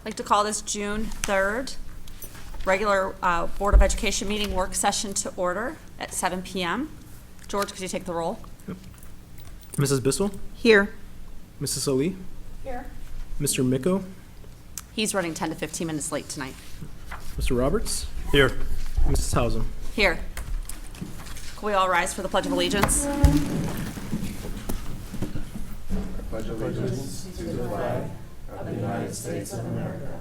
like to call this June 3rd regular Board of Education meeting work session to order at 7 p.m. George, could you take the roll? Yep. Mrs. Bissell? Here. Mrs. Ali? Here. Mr. Micko? He's running 10 to 15 minutes late tonight. Mr. Roberts? Here. Mrs. Hausum? Here. Can we all rise for the Pledge of Allegiance? I pledge allegiance to the flag of the United States of America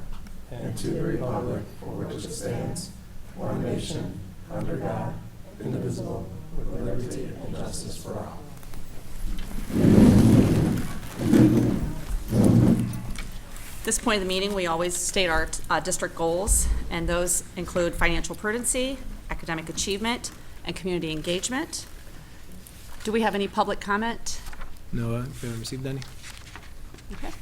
and to the republic for which it stands, one nation, under God, indivisible, with liberty and justice for all. At this point in the meeting, we always state our district goals, and those include financial prudency, academic achievement, and community engagement. Do we have any public comment? No, we haven't received any. Okay.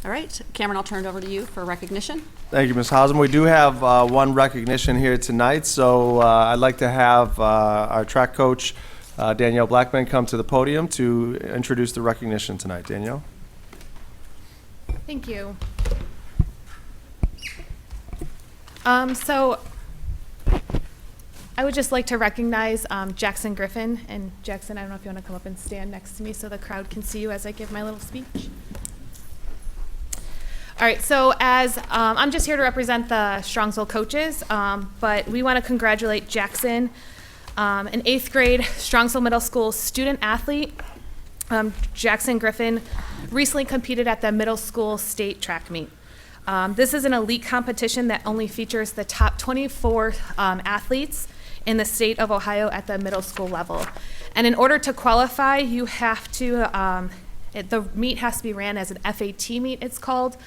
All right, Cameron, I'll turn it over to you for recognition. Thank you, Ms. Hausum. We do have one recognition here tonight, so I'd like to have our track coach, Danielle Blackman, come to the podium to introduce the recognition tonight. Danielle? Thank you. So I would just like to recognize Jackson Griffin. And Jackson, I don't know if you want to come up and stand next to me so the crowd can see you as I give my little speech. All right, so as I'm just here to represent the Strongsville coaches, but we want to congratulate Jackson, an 8th grade Strongsville Middle School student athlete. Jackson Griffin recently competed at the middle school state track meet. This is an elite competition that only features the top 24 athletes in the state of Ohio at the middle school level. And in order to qualify, you have to, the meet has to be ran as an FAT meet, it's called.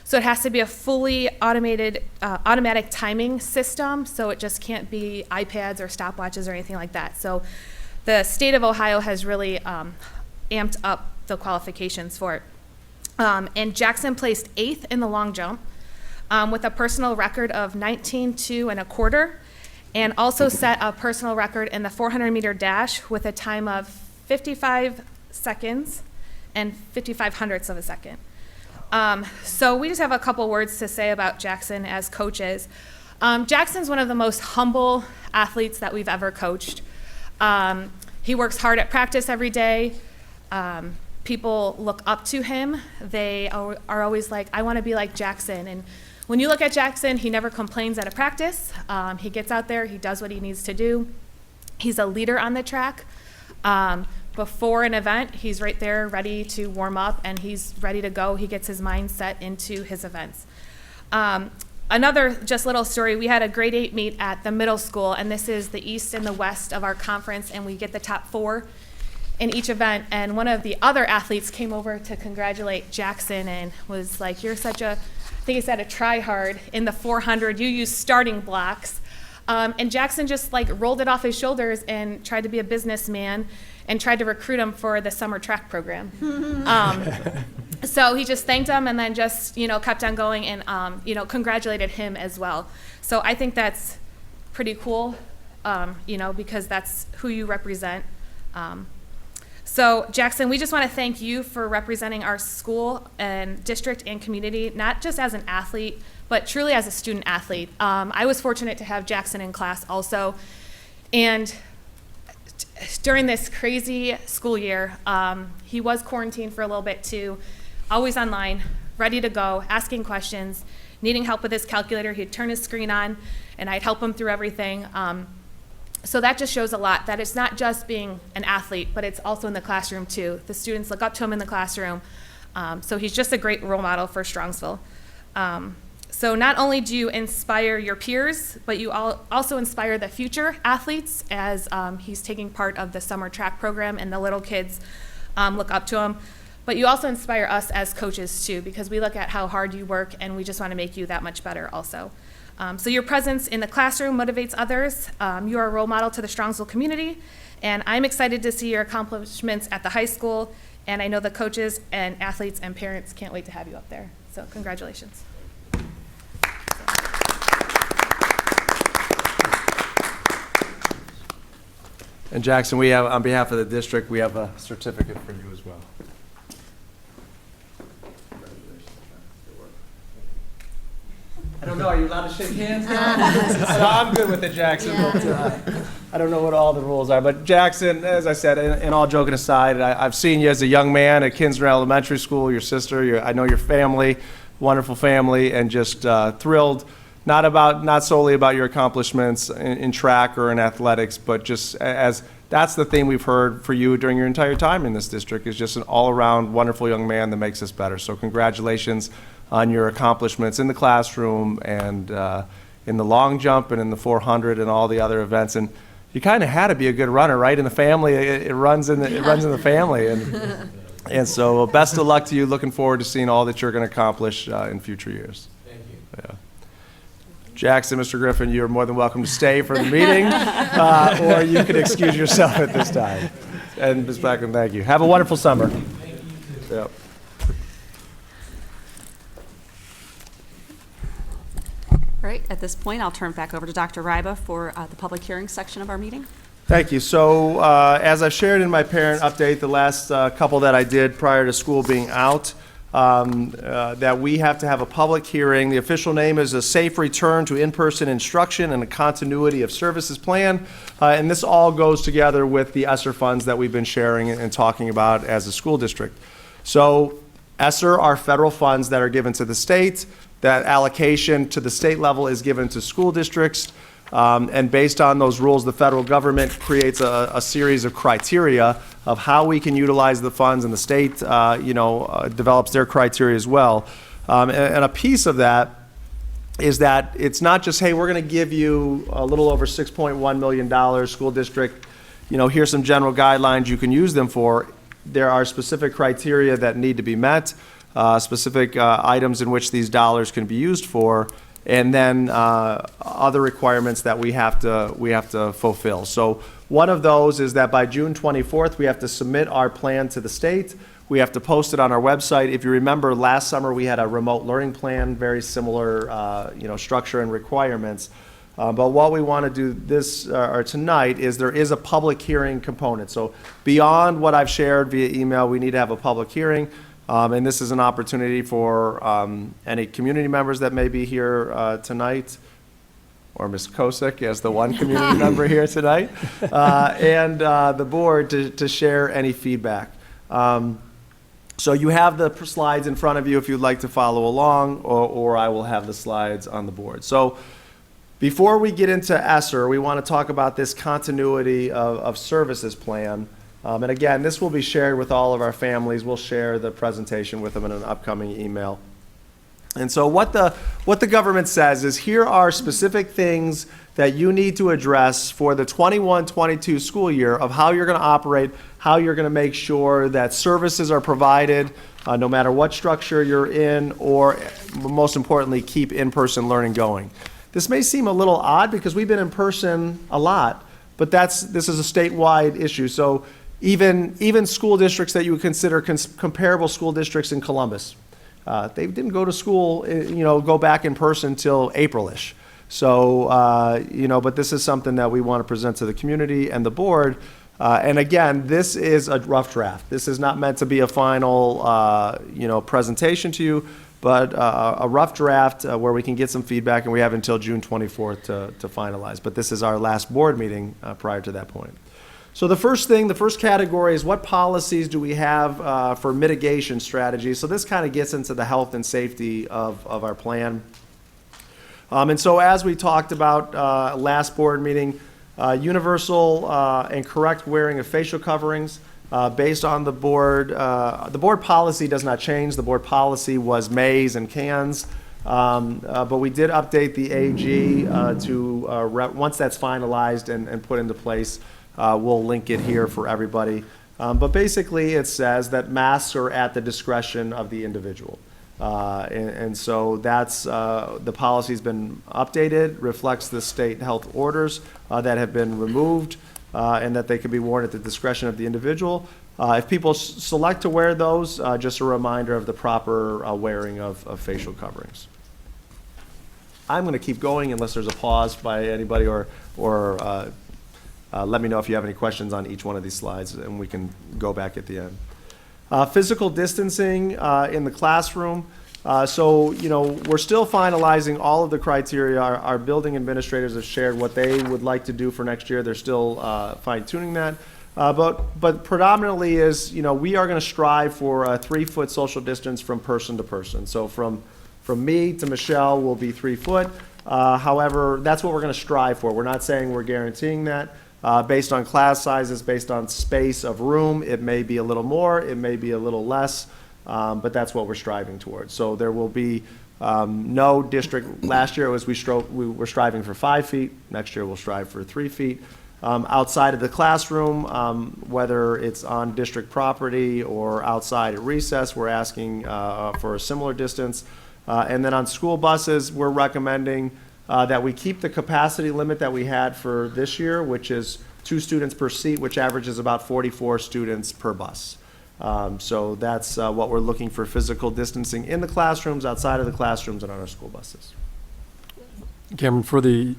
So it has to be a fully automated, automatic timing system, so it just can't be iPads or stopwatches or anything like that. So the state of Ohio has really amped up the qualifications for it. And Jackson placed 8th in the long jump with a personal record of 19.2 1/4, and also set a personal record in the 400-meter dash with a time of 55 seconds and 55 hundredths of a second. So we just have a couple words to say about Jackson as coaches. Jackson's one of the most humble athletes that we've ever coached. He works hard at practice every day. People look up to him. They are always like, I want to be like Jackson. And when you look at Jackson, he never complains at a practice. He gets out there, he does what he needs to do. He's a leader on the track. Before an event, he's right there ready to warm up, and he's ready to go. He gets his mind set into his events. Another just little story, we had a grade 8 meet at the middle school, and this is the east and the west of our conference, and we get the top 4 in each event. And one of the other athletes came over to congratulate Jackson and was like, you're such a, I think he said, a try-hard in the 400. You use starting blocks. And Jackson just like rolled it off his shoulders and tried to be a businessman and tried to recruit him for the summer track program. So he just thanked him and then just, kept on going and, congratulated him as well. So I think that's pretty cool, because that's who you represent. So Jackson, we just want to thank you for representing our school and district and community, not just as an athlete, but truly as a student athlete. I was fortunate to have Jackson in class also. And during this crazy school year, he was quarantined for a little bit too, always online, ready to go, asking questions, needing help with his calculator. He'd turn his screen on and I'd help him through everything. So that just shows a lot, that it's not just being an athlete, but it's also in the classroom too. The students look up to him in the classroom. So he's just a great role model for Strongsville. So not only do you inspire your peers, but you also inspire the future athletes as he's taking part of the summer track program and the little kids look up to him. But you also inspire us as coaches too, because we look at how hard you work and we just want to make you that much better also. So your presence in the classroom motivates others. You are a role model to the Strongsville community, and I'm excited to see your accomplishments at the high school, and I know the coaches and athletes and parents can't wait to have you up there. So congratulations. And Jackson, we have, on behalf of the district, we have a certificate for you as well. I don't know, are you allowed to shake hands now? So I'm good with it, Jackson, but I don't know what all the rules are. But Jackson, as I said, and all joking aside, I've seen you as a young man at Kinsner Elementary School, your sister, I know your family, wonderful family, and just thrilled, not solely about your accomplishments in track or in athletics, but just as that's the thing we've heard for you during your entire time in this district, is just an all-around wonderful young man that makes us better. So congratulations on your accomplishments in the classroom and in the long jump and in the 400 and all the other events. And you kind of had to be a good runner, right? In the family, it runs in the family. And so best of luck to you. Looking forward to seeing all that you're going to accomplish in future years. Thank you. Yeah. Jackson, Mr. Griffin, you're more than welcome to stay for the meeting, or you can excuse yourself at this time. And Ms. Blackman, thank you. Have a wonderful summer. Yep. Right, at this point, I'll turn it back over to Dr. Ryba for the public hearing section of our meeting. Thank you. So as I've shared in my parent update, the last couple that I did prior to school being out, that we have to have a public hearing. The official name is a safe return to in-person instruction and a continuity of services plan. And this all goes together with the ESSER funds that we've been sharing and talking about as a school district. So ESSER are federal funds that are given to the state. That allocation to the state level is given to school districts. And based on those rules, the federal government creates a series of criteria of how we can utilize the funds, and the state, develops their criteria as well. And a piece of that is that it's not just, hey, we're going to give you a little over $6.1 million, school district, here's some general guidelines you can use them for. There are specific criteria that need to be met, specific items in which these dollars can be used for, and then other requirements that we have to fulfill. So one of those is that by June 24th, we have to submit our plan to the state. We have to post it on our website. If you remember, last summer we had a remote learning plan, very similar structure and requirements. But what we want to do or tonight is there is a public hearing component. So beyond what I've shared via email, we need to have a public hearing. And this is an opportunity for any community members that may be here tonight, or Ms. Kosick as the one community member here tonight, and the board to share any feedback. So you have the slides in front of you if you'd like to follow along, or I will have the slides on the board. So before we get into ESSER, we want to talk about this continuity of services plan. And again, this will be shared with all of our families. We'll share the presentation with them in an upcoming email. And so what the government says is, here are specific things that you need to address for the 21-22 school year of how you're going to operate, how you're going to make sure that services are provided, no matter what structure you're in, or most importantly, keep in-person learning going. This may seem a little odd because we've been in person a lot, but this is a statewide issue. So even school districts that you would consider comparable school districts in Columbus, they didn't go to school, go back in person till April-ish. So, but this is something that we want to present to the community and the board. And again, this is a rough draft. This is not meant to be a final, presentation to you, but a rough draft where we can get some feedback, and we have until June 24th to finalize. But this is our last board meeting prior to that point. So the first category is, what policies do we have for mitigation strategies? So this kind of gets into the health and safety of our plan. And so as we talked about last board meeting, universal and correct wearing of facial coverings based on the board policy does not change. The board policy was maize and cans. But we did update the AG once that's finalized and put into place. We'll link it here for everybody. But basically it says that masks are at the discretion of the individual. And so that's, the policy's been updated, reflects the state health orders that have been removed, and that they can be worn at the discretion of the individual. If people select to wear those, just a reminder of the proper wearing of facial coverings. I'm going to keep going unless there's a pause by anybody, or let me know if you have any questions on each one of these slides, and we can go back at the end. Physical distancing in the classroom. So, we're still finalizing all of the criteria. Our building administrators have shared what they would like to do for next year. They're still fine tuning that. But predominantly is, we are going to strive for a 3-foot social distance from person to person. So from me to Michelle will be 3 foot. However, that's what we're going to strive for. We're not saying we're guaranteeing that. Based on class sizes, based on space of room, it may be a little more, it may be a little less, but that's what we're striving towards. So there will be no district. Last year we were striving for 5 feet. Next year we'll strive for 3 feet. Outside of the classroom, whether it's on district property or outside at recess, we're asking for a similar distance. And then on school buses, we're recommending that we keep the capacity limit that we had for this year, which is 2 students per seat, which averages about 44 students per bus. So that's what we're looking for: physical distancing in the classrooms, outside of the classrooms, and on our school buses. Cameron, for the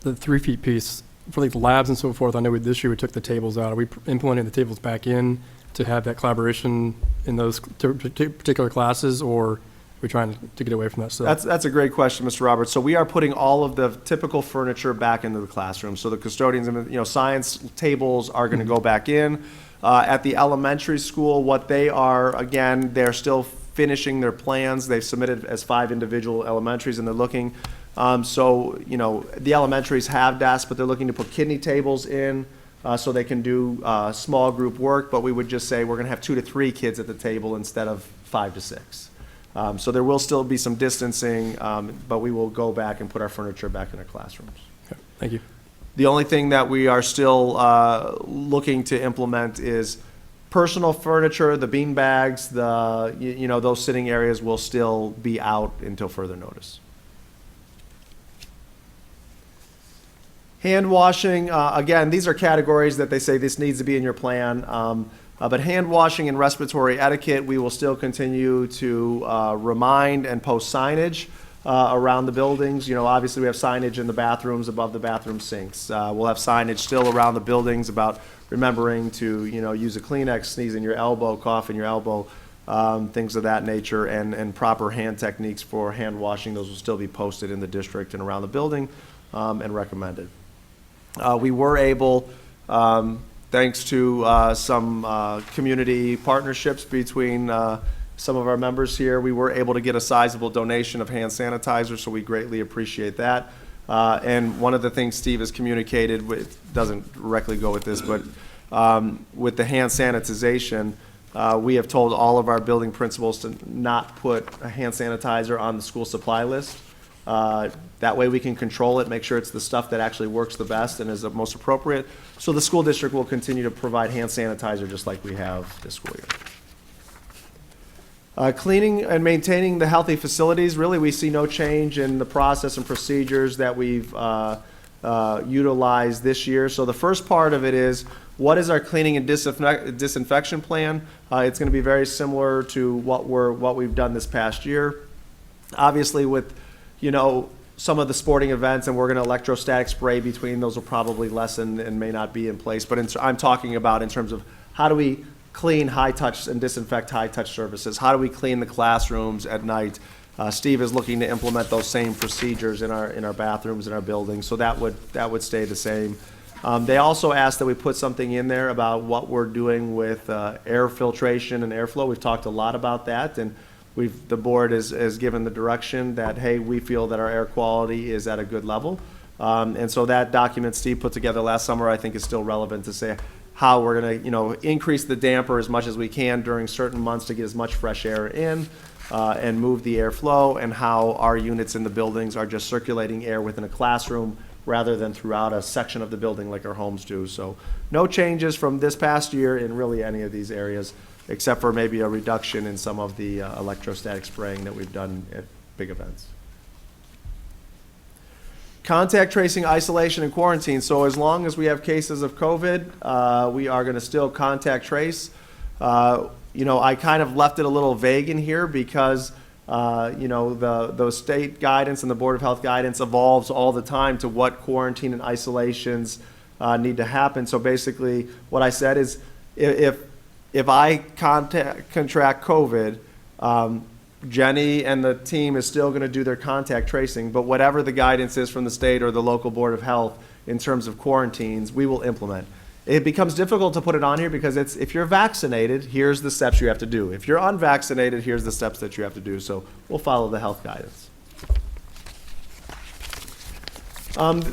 3 feet piece, for the labs and so forth, I know this year we took the tables out. Are we implementing the tables back in to have that collaboration in those particular classes, or are we trying to get away from that stuff? That's a great question, Mr. Roberts. So we are putting all of the typical furniture back into the classroom. So the custodians and science tables are going to go back in. At the elementary school, what they are, again, they're still finishing their plans. They've submitted as 5 individual elementaries, and they're looking. So the elementaries have desks, but they're looking to put kidney tables in so they can do small group work. But we would just say we're going to have 2 to 3 kids at the table instead of 5 to 6. So there will still be some distancing, but we will go back and put our furniture back in our classrooms. Okay, thank you. The only thing that we are still looking to implement is personal furniture. The bean bags, those sitting areas will still be out until further notice. Hand washing, again, these are categories that they say this needs to be in your plan. But hand washing and respiratory etiquette, we will still continue to remind and post signage around the buildings. Obviously we have signage in the bathrooms above the bathroom sinks. We'll have signage still around the buildings about remembering to, use a Kleenex, sneeze in your elbow, cough in your elbow, things of that nature, and proper hand techniques for hand washing. Those will still be posted in the district and around the building and recommended. We were able, thanks to some community partnerships between some of our members here, we were able to get a sizable donation of hand sanitizer, so we greatly appreciate that. And one of the things Steve has communicated with, doesn't directly go with this, but with the hand sanitization, we have told all of our building principals to not put a hand sanitizer on the school supply list. That way we can control it, make sure it's the stuff that actually works the best and is the most appropriate. So the school district will continue to provide hand sanitizer just like we have this school year. Cleaning and maintaining the healthy facilities, really we see no change in the process and procedures that we've utilized this year. So the first part of it is, what is our cleaning and disinfection plan? It's going to be very similar to what we've done this past year. Obviously with some of the sporting events, and we're going to electrostatic spray between, those will probably lessen and may not be in place. But I'm talking about in terms of how do we clean high touch and disinfect high touch surfaces? How do we clean the classrooms at night? Steve is looking to implement those same procedures in our bathrooms in our buildings, so that would stay the same. They also asked that we put something in there about what we're doing with air filtration and airflow. We've talked a lot about that, and the board has given the direction that, hey, we feel that our air quality is at a good level. And so that document Steve put together last summer, I think, is still relevant to say how we're going to, increase the damper as much as we can during certain months to get as much fresh air in and move the airflow, and how our units in the buildings are just circulating air within a classroom rather than throughout a section of the building like our homes do. So no changes from this past year in really any of these areas, except for maybe a reduction in some of the electrostatic spraying that we've done at big events. Contact tracing, isolation, and quarantine. So as long as we have cases of COVID, we are going to still contact trace. I kind of left it a little vague in here because, the state guidance and the Board of Health guidance evolves all the time to what quarantine and isolations need to happen. So basically what I said is if I contract COVID, Jenny and the team is still going to do their contact tracing, but whatever the guidance is from the state or the local Board of Health in terms of quarantines, we will implement. It becomes difficult to put it on here because it's, if you're vaccinated, here's the steps you have to do. If you're unvaccinated, here's the steps that you have to do. So we'll follow the health guidance.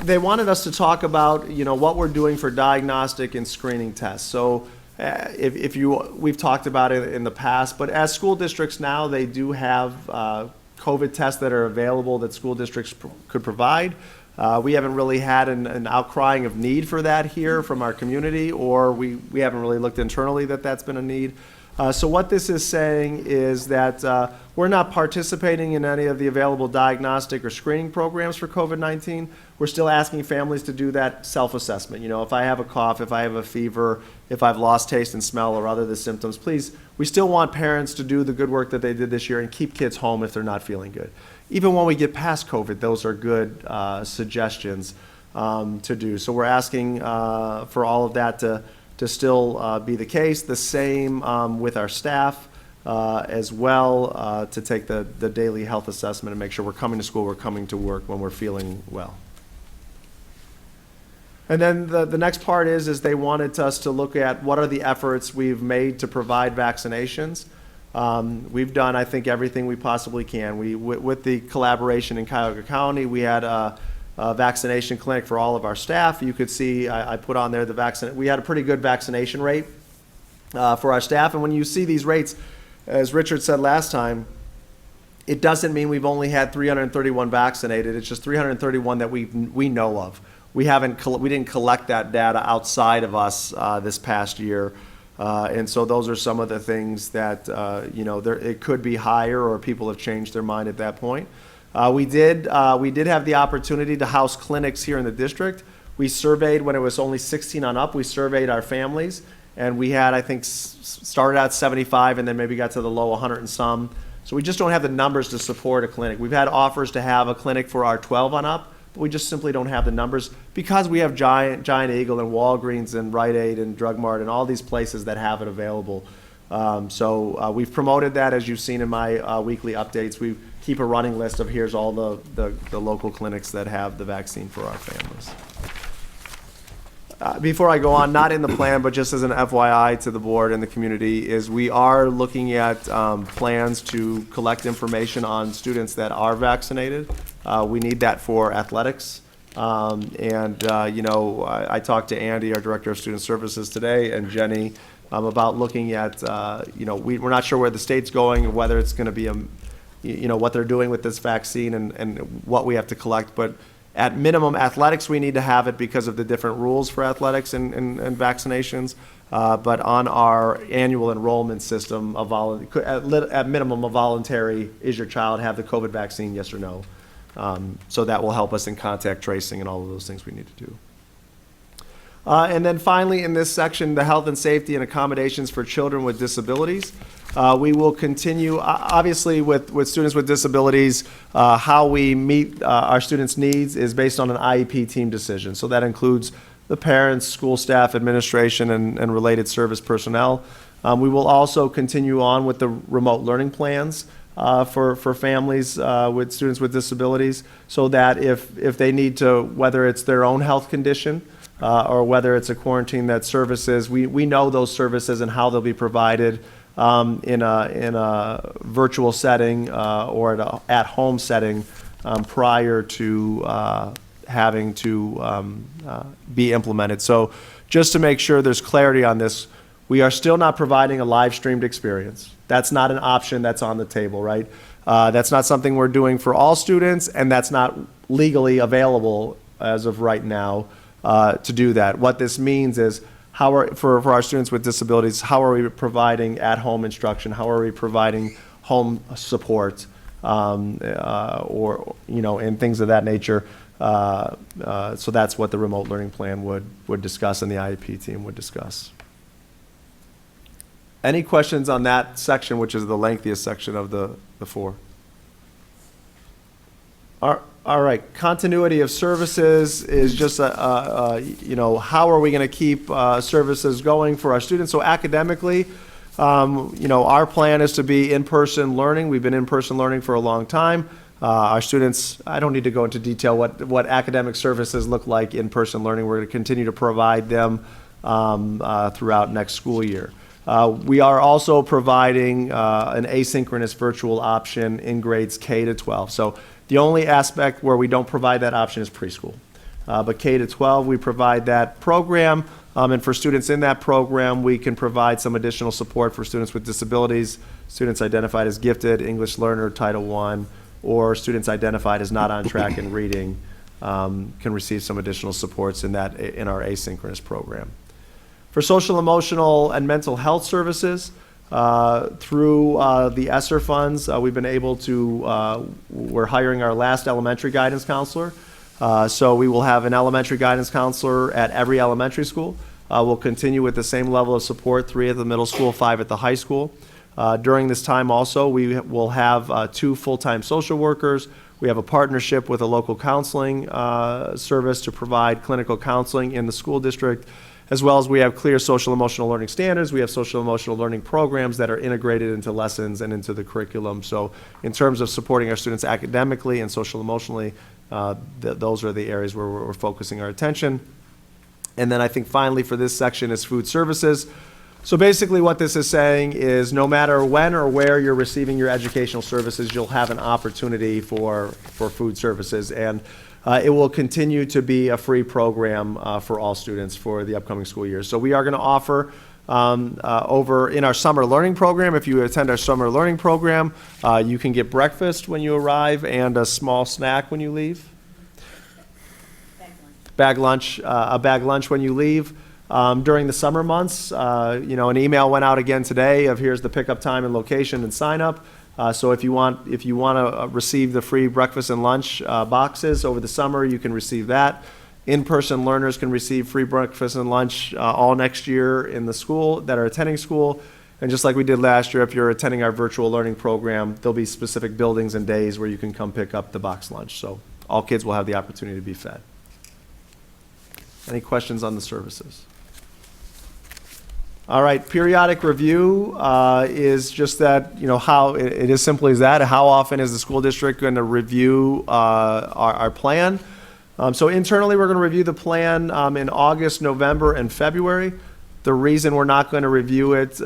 They wanted us to talk about, what we're doing for diagnostic and screening tests. So we've talked about it in the past, but as school districts now, they do have COVID tests that are available that school districts could provide. We haven't really had an outcrying of need for that here from our community, or we haven't really looked internally that that's been a need. So what this is saying is that we're not participating in any of the available diagnostic or screening programs for COVID-19. We're still asking families to do that self-assessment. If I have a cough, if I have a fever, if I've lost taste and smell or other of the symptoms, please, we still want parents to do the good work that they did this year and keep kids home if they're not feeling good. Even when we get past COVID, those are good suggestions to do. So we're asking for all of that to still be the case. The same with our staff as well, to take the daily health assessment and make sure we're coming to school, we're coming to work when we're feeling well. And then the next part is they wanted us to look at what are the efforts we've made to provide vaccinations. We've done, I think, everything we possibly can. With the collaboration in Cuyahoga County, we had a vaccination clinic for all of our staff. You could see I put on there we had a pretty good vaccination rate for our staff. And when you see these rates, as Richard said last time, it doesn't mean we've only had 331 vaccinated. It's just 331 that we know of. We didn't collect that data outside of us this past year. And so those are some of the things that, it could be higher or people have changed their mind at that point. We did have the opportunity to house clinics here in the district. We surveyed when it was only 16 on up. We surveyed our families, and we had, I think, started out 75 and then maybe got to the low 100 and some. So we just don't have the numbers to support a clinic. We've had offers to have a clinic for our 12 on up, but we just simply don't have the numbers because we have Giant Eagle and Walgreens and Rite Aid and Drug Mart and all these places that have it available. So we've promoted that, as you've seen in my weekly updates. We keep a running list of here's all the local clinics that have the vaccine for our families. Before I go on, not in the plan, but just as an FYI to the board and the community, is we are looking at plans to collect information on students that are vaccinated. We need that for athletics. I talked to Andy, our Director of Student Services today, and Jenny about looking at, we're not sure where the state's going, whether it's going to be what they're doing with this vaccine and what we have to collect. But at minimum, athletics, we need to have it because of the different rules for athletics and vaccinations. But on our annual enrollment system, at minimum, a voluntary, is your child have the COVID vaccine, yes or no? So that will help us in contact tracing and all of those things we need to do. And then finally, in this section, the health and safety and accommodations for children with disabilities. We will continue, obviously, with students with disabilities, how we meet our students' needs is based on an IEP team decision. So that includes the parents, school staff, administration, and related service personnel. We will also continue on with the remote learning plans for families with students with disabilities, so that if they need to, whether it's their own health condition or whether it's a quarantine that services, we know those services and how they'll be provided in a virtual setting or at home setting prior to having to be implemented. So just to make sure there's clarity on this, we are still not providing a live streamed experience. That's not an option that's on the table, right? That's not something we're doing for all students, and that's not legally available as of right now to do that. What this means is, for our students with disabilities, how are we providing at-home instruction? How are we providing home support, and things of that nature? So that's what the remote learning plan would discuss and the IEP team would discuss. Any questions on that section, which is the lengthiest section of the four? All right, continuity of services is just how are we going to keep services going for our students? So academically, Our plan is to be in-person learning. We've been in-person learning for a long time. Our students, I don't need to go into detail what academic services look like in-person learning. We're going to continue to provide them throughout next school year. We are also providing an asynchronous virtual option in grades K to 12. So the only aspect where we don't provide that option is preschool. But K to 12, we provide that program. And for students in that program, we can provide some additional support for students with disabilities, students identified as gifted, English learner, Title I, or students identified as not on track in reading can receive some additional supports in our asynchronous program. For social, emotional, and mental health services, through the ESSER funds, we've been able to, we're hiring our last elementary guidance counselor. So we will have an elementary guidance counselor at every elementary school. We'll continue with the same level of support, 3 at the middle school, 5 at the high school. During this time also, we will have 2 full-time social workers. We have a partnership with a local counseling service to provide clinical counseling in the school district, as well as we have clear social emotional learning standards. We have social emotional learning programs that are integrated into lessons and into the curriculum. So in terms of supporting our students academically and social emotionally, those are the areas where we're focusing our attention. And then I think finally for this section is food services. So basically what this is saying is no matter when or where you're receiving your educational services, you'll have an opportunity for food services. And it will continue to be a free program for all students for the upcoming school year. So we are going to offer over in our summer learning program, if you attend our summer learning program, you can get breakfast when you arrive and a small snack when you leave. Bag lunch, a bag lunch when you leave. During the summer months, an email went out again today of here's the pickup time and location and sign up. So if you want to receive the free breakfast and lunch boxes over the summer, you can receive that. In-person learners can receive free breakfast and lunch all next year in the school that are attending school. And just like we did last year, if you're attending our virtual learning program, there'll be specific buildings and days where you can come pick up the box lunch. So all kids will have the opportunity to be fed. Any questions on the services? All right, periodic review is just that, how it is simply as that. How often is the school district going to review our plan? So internally, we're going to review the plan in August, November, and February. The reason we're not going to review it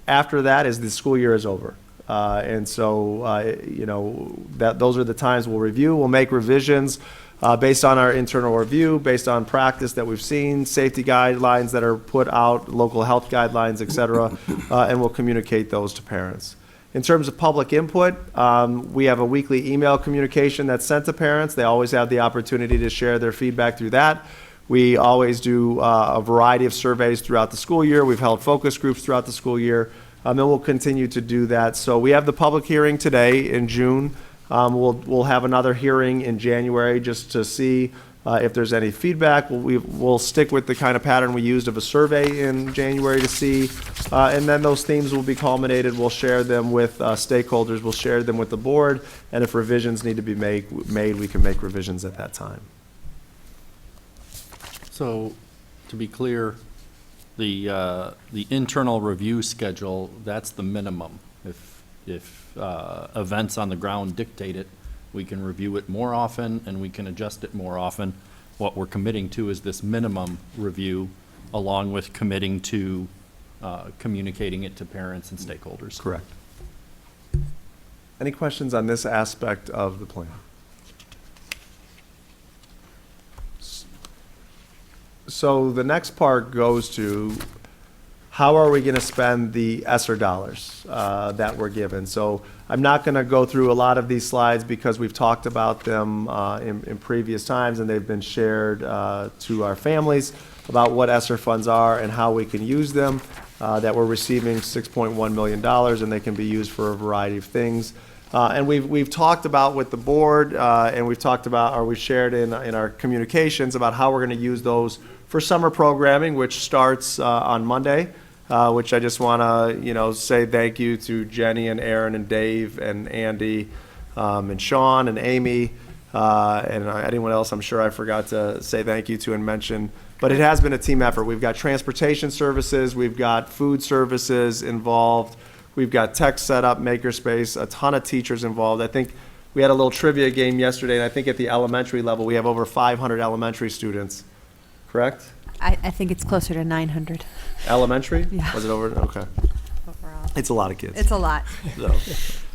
after that is the school year is over. And so, those are the times we'll review. We'll make revisions based on our internal review, based on practice that we've seen, safety guidelines that are put out, local health guidelines, et cetera, and we'll communicate those to parents. In terms of public input, we have a weekly email communication that's sent to parents. They always have the opportunity to share their feedback through that. We always do a variety of surveys throughout the school year. We've held focus groups throughout the school year, and we'll continue to do that. So we have the public hearing today in June. We'll have another hearing in January just to see if there's any feedback. We'll stick with the kind of pattern we used of a survey in January to see, and then those themes will be culminated. We'll share them with stakeholders. We'll share them with the board, and if revisions need to be made, we can make revisions at that time. So, to be clear, the internal review schedule, that's the minimum. If events on the ground dictate it, we can review it more often and we can adjust it more often. What we're committing to is this minimum review, along with committing to communicating it to parents and stakeholders. Correct. Any questions on this aspect of the plan? So the next part goes to how are we going to spend the ESSER dollars that we're given? So I'm not going to go through a lot of these slides because we've talked about them in previous times, and they've been shared to our families about what ESSER funds are and how we can use them, that we're receiving $6.1 million, and they can be used for a variety of things. And we've talked about with the board, and we've talked about, or we've shared in our communications about how we're going to use those for summer programming, which starts on Monday. Which I just want to, say thank you to Jenny and Aaron and Dave and Andy and Sean and Amy and anyone else I'm sure I forgot to say thank you to and mention. But it has been a team effort. We've got transportation services, we've got food services involved, we've got tech setup, makerspace, a ton of teachers involved. I think we had a little trivia game yesterday, and I think at the elementary level, we have over 500 elementary students, correct? I think it's closer to 900 Elementary? Yeah. Was it over? Okay. overall. It's a lot of kids. It's a lot.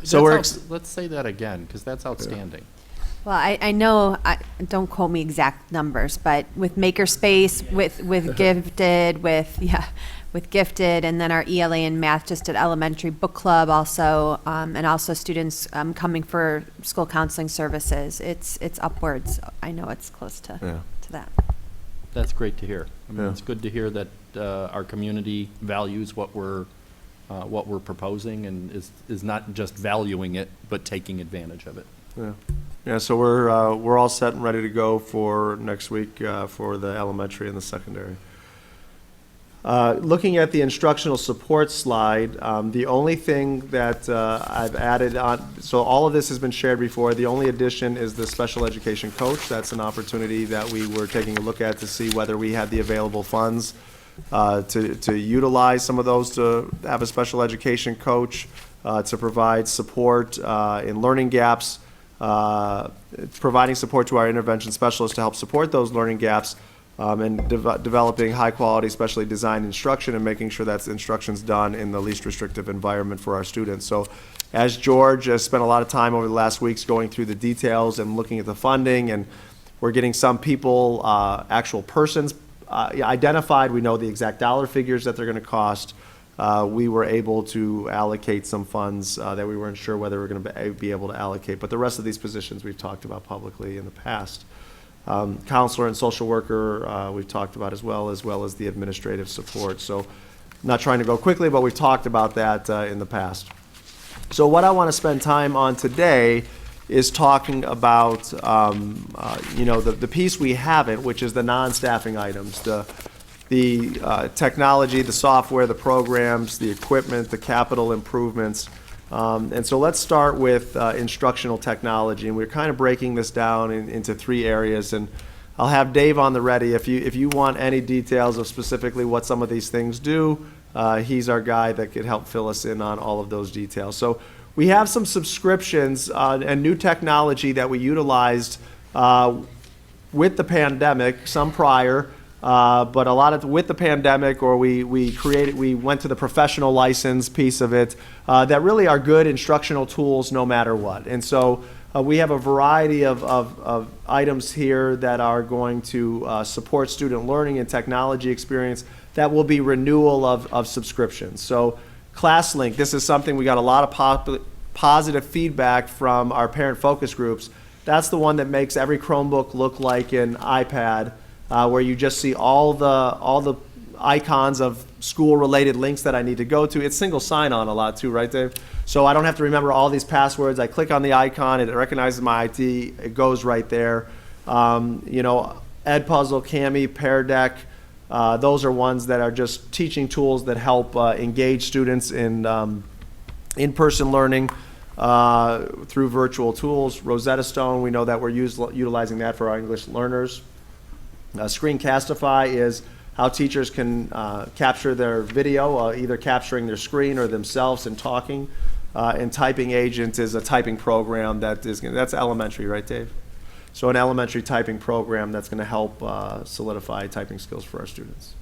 So we're, Let's say that again, because that's outstanding. Well, I know, don't quote me exact numbers, but with Makerspace, with Gifted, with Gifted, and then our ELA and math just at elementary book club also, and also students coming for school counseling services. It's upwards. I know it's close to that. That's great to hear. I mean, Yeah. it's good to hear that our community values what we're proposing and is not just valuing it, but taking advantage of it. yeah, so we're all set and ready to go for next week for the elementary and the secondary. Looking at the instructional support slide, the only thing that I've added on, so all of this has been shared before. The only addition is the special education coach. That's an opportunity that we were taking a look at to see whether we had the available funds to utilize some of those to have a special education coach, to provide support in learning gaps, providing support to our intervention specialists to help support those learning gaps, and developing high-quality, specially designed instruction and making sure that instruction's done in the least restrictive environment for our students. So as George has spent a lot of time over the last weeks going through the details and looking at the funding, and we're getting some people, actual persons identified. We know the exact dollar figures that they're going to cost. We were able to allocate some funds that we weren't sure whether we were going to be able to allocate. But the rest of these positions we've talked about publicly in the past. Counselor and social worker we've talked about as well as the administrative support. So I'm not trying to go quickly, but we've talked about that in the past. So what I want to spend time on today is talking about the piece we haven't, which is the non-staffing items, the technology, the software, the programs, the equipment, the capital improvements. And so let's start with instructional technology, and we're kind of breaking this down into three areas. And I'll have Dave on the ready if you want any details of specifically what some of these things do. He's our guy that could help fill us in on all of those details. So we have some subscriptions and new technology that we utilized with the pandemic, some prior. But a lot of with the pandemic, or we went to the professional license piece of it, that really are good instructional tools no matter what. And so we have a variety of items here that are going to support student learning and technology experience that will be renewal of subscriptions. So ClassLink, this is something we got a lot of positive feedback from our parent focus groups. That's the one that makes every Chromebook look like an iPad. Where you just see all the icons of school-related links that I need to go to. It's single sign-on a lot too, right, Dave? So I don't have to remember all these passwords. I click on the icon, it recognizes my ID, it goes right there. Edpuzzle, Kami, Pear Deck, those are ones that are just teaching tools that help engage students in in-person learning through virtual tools. Rosetta Stone, we know that we're utilizing that for our English learners. Screencastify is how teachers can capture their video, either capturing their screen or themselves and talking. And Typing Agent is a typing program that's elementary, right, Dave? So an elementary typing program that's going to help solidify typing skills for our students.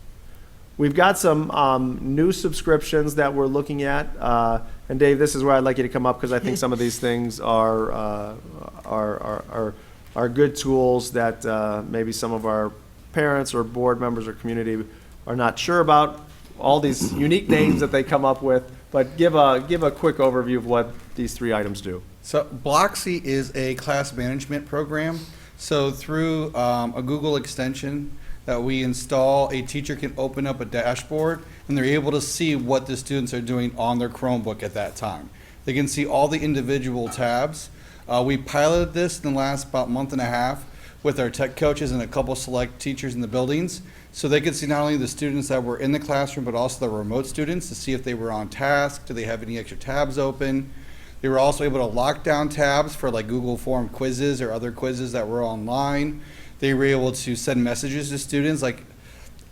We've got some new subscriptions that we're looking at. And Dave, this is where I'd like you to come up because I think some of these things are good tools that maybe some of our parents or board members or community are not sure about, all these unique names that they come up with, but give a quick overview of what these three items do. So Bloxy is a class management program. So through a Google extension that we install, a teacher can open up a dashboard and they're able to see what the students are doing on their Chromebook at that time. They can see all the individual tabs. We piloted this in the last about month and a half with our tech coaches and a couple select teachers in the buildings, so they could see not only the students that were in the classroom, but also the remote students to see if they were on task, do they have any extra tabs open. They were also able to lock down tabs for like Google Form quizzes or other quizzes that were online. They were able to send messages to students, like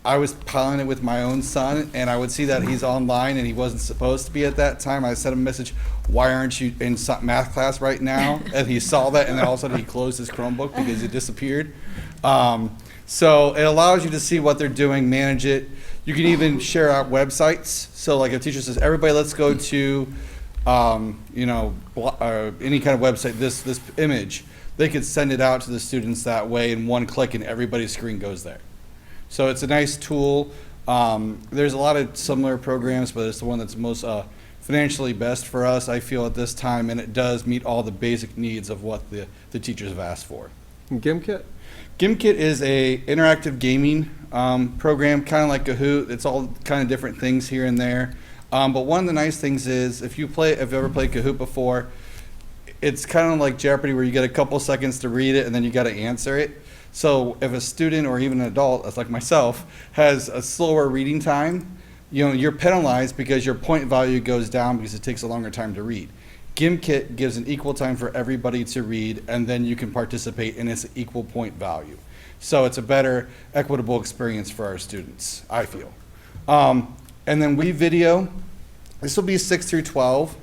I was piloting it with my own son, and I would see that he's online and he wasn't supposed to be at that time. I sent him a message, why aren't you in math class right now? And he saw that, and then all of a sudden he closed his Chromebook because it disappeared. So it allows you to see what they're doing, manage it. You can even share out websites. So like if a teacher says, everybody let's go to, any kind of website, this image, they could send it out to the students that way in one click and everybody's screen goes there. So it's a nice tool. There's a lot of similar programs, but it's the one that's most financially best for us, I feel, at this time, and it does meet all the basic needs of what the teachers have asked for. GimKit? GimKit is a interactive gaming program, kind of like Kahoot. It's all kind of different things here and there. But one of the nice things is if you've ever played Kahoot before, it's kind of like Jeopardy where you get a couple seconds to read it and then you got to answer it. So if a student or even an adult, like myself, has a slower reading time, you're penalized because your point value goes down because it takes a longer time to read. GimKit gives an equal time for everybody to read, and then you can participate in its equal point value. So it's a better, equitable experience for our students, I feel. And then WeVideo, this will be 6 through 12.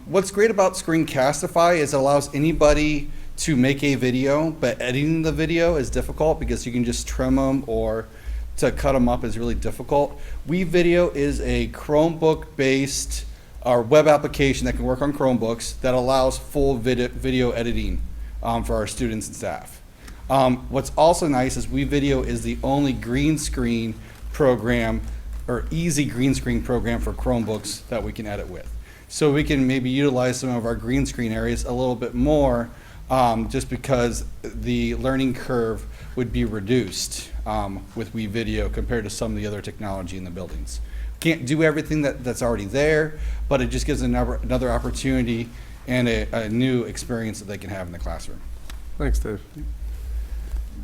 What's great about Screencastify is it allows anybody to make a video, but editing the video is difficult because you can just trim them, or to cut them up is really difficult. WeVideo is a Chromebook-based web application that can work on Chromebooks that allows full video editing for our students and staff. What's also nice is WeVideo is the only green screen program, or easy green screen program for Chromebooks that we can edit with. So we can maybe utilize some of our green screen areas a little bit more, just because the learning curve would be reduced with WeVideo compared to some of the other technology in the buildings. Can't do everything that's already there, but it just gives another opportunity and a new experience that they can have in the classroom. Thanks, Dave.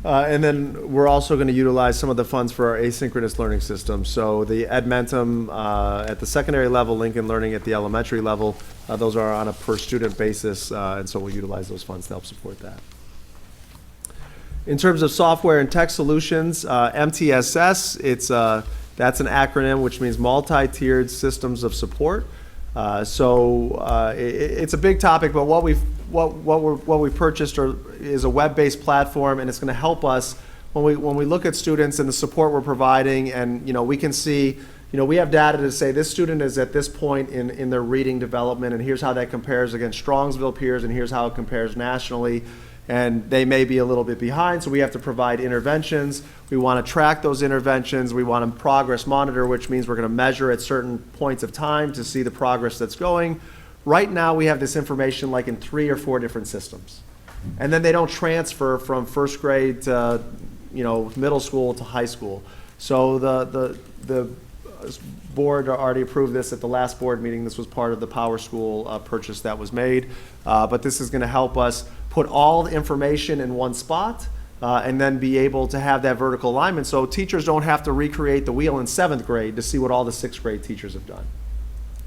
And then we're also going to utilize some of the funds for our asynchronous learning system. So the Edmentum at the secondary level, Lincoln Learning at the elementary level, those are on a per student basis, and so we'll utilize those funds to help support that. In terms of software and tech solutions, MTSS, that's an acronym which means multi-tiered systems of support. It's a big topic, but what we've purchased is a web-based platform, and it's going to help us when we look at students and the support we're providing, and we can see, we have data to say this student is at this point in their reading development, and here's how that compares against Strongsville peers, and here's how it compares nationally. And they may be a little bit behind, so we have to provide interventions. We want to track those interventions. We want to progress monitor, which means we're going to measure at certain points of time to see the progress that's going. Right now, we have this information like in 3 or 4 different systems. And then they don't transfer from first grade to middle school to high school. So the board already approved this at the last board meeting. This was part of the Power School purchase that was made. But this is going to help us put all the information in one spot and then be able to have that vertical alignment so teachers don't have to recreate the wheel in 7th grade to see what all the 6th grade teachers have done,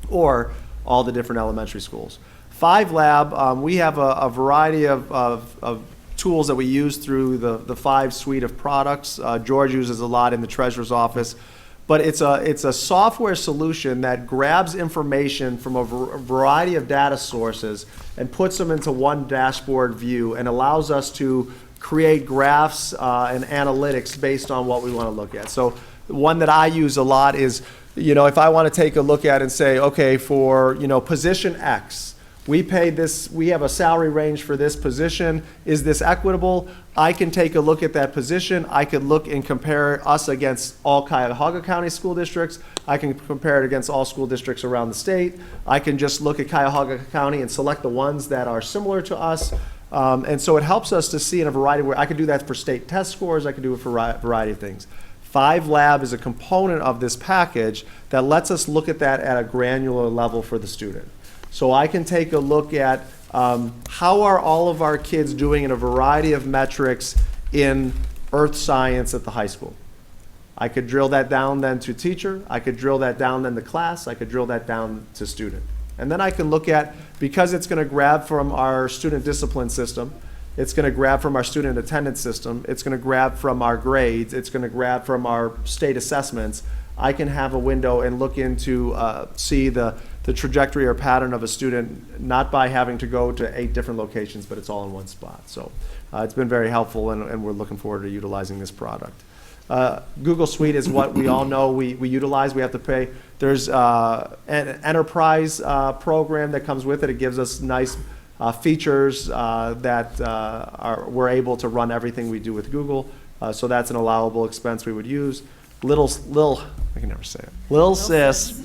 or all the different elementary schools. 5 Lab, we have a variety of tools that we use through the 5 suite of products. George uses a lot in the treasurer's office. But it's a software solution that grabs information from a variety of data sources and puts them into one dashboard view and allows us to create graphs and analytics based on what we want to look at. So one that I use a lot is, if I want to take a look at and say, okay, for position X, we paid this, we have a salary range for this position. Is this equitable? I can take a look at that position. I could look and compare us against all Cuyahoga County school districts. I can compare it against all school districts around the state. I can just look at Cuyahoga County and select the ones that are similar to us. And so it helps us to see in a variety of ways. I can do that for state test scores. I can do it for a variety of things. 5 Lab is a component of this package that lets us look at that at a granular level for the student. So I can take a look at how are all of our kids doing in a variety of metrics in earth science at the high school. I could drill that down then to teacher. I could drill that down then to class. I could drill that down to student. And then I can look at, because it's going to grab from our student discipline system, It's going to grab from our student attendance system. It's going to grab from our grades. It's going to grab from our state assessments. I can have a window and look into, see the trajectory or pattern of a student, not by having to go to 8 different locations, but it's all in one spot. So it's been very helpful, and we're looking forward to utilizing this product. Google Suite is what we all know we utilize. We have to pay. There's an enterprise program that comes with it. It gives us nice features that we're able to run everything we do with Google. So that's an allowable expense we would use. I can never say it. Lil Sis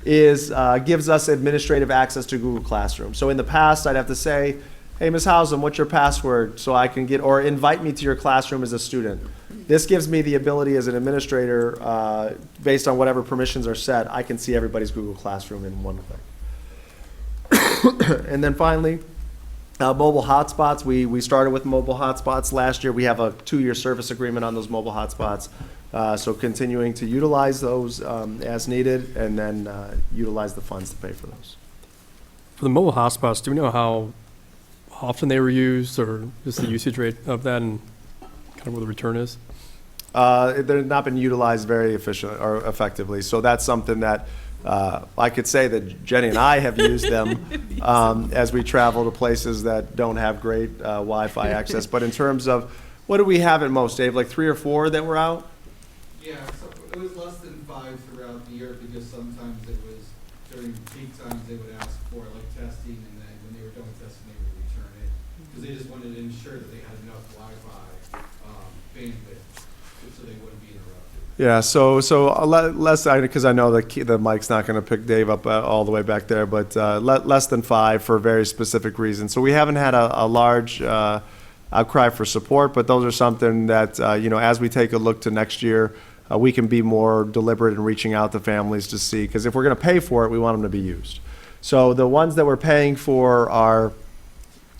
is gives us administrative access to Google Classroom. So in the past, I'd have to say, hey, Ms. Hausum, what's your password? So I can get, or invite me to your classroom as a student. This gives me the ability as an administrator, based on whatever permissions are set, I can see everybody's Google Classroom in one click. And then finally, mobile hotspots. We started with mobile hotspots last year. We have a 2-year service agreement on those mobile hotspots. So continuing to utilize those as needed, and then utilize the funds to pay for those. For the mobile hotspots, do we know how often they were used, or just the usage rate of that, and kind of what the return is? They've not been utilized very efficiently or effectively. So that's something that I could say that Jenny and I have used them as we travel to places that don't have great Wi-Fi access. But in terms of, what do we have at most, Dave? Like 3 or 4 that were out? Yeah, so it was less than 5 throughout the year, because sometimes it was during peak times they would ask for like testing, and then when they were done with testing, they would return it, because they just wanted to ensure that they had enough Wi-Fi bandwidth so they wouldn't be interrupted. Yeah, so less, because I know the mic's not going to pick Dave up all the way back there, but less than 5 for very specific reasons. So we haven't had a large outcry for support, but those are something that, as we take a look to next year, we can be more deliberate in reaching out to families to see, because if we're going to pay for it, we want them to be used. So the ones that we're paying for are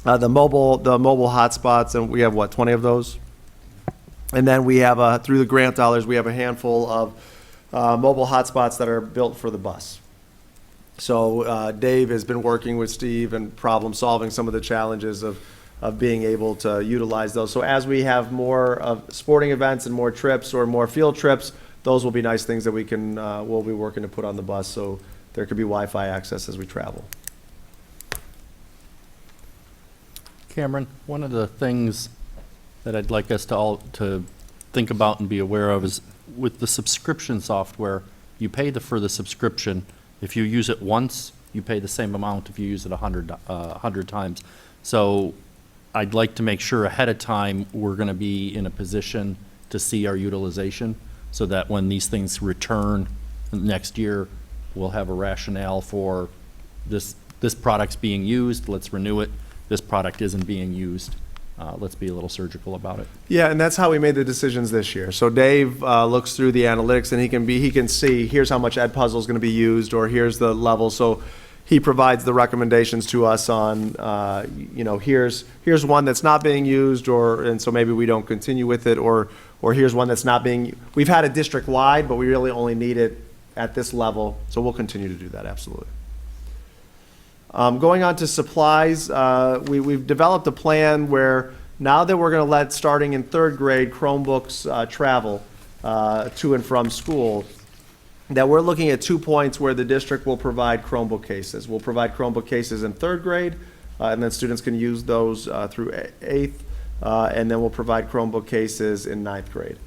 the mobile hotspots, and we have, 20 of those? And then we have, through the grant dollars, we have a handful of mobile hotspots that are built for the bus. So Dave has been working with Steve and problem solving some of the challenges of being able to utilize those. So as we have more of sporting events and more trips or more field trips, those will be nice things that we'll be working to put on the bus, so there could be Wi-Fi access as we travel. Cameron, one of the things that I'd like us to all to think about and be aware of is, with the subscription software, you pay for the subscription. If you use it once, you pay the same amount if you use it 100 times. So I'd like to make sure ahead of time we're going to be in a position to see our utilization, so that when these things return next year, we'll have a rationale for this product's being used, let's renew it. This product isn't being used, let's be a little surgical about it. Yeah, and that's how we made the decisions this year. So Dave looks through the analytics, and he can see, here's how much Edpuzzle is going to be used, or here's the level. So he provides the recommendations to us on, here's one that's not being used, and so maybe we don't continue with it, or here's one that's not being. We've had it district-wide, but we really only need it at this level, so we'll continue to do that, absolutely. Going on to supplies, we've developed a plan where, now that we're going to let, starting in 3rd grade, Chromebooks travel to and from school, that we're looking at 2 points where the district will provide Chromebook cases. We'll provide Chromebook cases in 3rd grade, and then students can use those through 8th, and then we'll provide Chromebook cases in 9th grade.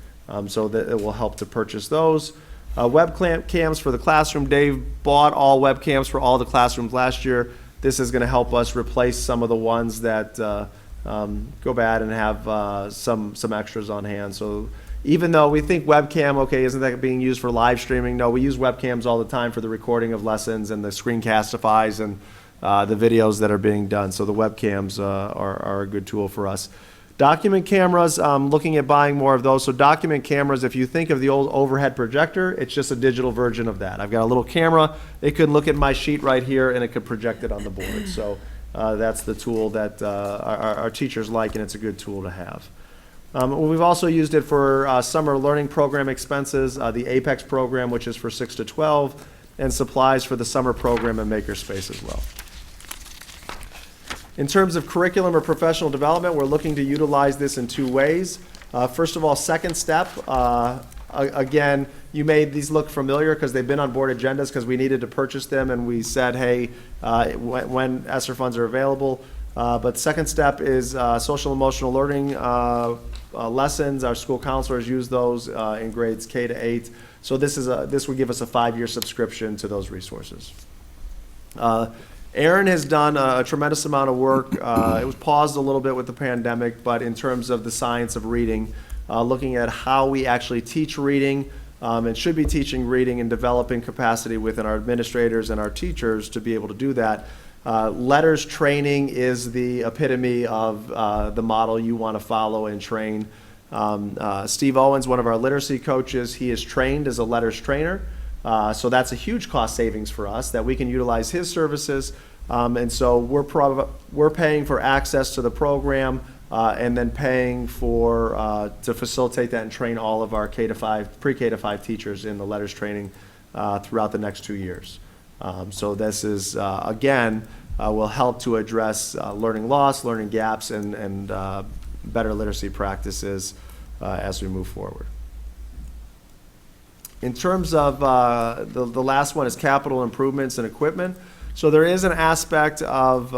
So that it will help to purchase those. Webcams for the classroom. Dave bought all webcams for all the classrooms last year. This is going to help us replace some of the ones that go bad and have some extras on hand. So even though we think webcam, okay, isn't that being used for live streaming? No, we use webcams all the time for the recording of lessons and the screencastifies and the videos that are being done. So the webcams are a good tool for us. Document cameras, looking at buying more of those. So document cameras, if you think of the old overhead projector, it's just a digital version of that. I've got a little camera. It could look at my sheet right here, and it could project it on the board. So that's the tool that our teachers like, and it's a good tool to have. We've also used it for summer learning program expenses, the APEX program, which is for 6 to 12, and supplies for the summer program and Makerspace as well. In terms of curriculum or professional development, we're looking to utilize this in two ways. First of all, second step, again, you made these look familiar because they've been on board agendas because we needed to purchase them, and we said, hey, when ESSER funds are available. But second step is social emotional learning lessons. Our school counselors use those in grades K to 8. So this would give us a 5-year subscription to those resources. Aaron has done a tremendous amount of work. It was paused a little bit with the pandemic, but in terms of the science of reading, looking at how we actually teach reading and should be teaching reading and developing capacity within our administrators and our teachers to be able to do that. Letters training is the epitome of the model you want to follow and train. Steve Owens, one of our literacy coaches, he is trained as a letters trainer. So that's a huge cost savings for us that we can utilize his services. And so we're paying for access to the program and then paying for to facilitate that and train all of our K to 5, pre-K to 5 teachers in the letters training throughout the next 2 years. So this is, again, will help to address learning loss, learning gaps, and better literacy practices as we move forward. In terms of the last one is capital improvements and equipment. So there is an aspect of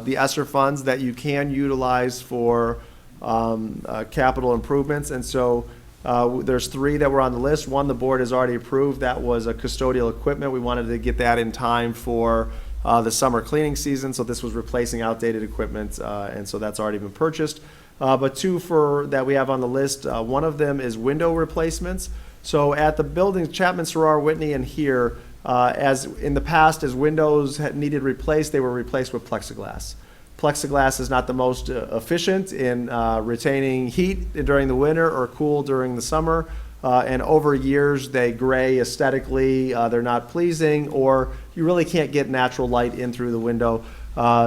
the ESSER funds that you can utilize for capital improvements. And so there's 3 that were on the list. One, the board has already approved. That was a custodial equipment. We wanted to get that in time for the summer cleaning season. So this was replacing outdated equipment. And so that's already been purchased. But 2 that we have on the list, one of them is window replacements. So at the buildings, Chapman, Sarrar, Whitney, and here, as in the past, as windows had needed replaced, they were replaced with plexiglass. Plexiglass is not the most efficient in retaining heat during the winter or cool during the summer. And over years, they gray aesthetically, they're not pleasing, or you really can't get natural light in through the window.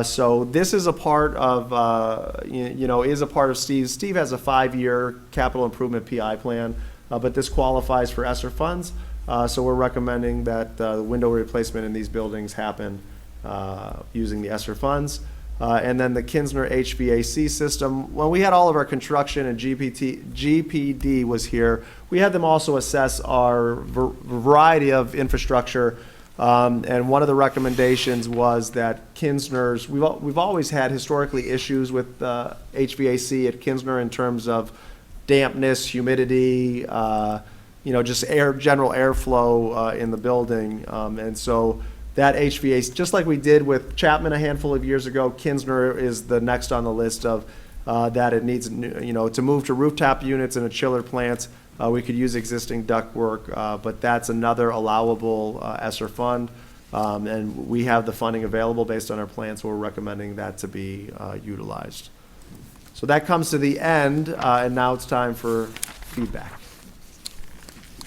So this is a part of, is a part of Steve's. Steve has a 5-year capital improvement PI plan, but this qualifies for ESSER funds. So we're recommending that the window replacement in these buildings happen using the ESSER funds. And then the Kinsner HVAC system. When we had all of our construction and GPD was here, we had them also assess our variety of infrastructure. And one of the recommendations was that Kinsner's, we've always had historically issues with HVAC at Kinsner in terms of dampness, humidity, just general airflow in the building. And so that HVAC, just like we did with Chapman a handful of years ago, Kinsner is the next on the list of that it needs, to move to rooftop units and a chiller plant. We could use existing ductwork, but that's another allowable ESSER fund. And we have the funding available based on our plan, so we're recommending that to be utilized. So that comes to the end, and now it's time for feedback.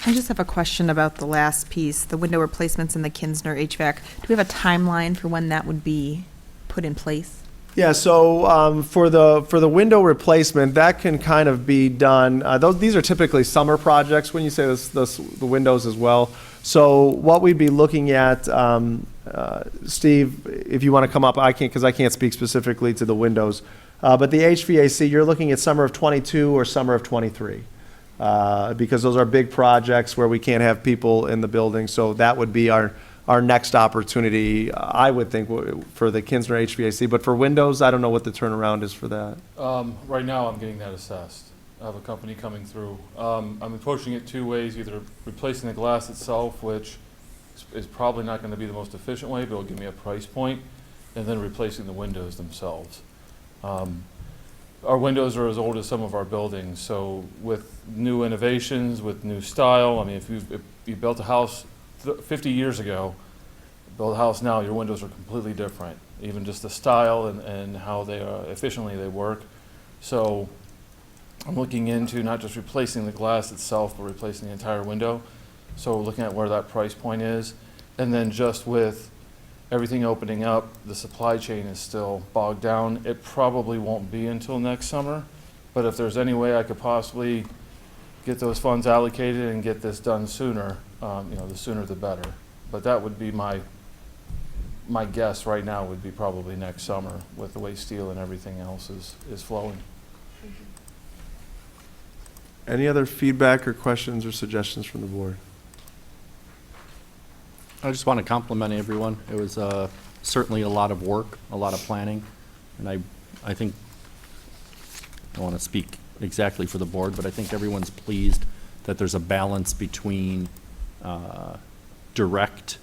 I just have a question about the last piece, the window replacements in the Kinsner HVAC. Do we have a timeline for when that would be put in place? Yeah, so for the window replacement, that can kind of be done. These are typically summer projects when you say the windows as well. So what we'd be looking at, Steve, if you want to come up, I can't because I can't speak specifically to the windows. But the HVAC, you're looking at summer of 22 or summer of 23. Because those are big projects where we can't have people in the building. So that would be our next opportunity, I would think, for the Kinsner HVAC. But for windows, I don't know what the turnaround is for that. Right now, I'm getting that assessed. I have a company coming through. I'm approaching it 2 ways, either replacing the glass itself, which is probably not going to be the most efficient way, but it'll give me a price point, and then replacing the windows themselves. Our windows are as old as some of our buildings, so with new innovations, with new style, I mean, if you built a house 50 years ago, build a house now, your windows are completely different, even just the style and how they efficiently they work. So I'm looking into not just replacing the glass itself, but replacing the entire window. So looking at where that price point is, and then just with everything opening up, the supply chain is still bogged down. It probably won't be until next summer, but if there's any way I could possibly get those funds allocated and get this done sooner, the sooner the better. But that would be my my guess right now would be probably next summer with the way steel and everything else is flowing. Any other feedback or questions or suggestions from the board? I just want to compliment everyone. It was certainly a lot of work, a lot of planning, and I think, I want to speak exactly for the board, but I think everyone's pleased that there's a balance between direct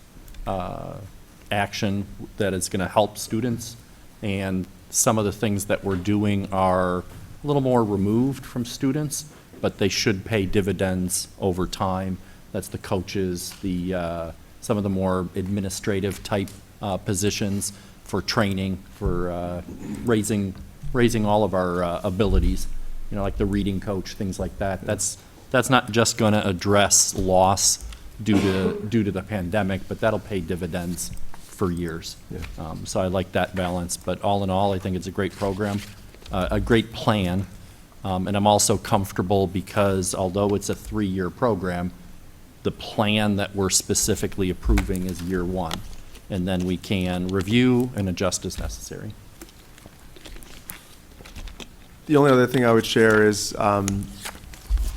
action that is going to help students, and some of the things that we're doing are a little more removed from students, but they should pay dividends over time. That's the coaches, the some of the more administrative type positions for training, for raising all of our abilities, you know, like the reading coach, things like that. That's not just going to address loss due to the pandemic, but that'll pay dividends for years. Yeah. So I like that balance. But all in all, I think it's a great program, a great plan, and I'm also comfortable because although it's a 3-year program, the plan that we're specifically approving is year 1, and then we can review and adjust as necessary. The only other thing I would share is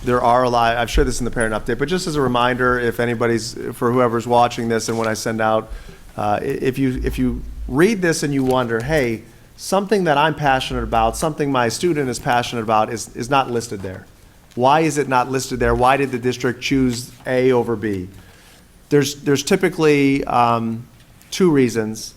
there are a lot, I've shared this in the parent update, but just as a reminder, if anybody's, for whoever's watching this and when I send out, if you read this and you wonder, hey, something that I'm passionate about, something my student is passionate about is not listed there. Why is it not listed there? Why did the district choose A over B? There's typically 2 reasons.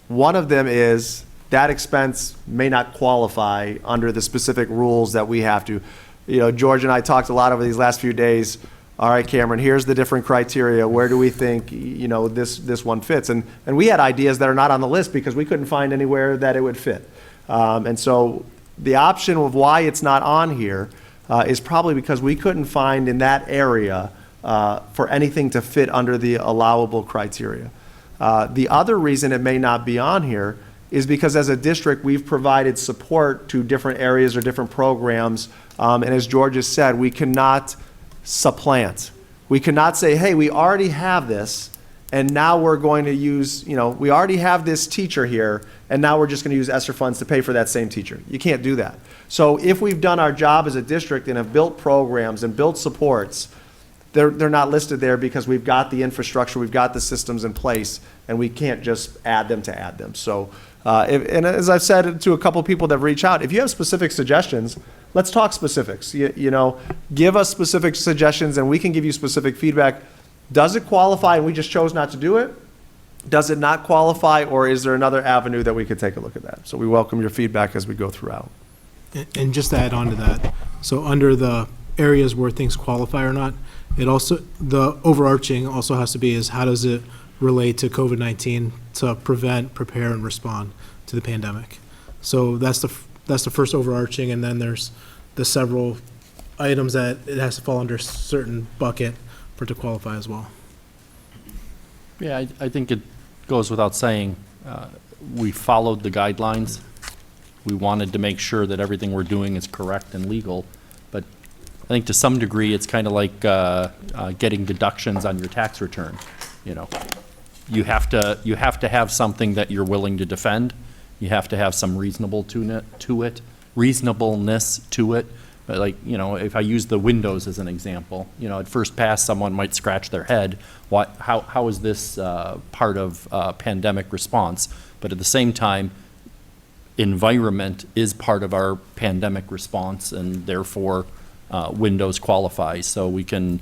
One of them is that expense may not qualify under the specific rules that we have to. You know, George and I talked a lot over these last few days. All right, Cameron, here's the different criteria. Where do we think, you know, this one fits? And we had ideas that are not on the list because we couldn't find anywhere that it would fit. And so the option of why it's not on here is probably because we couldn't find in that area for anything to fit under the allowable criteria. The other reason it may not be on here is because as a district, we've provided support to different areas or different programs. And as George has said, we cannot supplant. We cannot say, hey, we already have this, and now we're going to use, you know, we already have this teacher here, and now we're just going to use ESSER funds to pay for that same teacher. You can't do that. So if we've done our job as a district and have built programs and built supports, they're not listed there because we've got the infrastructure, we've got the systems in place, and we can't just add them to add them. So, and as I've said to a couple people that reach out, if you have specific suggestions, let's talk specifics. You know, give us specific suggestions and we can give you specific feedback. Does it qualify and we just chose not to do it? Does it not qualify, or is there another avenue that we could take a look at that? So we welcome your feedback as we go throughout. And just to add on to that, so under the areas where things qualify or not, it also, the overarching also has to be is how does it relate to COVID-19 to prevent, prepare, and respond to the pandemic. So that's the first overarching, and then there's the several items that it has to fall under a certain bucket for it to qualify as well. Yeah, I think it goes without saying, we followed the guidelines. We wanted to make sure that everything we're doing is correct and legal, but I think to some degree it's kind of like getting deductions on your tax return. You know, you have to have something that you're willing to defend. You have to have some reasonableness to it. But like, you know, if I use the windows as an example, you know, at first pass someone might scratch their head. How is this part of pandemic response? But at the same time, environment is part of our pandemic response, and therefore windows qualifies. So we can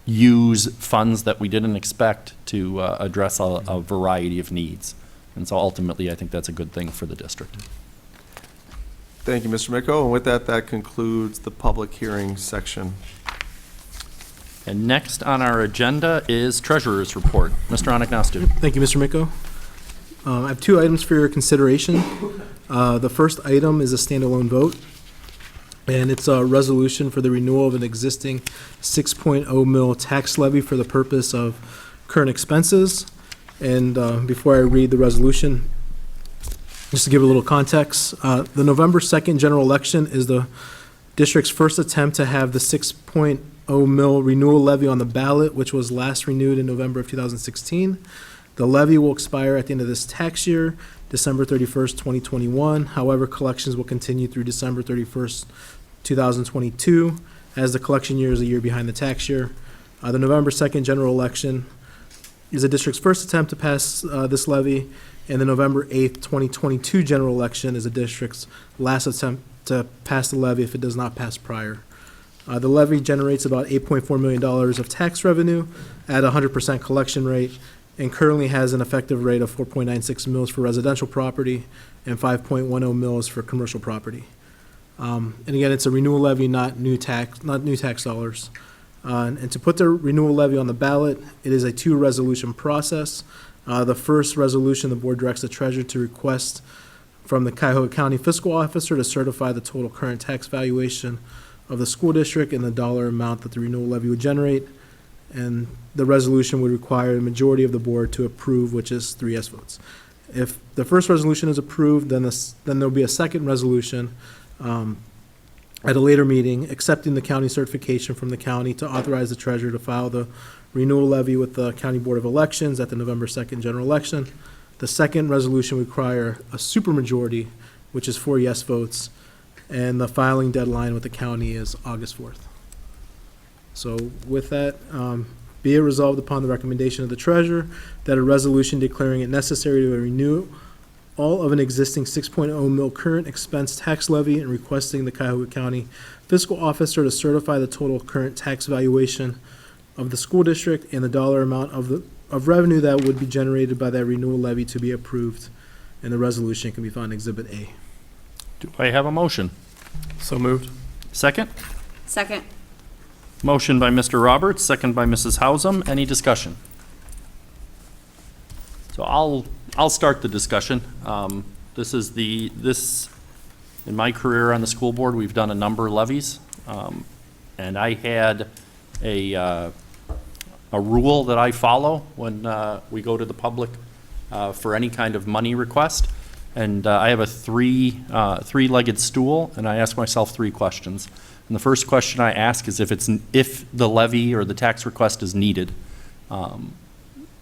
use funds that we didn't expect to address a variety of needs. And so ultimately, I think that's a good thing for the district. Thank you, Mr. Micko. And with that, that concludes the public hearing section. And next on our agenda is Treasurer's Report. Mr. Anagnostou. Thank you, Mr. Micko. I have 2 items for your consideration. The first item is a standalone vote, and it's a resolution for the renewal of an existing 6.0 mil tax levy for the purpose of current expenses. And before I read the resolution, just to give a little context, the November 2nd general election is the district's first attempt to have the 6.0 mil renewal levy on the ballot, which was last renewed in November of 2016. The levy will expire at the end of this tax year, December 31st, 2021. However, collections will continue through December 31st, 2022, as the collection year is a year behind the tax year. The November 2nd general election is the district's first attempt to pass this levy, and the November 8th, 2022 general election is the district's last attempt to pass the levy if it does not pass prior. The levy generates about $8.4 million of tax revenue at a 100% collection rate, and currently has an effective rate of 4.96 mils for residential property and 5.10 mils for commercial property. And again, it's a renewal levy, not new tax dollars. And to put the renewal levy on the ballot, it is a two-resolution process. The first resolution, the board directs the treasurer to request from the Cuyahoga County Fiscal Officer to certify the total current tax valuation of the school district and the dollar amount that the renewal levy would generate. And the resolution would require a majority of the board to approve, which is 3 yes votes. If the first resolution is approved, then there'll be a second resolution at a later meeting, accepting the county certification from the county to authorize the treasurer to file the renewal levy with the County Board of Elections at the November 2nd general election. The second resolution would require a supermajority, which is 4 yes votes, and the filing deadline with the county is August 4th. So with that, be it resolved upon the recommendation of the treasurer that a resolution declaring it necessary to renew all of an existing 6.0 mil current expense tax levy and requesting the Cuyahoga County Fiscal Officer to certify the total current tax valuation of the school district and the dollar amount of revenue that would be generated by that renewal levy to be approved. And the resolution can be found in Exhibit A. Do I have a motion? So moved. Second? Second. Motion by Mr. Roberts, second by Mrs. Hausum. Any discussion? So I'll start the discussion. In my career on the school board, we've done a number of levies. And I had a rule that I follow when we go to the public for any kind of money request. And I have a three-legged stool, and I ask myself 3 questions. And the first question I ask is if the levy or the tax request is needed.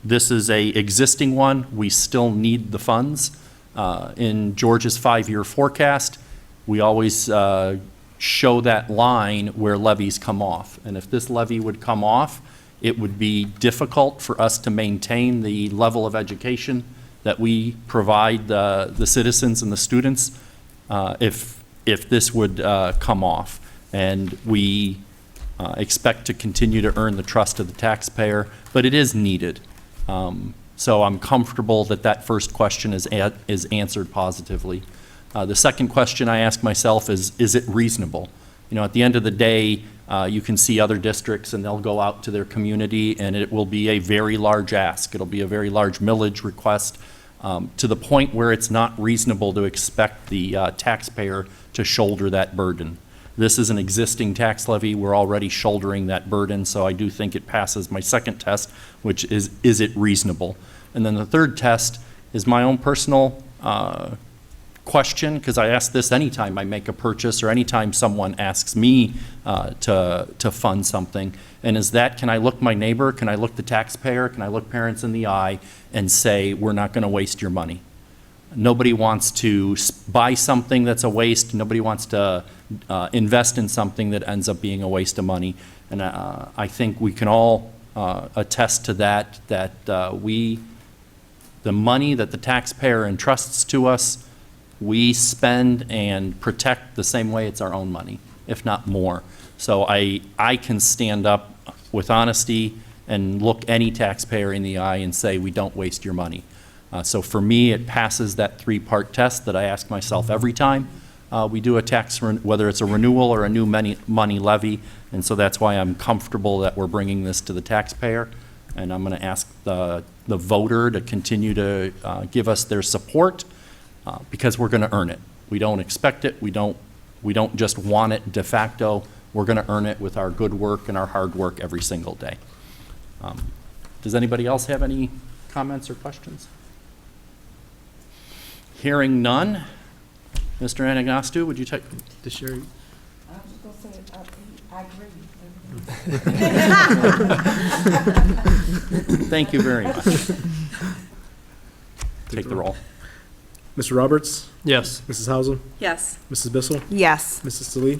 This is a existing one. We still need the funds. In George's 5-year forecast, we always show that line where levies come off. And if this levy would come off, it would be difficult for us to maintain the level of education that we provide the citizens and the students if this would come off. And we expect to continue to earn the trust of the taxpayer, but it is needed. So I'm comfortable that first question is answered positively. The second question I ask myself is it reasonable? You know, at the end of the day, you can see other districts and they'll go out to their community and it will be a very large ask. It'll be a very large millage request to the point where it's not reasonable to expect the taxpayer to shoulder that burden. This is an existing tax levy. We're already shouldering that burden, so I do think it passes my second test, which is it reasonable? And then the third test is my own personal question, because I ask this anytime I make a purchase or anytime someone asks me to fund something, and is that, can I look my neighbor, can I look the taxpayer, can I look parents in the eye and say, we're not going to waste your money? Nobody wants to buy something that's a waste. Nobody wants to invest in something that ends up being a waste of money. And I think we can all attest to that the money that the taxpayer entrusts to us, we spend and protect the same way it's our own money, if not more. So I can stand up with honesty and look any taxpayer in the eye and say, we don't waste your money. So for me, it passes that 3-part test that I ask myself every time we do a tax, whether it's a renewal or a new money levy. And so that's why I'm comfortable that we're bringing this to the taxpayer. And I'm going to ask the voter to continue to give us their support because we're going to earn it. We don't expect it. We don't just want it de facto. We're going to earn it with our good work and our hard work every single day. Does anybody else have any comments or questions? Hearing none, Mr. Anagnostou, would you take To share. I was just going to say, I agree. Thank you very much. Take the roll. Mr. Roberts, Yes. Mrs. Hausum, Yes. Mrs. Bissell, Yes. Mrs. Salee,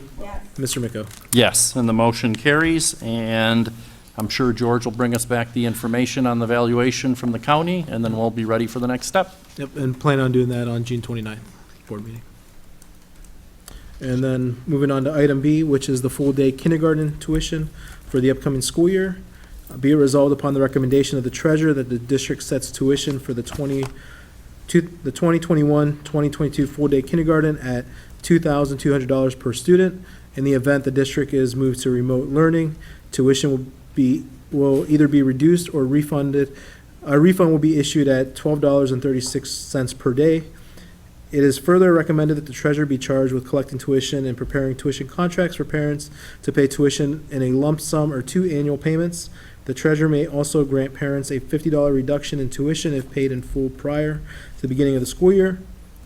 Mr. Miko. Yes, and the motion carries, and I'm sure George will bring us back the information on the valuation from the county, and then we'll be ready for the next step. Yep, and plan on doing that on June 29th, board meeting. And then moving on to item B, which is the full-day kindergarten tuition for the upcoming school year. Be it resolved upon the recommendation of the treasurer that the district sets tuition for the 2021-2022 full-day kindergarten at $2,200 per student. In the event the district is moved to remote learning, tuition will either be reduced or refunded. A refund will be issued at $12.36 per day. It is further recommended that the treasurer be charged with collecting tuition and preparing tuition contracts for parents to pay tuition in a lump sum or 2 annual payments. The treasurer may also grant parents a $50 reduction in tuition if paid in full prior to the beginning of the school year.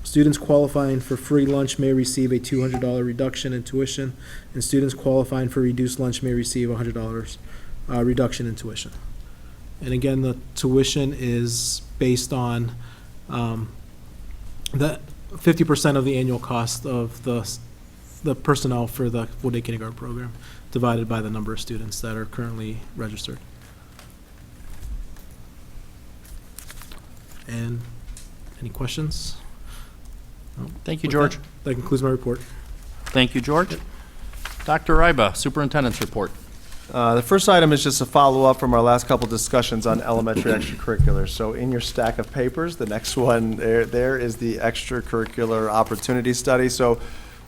Students qualifying for free lunch may receive a $200 reduction in tuition, and students qualifying for reduced lunch may receive a $100 reduction in tuition. And again, the tuition is based on the 50% of the annual cost of the personnel for the full-day kindergarten program, divided by the number of students that are currently registered. And any questions? No? Thank you, With George. that concludes my report. Thank you, George. Dr. Ryba, Superintendent's report. The first item is just a follow-up from our last couple discussions on elementary extracurriculars. So in your stack of papers, the next one there is the extracurricular opportunity study. So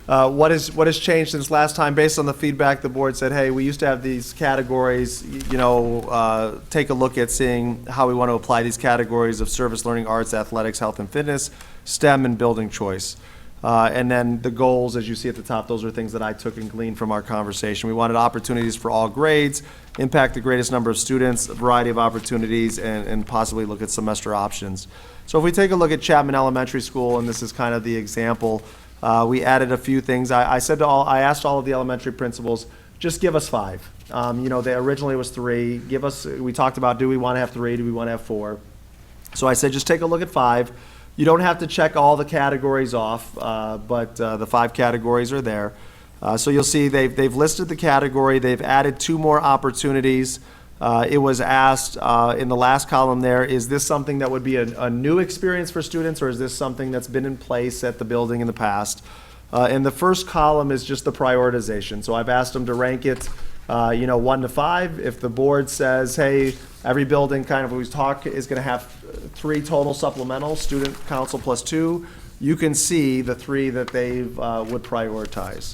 what has changed since last time? Based on the feedback, the board said, hey, we used to have these categories, take a look at seeing how we want to apply these categories of service, learning, arts, athletics, health and fitness, STEM, and building choice. And then the goals, as you see at the top, those are things that I took and gleaned from our conversation. We wanted opportunities for all grades, impact the greatest number of students, a variety of opportunities, and possibly look at semester options. So if we take a look at Chapman Elementary School, and this is kind of the example, we added a few things. I asked all of the elementary principals, just give us 5. They originally was 3. We talked about, do we want to have 3? Do we want to have 4? So I said, just take a look at 5. You don't have to check all the categories off, but the 5 categories are there. So you'll see they've listed the category. They've added 2 more opportunities. It was asked in the last column there, is this something that would be a new experience for students, or is this something that's been in place at the building in the past? And the first column is just the prioritization. So I've asked them to rank it 1 to 5. If the board says, hey, every building kind of we talk is going to have 3 total supplemental, student council plus 2, you can see the 3 that they would prioritize.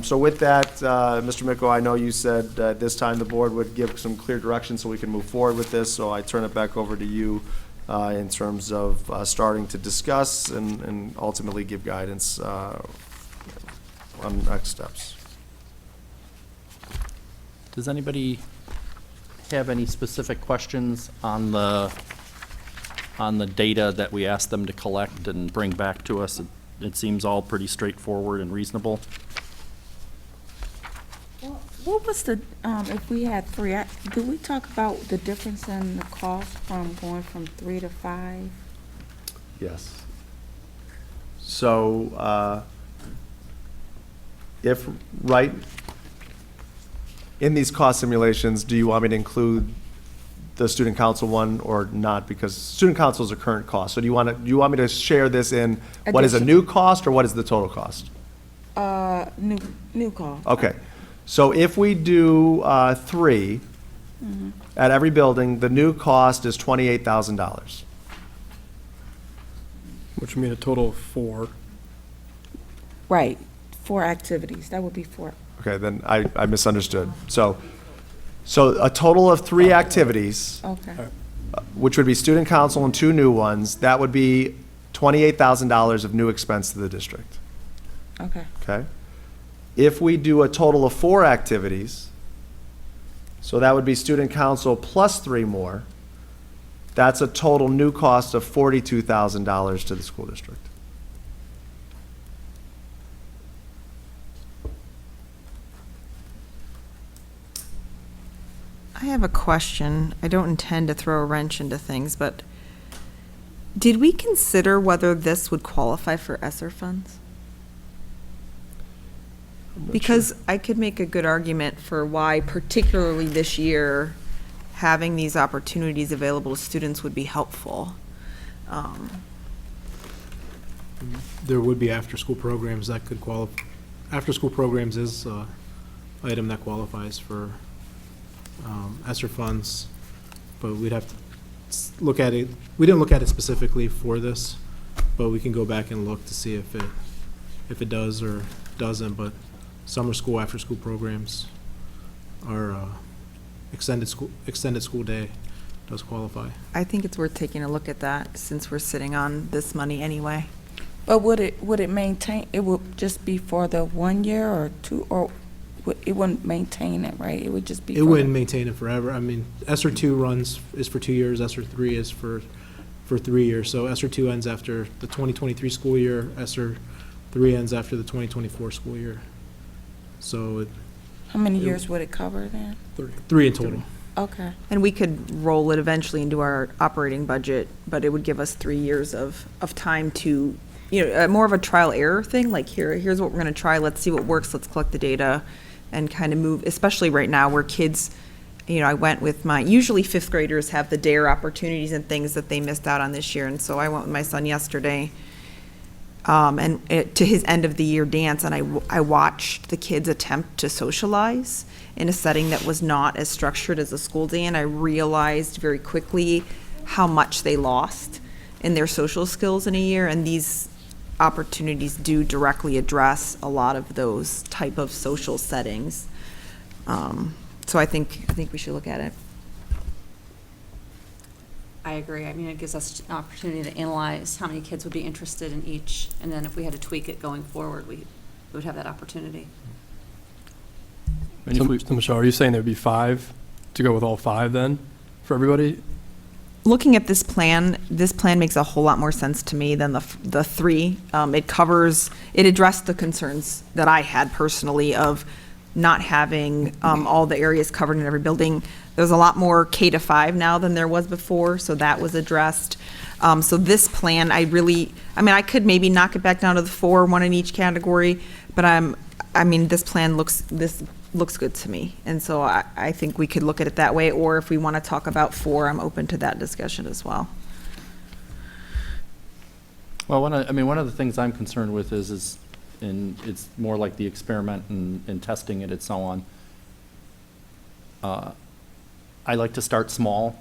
So with that, Mr. Miko, I know you said this time the board would give some clear direction so we can move forward with this, so I turn it back over to you in terms of starting to discuss and ultimately give guidance on next steps. Does anybody have any specific questions on the data that we asked them to collect and bring back to us? It seems all pretty straightforward and reasonable. What was the, if we had 3, did we talk about the difference in the cost from going from 3 to 5? Yes. So, in these cost simulations, do you want me to include the student council one or not? Because student council is a current cost. So do you want me to share this in what is a new cost or what is the total cost? New cost. Okay. So if we do 3 at every building, the new cost is $28,000. Which would mean a total of 4. Right, 4 activities, that would be 4. Okay, then I misunderstood. So a total of 3 activities, Okay, which would be student council and 2 new ones, that would be $28,000 of new expense to the district. okay, Okay? If we do a total of 4 activities, so that would be student council plus 3 more, that's a total new cost of $42,000 to the school district. I have a question. I don't intend to throw a wrench into things, but Did we consider whether this would qualify for ESSER funds? Because I could make a good argument for why, particularly this year, having these opportunities available to students would be helpful. There would be after-school programs that could qualify. After-school programs is an item that qualifies for ESSER funds, but we'd have to look at it. We didn't look at it specifically for this, but we can go back and look to see if it does or doesn't. But summer school, after-school programs are extended school day does qualify. I think it's worth taking a look at that since we're sitting on this money anyway. But would it maintain, it would just be for the 1 year or two, or it wouldn't maintain it, right? It would just be. It wouldn't maintain it forever. I mean, ESSER 2 is for 2 years, ESSER 3 is for 3 years. So ESSER 2 ends after the 2023 school year, ESSER 3 ends after the 2024 school year. So How many years would it cover then? 3 in total. Okay. And we could roll it eventually into our operating budget, but it would give us 3 years of time to, more of a trial error thing, like here's what we're gonna try, let's see what works, let's collect the data and kind of move, especially right now where kids, I went with usually 5th graders have the DARE opportunities and things that they missed out on this year. And so I went with my son yesterday to his end of the year dance, and I watched the kids attempt to socialize in a setting that was not as structured as a school day, and I realized very quickly how much they lost in their social skills in a year, and these opportunities do directly address a lot of those type of social settings. So I think we should look at it. I agree. I mean, it gives us an opportunity to analyze how many kids would be interested in each, and then if we had to tweak it going forward, we would have that opportunity. So, Michelle, are you saying there'd be 5 to go with all 5 then for everybody? Looking at this plan makes a whole lot more sense to me than the 3. It addressed the concerns that I had personally of not having all the areas covered in every building. There's a lot more K-5 now than there was before, so that was addressed. So this plan, I could maybe knock it back down to the 4, 1 in each category, but this plan looks good to me. And so I think we could look at it that way, or if we want to talk about 4, I'm open to that discussion as well. Well, one of the things I'm concerned with is and it's more like the experiment and testing it and so on. I like to start small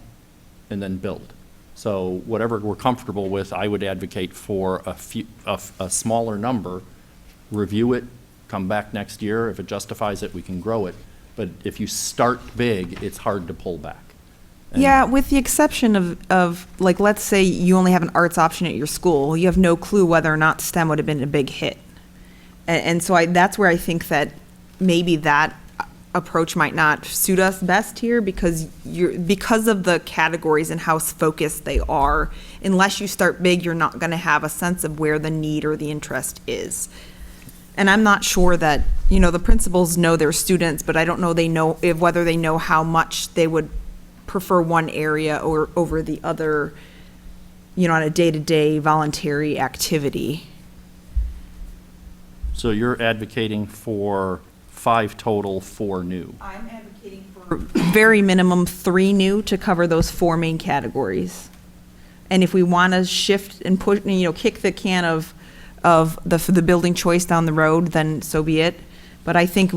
and then build. So whatever we're comfortable with, I would advocate for a smaller number, review it, come back next year. If it justifies it, we can grow it. But if you start big, it's hard to pull back. And Yeah, with the exception of like, let's say you only have an arts option at your school, you have no clue whether or not STEM would have been a big hit. And so that's where I think that maybe that approach might not suit us best here, because of the categories and how focused they are. Unless you start big, you're not going to have a sense of where the need or the interest is. And I'm not sure that, the principals know their students, but I don't know whether they know how much they would prefer one area or over the other, on a day-to-day voluntary activity. So you're advocating for 5 total, 4 new. I'm advocating for very minimum 3 new to cover those 4 main categories. And if we want to shift and push, kick the can of the building choice down the road, then so be it. But I think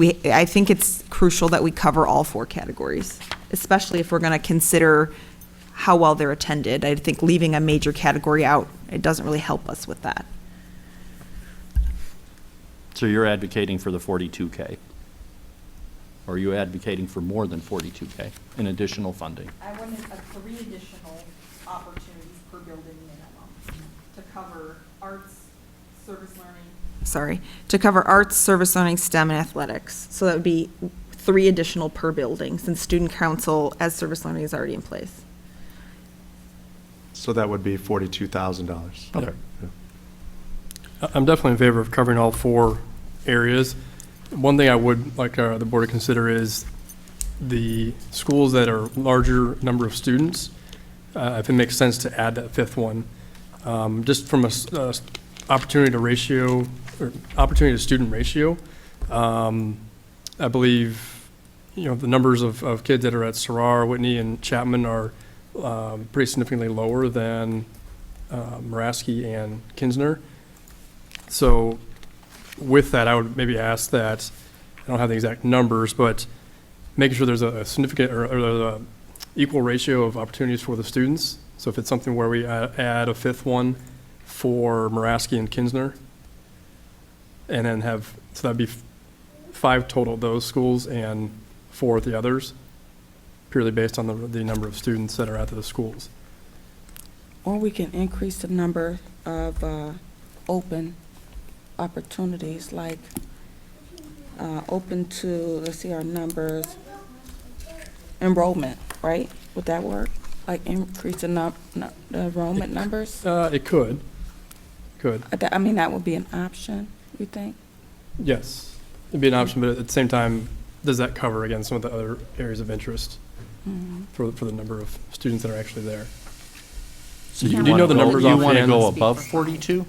it's crucial that we cover all 4 categories, especially if we're going to consider how well they're attended. I think leaving a major category out, it doesn't really help us with that. So you're advocating for the 42K? Or are you advocating for more than 42K in additional funding? I wanted 3 additional opportunities per building minimum to cover arts, service learning. To cover arts, service learning, STEM, and athletics. So that would be 3 additional per building, since student council as service learning is already in place. So that would be $42,000. Okay. I'm definitely in favor of covering all 4 areas. One thing I would like the board to consider is the schools that are larger number of students, if it makes sense to add that 5th one. Just from a opportunity to ratio, or opportunity to student ratio, I believe, the numbers of kids that are at Sarrar, Whitney, and Chapman are pretty significantly lower than Muraski and Kinsner. So with that, I would maybe ask that, I don't have the exact numbers, but making sure there's a significant or a equal ratio of opportunities for the students. So if it's something where we add a fifth one for Muraski and Kinsner, and then so that'd be 5 total of those schools and 4 of the others, purely based on the number of students that are at those schools. Or we can increase the number of open opportunities, like open to, let's see, our numbers, enrollment, right? Would that work? Like increase the enrollment numbers? It could. I mean, that would be an option, you think? Yes, it'd be an option, but at the same time, does that cover, again, some of the other areas of interest for the number of students that are actually there? So Do you know the numbers You want to offhand? go above 42?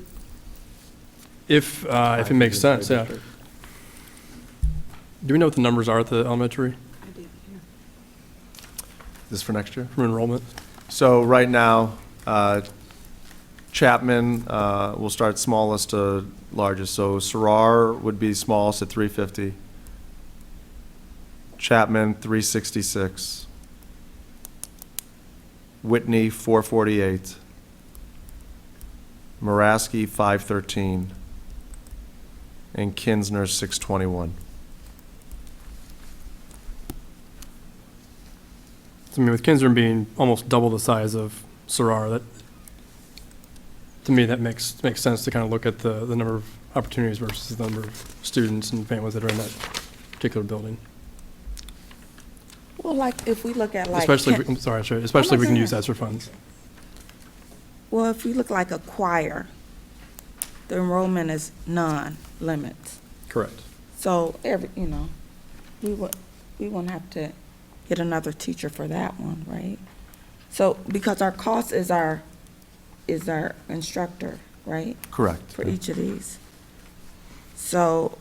If it makes sense, yeah. Do we know what the numbers are at the elementary This for next year? from enrollment? So right now, Chapman will start smallest to largest. So Sarrar would be smallest at 350. Chapman, 366. Whitney, 448. Muraski, 513. And Kinsner, 621. I mean, with Kinsner being almost double the size of Sarrar, that, to me, that makes sense to kind of look at the number of opportunities versus the number of students and families that are in that particular building. Well, like, if we look at like. Especially, especially if we can use ESSER funds. Well, if we look like a choir, the enrollment is non-limits. Correct. So we wouldn't have to get another teacher for that one, right? So, because our cost is our instructor, right? Correct. For each of these. So,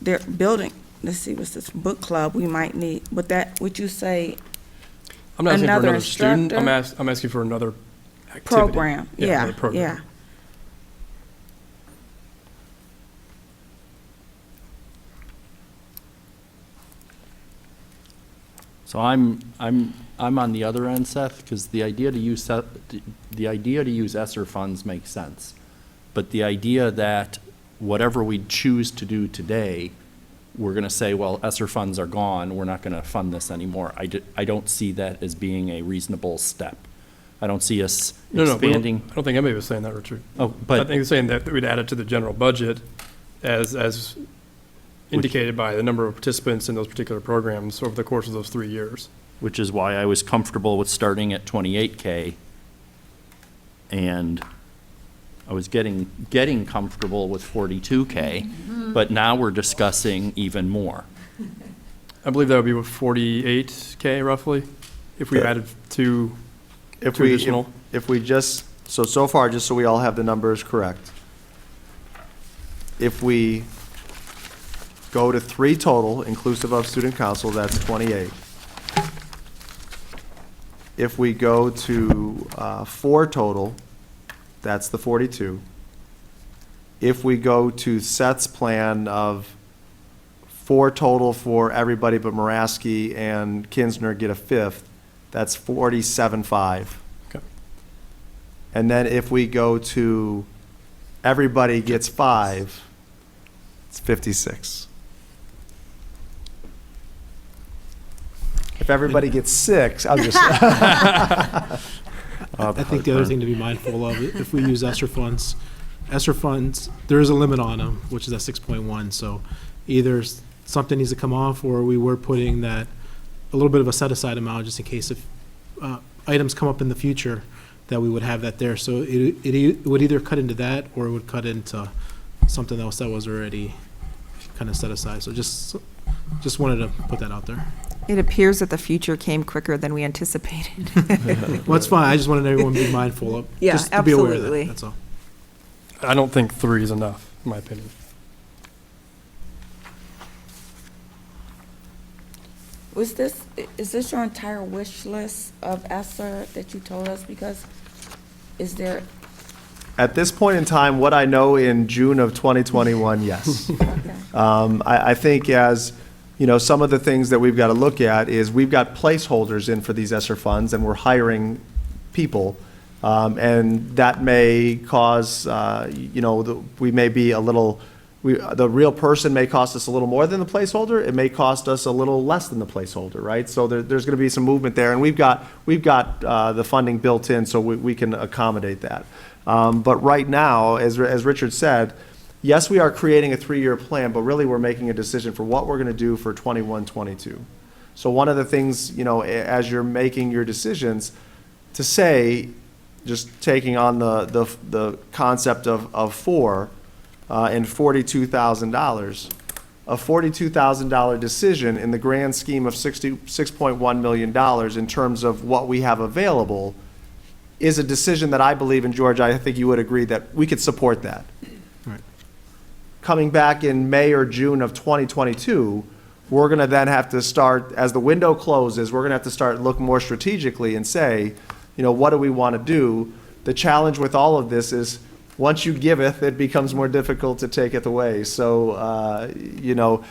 they're building, let's see, what's this, book club, we might need, would you say I'm not asking for another another student, instructor? I'm asking for another activity. Program, another program. yeah. So I'm on the other end, Seth, because the idea to use ESSER funds makes sense. But the idea that whatever we choose to do today, we're going to say, well, ESSER funds are gone, we're not going to fund this anymore. I don't see that as being a reasonable step. I don't see us expanding. I don't think anybody was saying that, Richard. Oh, I but think they're saying that we'd add it to the general budget as indicated by the number of participants in those particular programs over the course of those 3 years. which is why I was comfortable with starting at 28K. And I was getting comfortable with 42K, but now we're discussing even more. I believe that would be what, 48K roughly, if we added two additional. If we just, so far, just so we all have the numbers correct, if we go to 3 total, inclusive of student council, that's 28. If we go to 4 total, that's the 42. If we go to Seth's plan of 4 total for everybody but Muraski and Kinsner get a 5th, that's 47.5. Okay. And then if we go to everybody gets 5, it's 56. If everybody gets 6, I'll just. I think the other thing to be mindful of, if we use ESSER funds, there is a limit on them, which is at 6.1. So either something needs to come off, or we were putting that a little bit of a set aside amount just in case if items come up in the future that we would have that there. So it would either cut into that, or it would cut into something else that was already kind of set aside. So just wanted to put that out there. It appears that the future came quicker than we anticipated. Well, it's fine. I just wanted everyone to be mindful of, Yeah, just to be aware of absolutely. that, that's all. I don't think 3 is enough, in my opinion. is this your entire wish list of ESSER that you told us? Because is there, At this point in time, what I know in June of 2021, yes. okay, I think as, you know, some of the things that we've got to look at is we've got placeholders in for these ESSER funds, and we're hiring people. And that may cause, you know, we may be a little, the real person may cost us a little more than the placeholder. It may cost us a little less than the placeholder, right? So there's going to be some movement there, and we've got the funding built in, so we can accommodate that. But right now, as Richard said, yes, we are creating a 3-year plan, but really we're making a decision for what we're going to do for 21, 22. So one of the things, you know, as you're making your decisions, to say, just taking on the concept of 4 and $42,000, a $42,000 decision in the grand scheme of $6.1 million in terms of what we have available is a decision that I believe, and George, I think you would agree that we could support that. Right. Coming back in May or June of 2022, we're going to then have to start, as the window closes, we're going to have to start looking more strategically and say, you know, what do we want to do? The challenge with all of this is once you giveth, it becomes more difficult to taketh away. So, you know,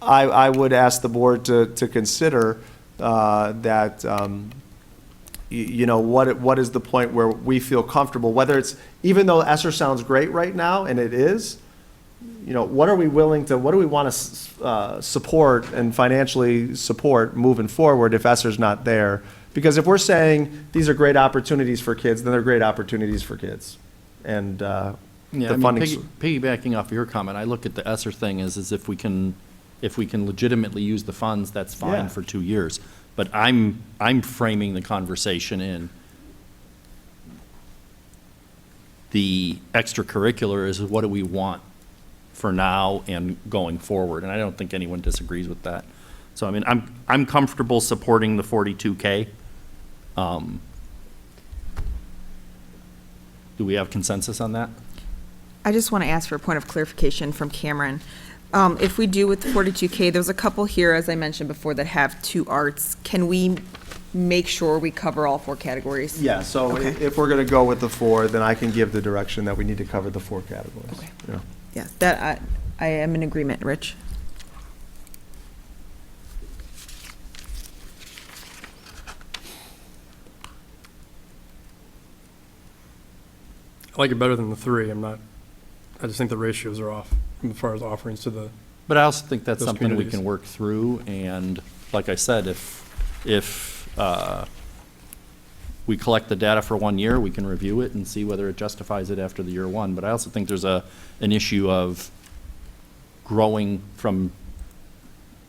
I would ask the board to consider that, you know, what is the point where we feel comfortable, whether it's, even though ESSER sounds great right now, and it is, you know, what do we want to support and financially support moving forward if ESSER's not there? Because if we're saying these are great opportunities for kids, then they're great opportunities for kids. And Yeah, the I mean, funding. piggybacking off of your comment, I look at the ESSER thing as if we can legitimately use the funds, that's Yeah. fine for 2 years. But I'm framing the conversation in the extracurricular is what do we want for now and going forward, and I don't think anyone disagrees with that. So, I mean, I'm comfortable supporting the 42K. Do we have consensus on that? I just want to ask for a point of clarification from Cameron. If we do with 42K, there's a couple here, as I mentioned before, that have 2 arts. Can we make sure we cover all 4 categories? Yeah, so Okay. if we're going to go with the 4, then I can give the direction that we need to cover the 4 categories. Okay. Yeah. Yeah, that, I am in agreement, Rich. I like it better than the 3. I just think the ratios are off as far as offerings to the, But I also think that's Those something we communities. can work through, and like I said, if we collect the data for 1 year, we can review it and see whether it justifies it after the year 1. But I also think there's an issue of growing from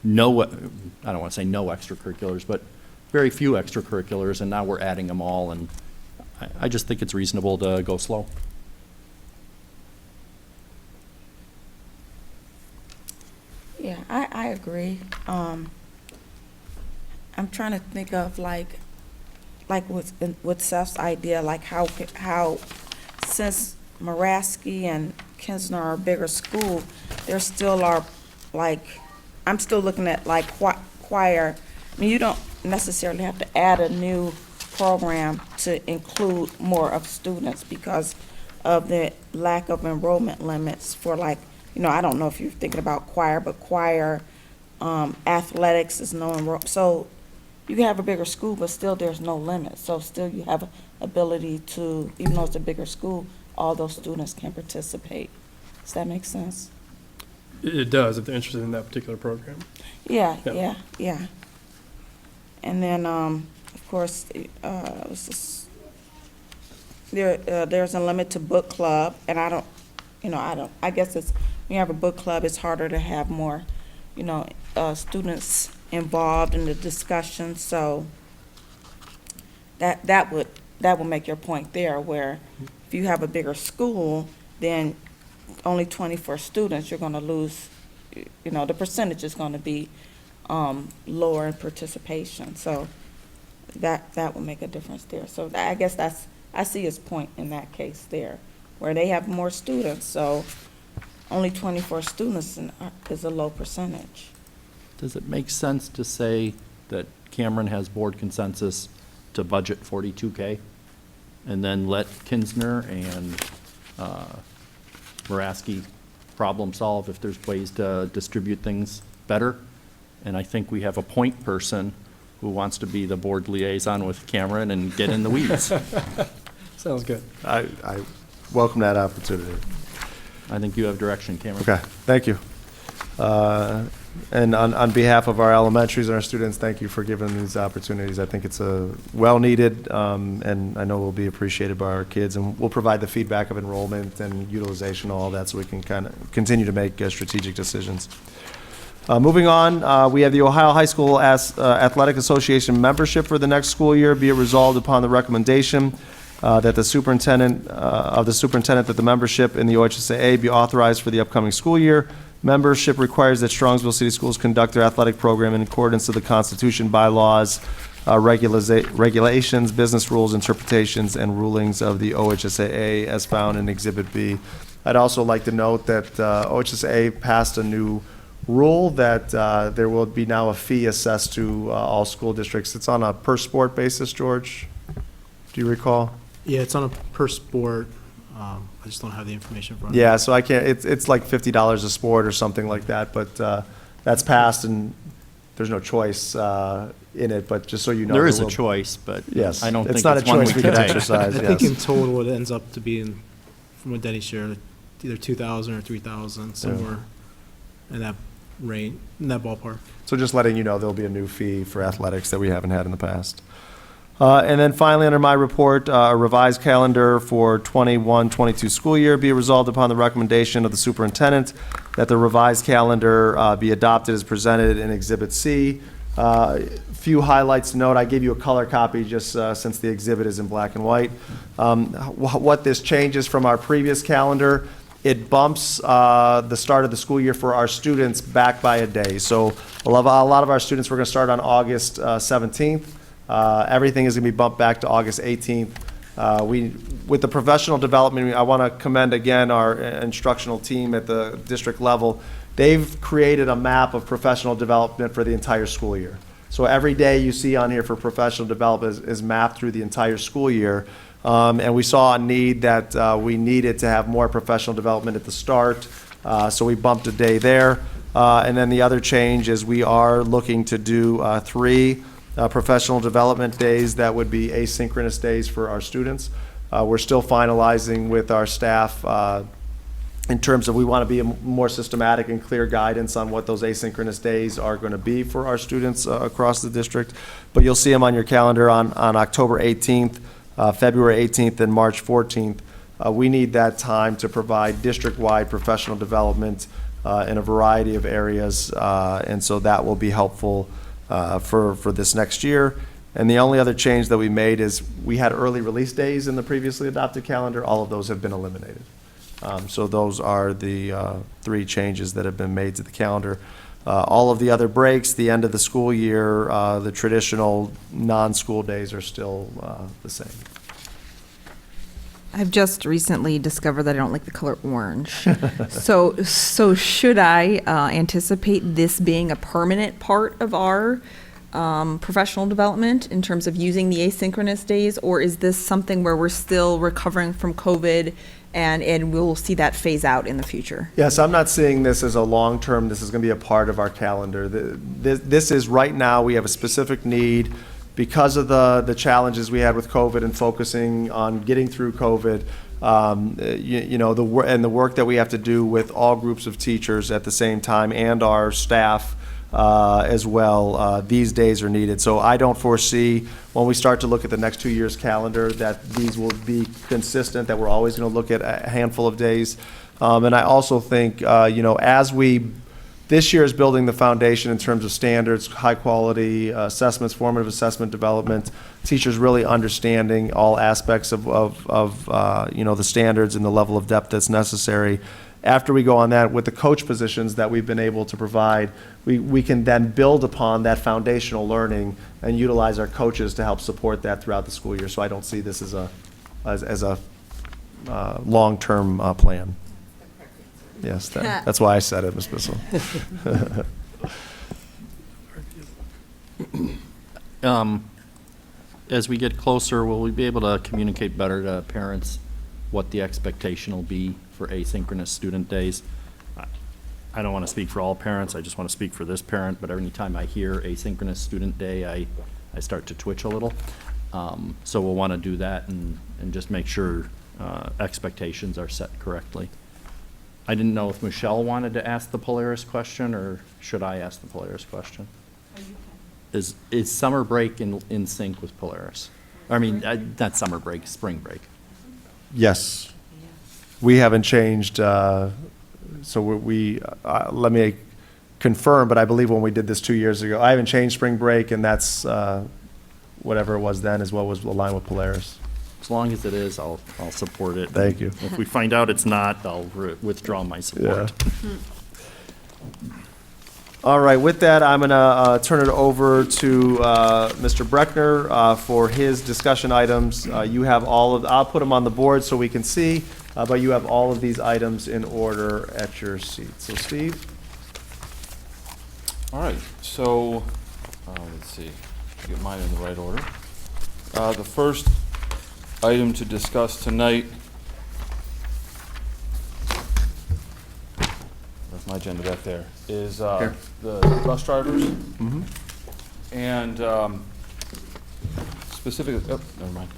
I don't want to say no extracurriculars, but very few extracurriculars, and now we're adding them all, and I just think it's reasonable to go slow. yeah, I agree. I'm trying to think of like with Seth's idea, like how since Maraski and Kinsner are a bigger school, there still are, like, I'm still looking at like choir. I mean, you don't necessarily have to add a new program to include more of students because of the lack of enrollment limits for, like, you know, I don't know if you're thinking about choir, but choir, athletics is no enroll. So you can have a bigger school, but still there's no limit. So still you have ability to, even though it's a bigger school, all those students can participate. Does that make sense? it does if they're interested in that particular program. Yeah, Yeah. yeah. And then, of course, what's this? There's a limit to book club, and I guess it's, when you have a book club, it's harder to have more, students involved in the discussion, so that would make your point there, where if you have a bigger school, then only 24 students, you're gonna lose, the percentage is gonna be lower in participation. So that will make a difference there. So I guess I see his point in that case there, where they have more students, so only 24 students is a low percentage. Does it make sense to say that Cameron has board consensus to budget 42K? And then let Kinsner and Muraski problem solve if there's ways to distribute things better? And I think we have a point person who wants to be the board liaison with Cameron and get in the weeds. Sounds good. I welcome that opportunity. I think you have direction, Cameron. Okay, thank you. And on behalf of our elementaries and our students, thank you for giving these opportunities. I think it's a well-needed, and I know will be appreciated by our kids, and we'll provide the feedback of enrollment and utilization, all that, so we can kind of continue to make strategic decisions. Moving on, we have the Ohio High School Athletic Association membership for the next school year. Be it resolved upon the recommendation that the superintendent that the membership in the OHSAA be authorized for the upcoming school year. Membership requires that Strongsville City Schools conduct their athletic program in accordance with the Constitution, bylaws, regulations, business rules, interpretations, and rulings of the OHSAA as found in Exhibit B. I'd also like to note that OHSAA passed a new rule that there will be now a fee assessed to all school districts. It's on a per sport basis, George. Do you recall? Yeah, it's on a per sport. I just don't have the information for it. Yeah, so I can't, it's like $50 a sport or something like that, but that's passed and there's no choice in it, but just so you know. There is a choice, but Yes, I don't think it's not a it's one choice we we can can take. exercise, I think in yes. total it ends up to be, from what Denny shared, either 2,000 or 3,000, somewhere in that range, in that ballpark. So just letting you know, there'll be a new fee for athletics that we haven't had in the past. And then finally, under my report, a revised calendar for 21-22 school year be resolved upon the recommendation of the superintendent that the revised calendar be adopted as presented in Exhibit C. Few highlights to note. I gave you a color copy just since the exhibit is in black and white. What this changes from our previous calendar, it bumps the start of the school year for our students back by a day. So a lot of our students were going to start on August 17th. Everything is going to be bumped back to August 18th. With the professional development, I want to commend again our instructional team at the district level. They've created a map of professional development for the entire school year. So every day you see on here for professional development is mapped through the entire school year. And we saw a need that we needed to have more professional development at the start. So we bumped a day there. And then the other change is we are looking to do 3 professional development days that would be asynchronous days for our students. We're still finalizing with our staff in terms of we want to be more systematic and clear guidance on what those asynchronous days are going to be for our students across the district. But you'll see them on your calendar on October 18th, February 18th, and March 14th. We need that time to provide district-wide professional development in a variety of areas, and so that will be helpful for this next year. And the only other change that we made is we had early release days in the previously adopted calendar. All of those have been eliminated. So those are the 3 changes that have been made to the calendar. All of the other breaks, the end of the school year, the traditional non-school days are still the same. I've just recently discovered that I don't like the color orange. So should I anticipate this being a permanent part of our professional development in terms of using the asynchronous days, or is this something where we're still recovering from COVID and we'll see that phase out in the future? Yes, I'm not seeing this as a long-term, this is going to be a part of our calendar. This is right now, we have a specific need because of the challenges we had with COVID and focusing on getting through COVID, and the work that we have to do with all groups of teachers at the same time and our staff as well. These days are needed. So I don't foresee when we start to look at the next 2 years' calendar that these will be consistent, that we're always going to look at a handful of days. And I also think, this year is building the foundation in terms of standards, high quality assessments, formative assessment development, teachers really understanding all aspects of the standards and the level of depth that's necessary. after we go on that, with the coach positions that we've been able to provide, we can then build upon that foundational learning and utilize our coaches to help support that throughout the school year. So I don't see this as a long-term plan. Yes, that's why I said it, Ms. Bissell. As we get closer, will we be able to communicate better to parents what the expectation will be for asynchronous student days? I don't want to speak for all parents, I just want to speak for this parent, but every time I hear asynchronous student day, I start to twitch a little. So we'll want to do that and just make sure expectations are set correctly. I didn't know if Michelle wanted to ask the Polaris question, or should I ask the Polaris question? Is summer break in sync with Polaris? I mean, not summer break, spring break. Yes. We haven't changed, so let me confirm, but I believe when we did this 2 years ago, I haven't changed spring break, and that's whatever it was then as well was aligned with Polaris. As long as it is, I'll support it. Thank you. If we find out it's not, I'll withdraw my support. Yeah. All right, with that, I'm going to turn it over to Mr. Breckner for his discussion items. You have I'll put them on the board so we can see, but you have all of these items in order at your seat. So, Steve? All right, so, let's see, get mine in the right order. The first item to discuss tonight, that's my agenda back there, is the bus drivers. Mm-hmm. And specifically, oh, never mind.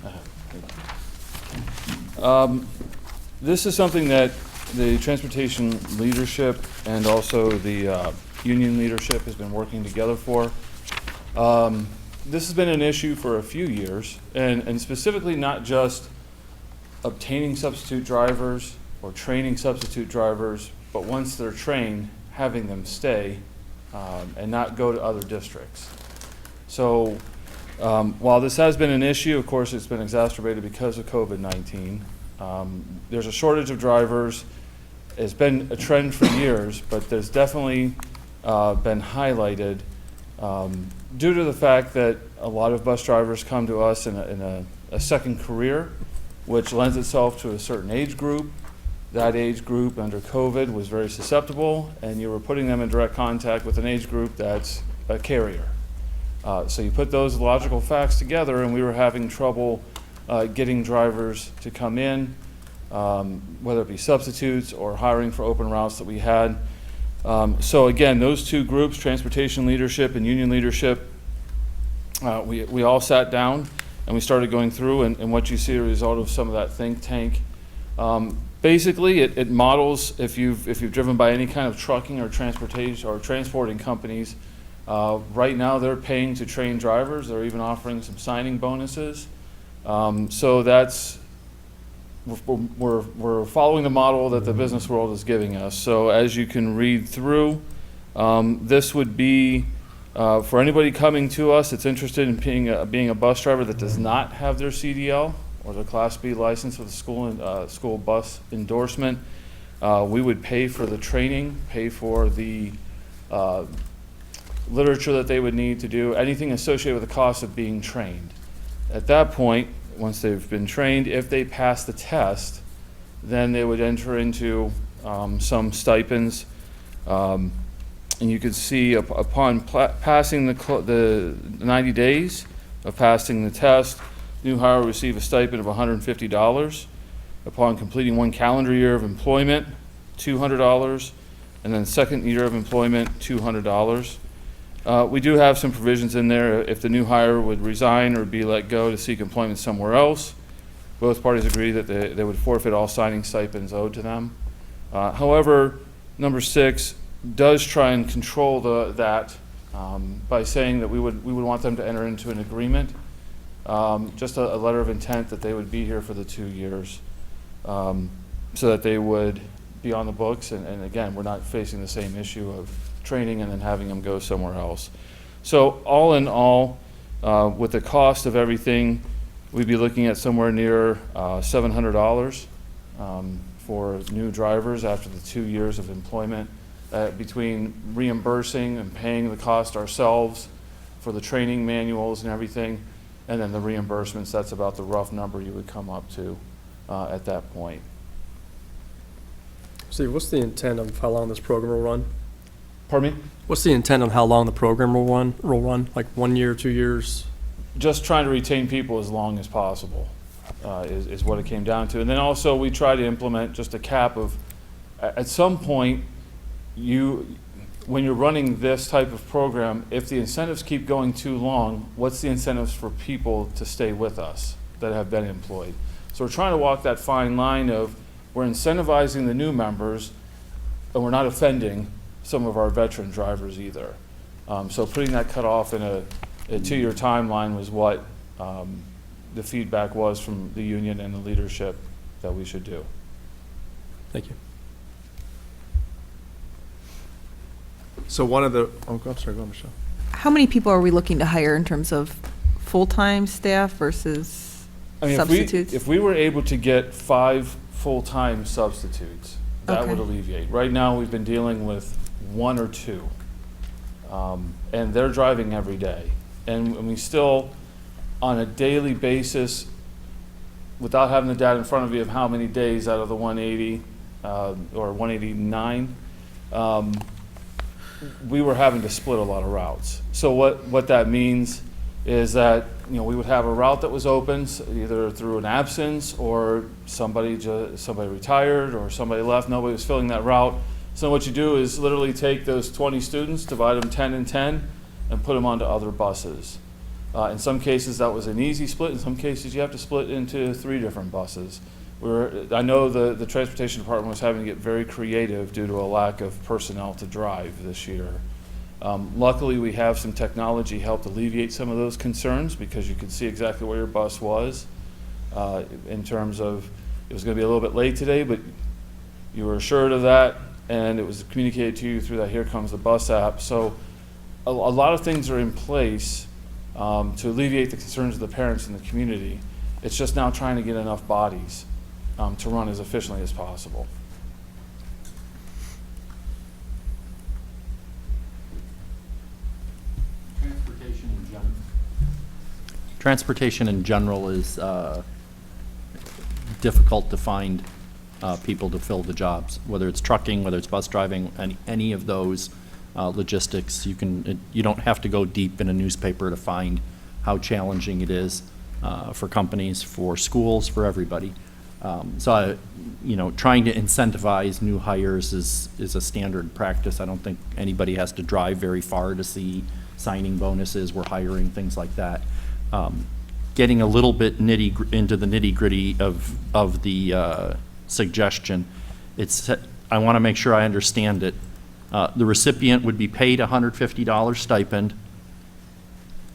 This is something that the transportation leadership and also the union leadership has been working together for. This has been an issue for a few years, and specifically not just obtaining substitute drivers or training substitute drivers, but once they're trained, having them stay and not go to other districts. So while this has been an issue, of course, it's been exacerbated because of COVID-19. There's a shortage of drivers. It's been a trend for years, but there's definitely been highlighted due to the fact that a lot of bus drivers come to us in a second career, which lends itself to a certain age group. That age group under COVID was very susceptible, and you were putting them in direct contact with an age group that's a carrier. So you put those logical facts together, and we were having trouble getting drivers to come in, whether it be substitutes or hiring for open routes that we had. So again, those two groups, transportation leadership and union leadership, we all sat down and we started going through, and what you see as a result of some of that think tank. Basically, it models, if you've driven by any kind of trucking or transportation or transporting companies, right now they're paying to train drivers. They're even offering some signing bonuses. So that's, we're following the model that the business world is giving us. So as you can read through, this would be for anybody coming to us that's interested in being a bus driver that does not have their CDL or their Class B license with a school bus endorsement. We would pay for the training, pay for the literature that they would need to do, anything associated with the cost of being trained. At that point, once they've been trained, if they pass the test, then they would enter into some stipends. And you can see upon passing the 90 days of passing the test, new hire will receive a stipend of $150. Upon completing 1 calendar year of employment, $200, and then second year of employment, $200. We do have some provisions in there if the new hire would resign or be let go to seek employment somewhere else. Both parties agree that they would forfeit all signing stipends owed to them. However, number 6 does try and control that by saying that we would want them to enter into an agreement, just a letter of intent that they would be here for the 2 years, so that they would be on the books. And again, we're not facing the same issue of training and then having them go somewhere else. So all in all, with the cost of everything, we'd be looking at somewhere near $700 for new drivers after the 2 years of employment. Between reimbursing and paying the cost ourselves for the training manuals and everything, and then the reimbursements, that's about the rough number you would come up to at that point. Steve, what's the intent of how long this program will run? Pardon me? What's the intent of how long the program will run? Like 1 year, 2 years? Just trying to retain people as long as possible is what it came down to. And then also we try to implement just a cap of, at some point, when you're running this type of program, if the incentives keep going too long, what's the incentives for people to stay with us that have been employed? So we're trying to walk that fine line of we're incentivizing the new members, and we're not offending some of our veteran drivers either. So putting that cutoff in a 2-year timeline was what the feedback was from the union and the leadership that we should do. Thank you. So one of the, oh, I'm sorry, go on, Michelle. How many people are we looking to hire in terms of full-time staff versus substitutes? If we were able to get 5 full-time substitutes, that would Okay. alleviate. Right now, we've been dealing with 1 or 2, and they're driving every day. And we still, on a daily basis, without having the data in front of you of how many days out of the 180 or 189, we were having to split a lot of routes. So what that means is that, you know, we would have a route that was open either through an absence or somebody retired or somebody left, nobody was filling that route. So what you do is literally take those 20 students, divide them 10 and 10, and put them onto other buses. In some cases that was an easy split, in some cases you have to split into 3 different buses. I know the transportation department was having to get very creative due to a lack of personnel to drive this year. Luckily, we have some technology helped alleviate some of those concerns because you could see exactly where your bus was in terms of it was going to be a little bit late today, but you were assured of that, and it was communicated to you through that Here Comes the Bus app. So a lot of things are in place to alleviate the concerns of the parents in the community. It's just now trying to get enough bodies to run as efficiently as possible. Transportation in general is difficult to find people to fill the jobs, whether it's trucking, whether it's bus driving, any of those logistics. You don't have to go deep in a newspaper to find how challenging it is for companies, for schools, for everybody. Trying to incentivize new hires is a standard practice. I don't think anybody has to drive very far to see signing bonuses, we're hiring, things like that. Getting a little bit into the nitty-gritty of the suggestion, I want to make sure I understand it. The recipient would be paid a $150 stipend.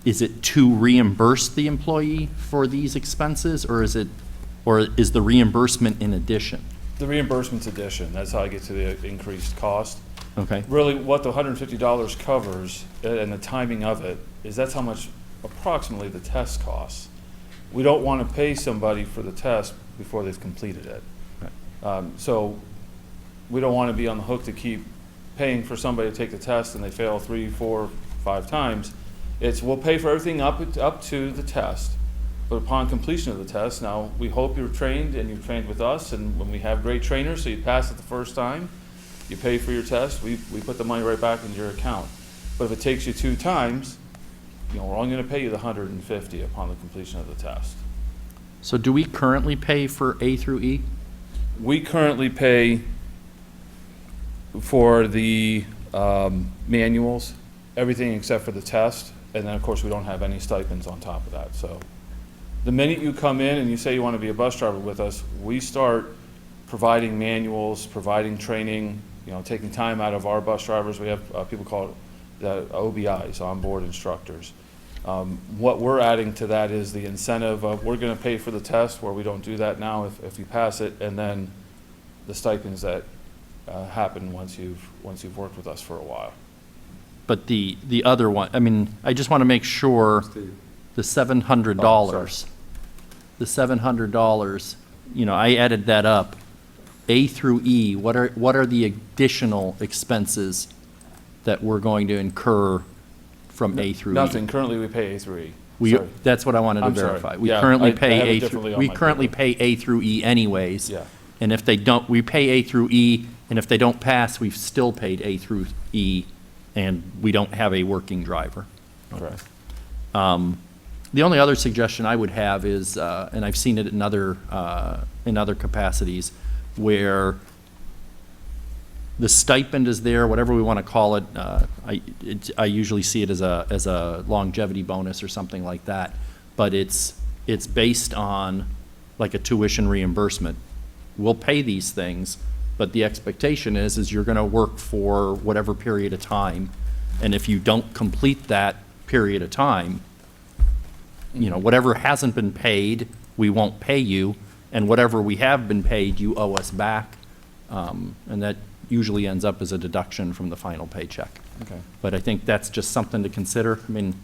Is it to reimburse the employee for these expenses, or is the reimbursement in addition? The reimbursement's addition. That's how I get to the increased cost. Okay. Really, what the $150 covers and the timing of it is that's how much approximately the test costs. We don't want to pay somebody for the test before they've completed it. Right. So we don't want to be on the hook to keep paying for somebody to take the test and they fail 3, 4, 5 times. We'll pay for everything up to the test, but upon completion of the test, now we hope you're trained and you've trained with us, and when we have great trainers, so you pass it the first time, you pay for your test, we put the money right back into your account. But if it takes you 2 times, we're only going to pay you the $150 upon the completion of the test. So do we currently pay for A through E? We currently pay for the manuals, everything except for the test, and then of course we don't have any stipends on top of that. So the minute you come in and you say you want to be a bus driver with us, we start providing manuals, providing training, taking time out of our bus drivers. We have people called OBIs, onboard instructors. What we're adding to that is the incentive of we're going to pay for the test, where we don't do that now if you pass it, and then the stipends that happen once you've worked with us for a while. But the other one, I just want to make sure the $700, the $700, I added that up, A through E, what are the additional expenses that we're going to incur from A through E? Nothing, currently we pay A through E. We, Sorry. that's what I wanted to I'm sorry. verify. We Yeah, currently I pay have it A differently through, on we my currently paper. pay A through E anyways. Yeah. And if they don't, we pay A through E, and if they don't pass, we've still paid A through E, and we don't have a working driver. Correct. The only other suggestion I would have is, and I've seen it in other capacities, where the stipend is there, whatever we want to call it. I usually see it as a longevity bonus or something like that, but it's based on like a tuition reimbursement. We'll pay these things, but the expectation is you're going to work for whatever period of time, and if you don't complete that period of time, you know, whatever hasn't been paid, we won't pay you, and whatever we have been paid, you owe us back, and that usually ends up as a deduction from the final paycheck. Okay. But I think that's just something to consider. I mean,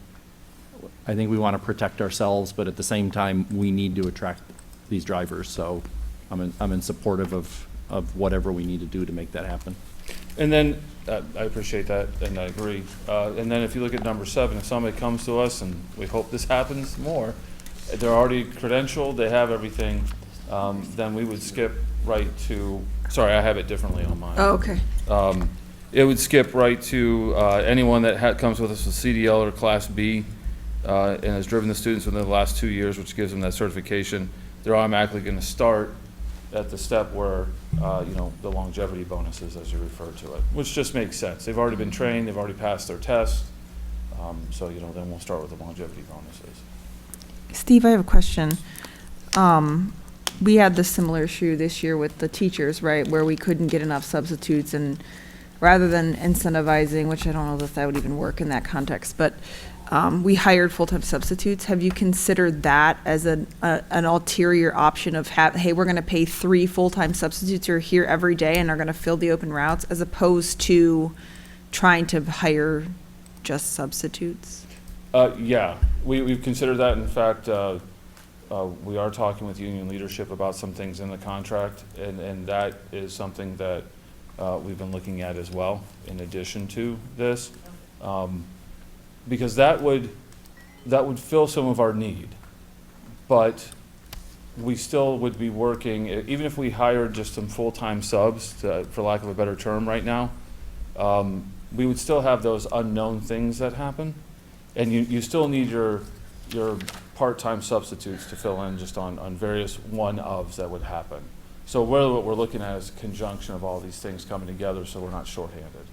I think we want to protect ourselves, but at the same time, we need to attract these drivers, so I'm in supportive of whatever we need to do to make that happen. And then, I appreciate that, and I agree. And then if you look at number 7, if somebody comes to us, and we hope this happens more, they're already credentialed, they have everything, then we would skip right to, sorry, I have it differently on mine. Oh, okay. It would skip right to anyone that comes with us with CDL or Class B and has driven the students within the last 2 years, which gives them that certification. They're automatically going to start at the step where, you know, the longevity bonuses, as you refer to it, which just makes sense. They've already been trained, they've already passed their test, so, you know, then we'll start with the longevity bonuses. Steve, I have a question. We had the similar issue this year with the teachers, right, where we couldn't get enough substitutes, and rather than incentivizing, which I don't know if that would even work in that context, but we hired full-time substitutes. Have you considered that as an ulterior option of, hey, we're going to pay 3 full-time substitutes who are here every day and are going to fill the open routes, as opposed to trying to hire just substitutes? Yeah, we've considered that. In fact, we are talking with union leadership about some things in the contract, and that is something that we've been looking at as well, in addition to this. Because that would fill some of our need, but we still would be working, even if we hired just some full-time subs, for lack of a better term right now, we would still have those unknown things that happen, and you still need your part-time substitutes to fill in just on various one-ofs that would happen. So really what we're looking at is a conjunction of all these things coming together, so we're not shorthanded.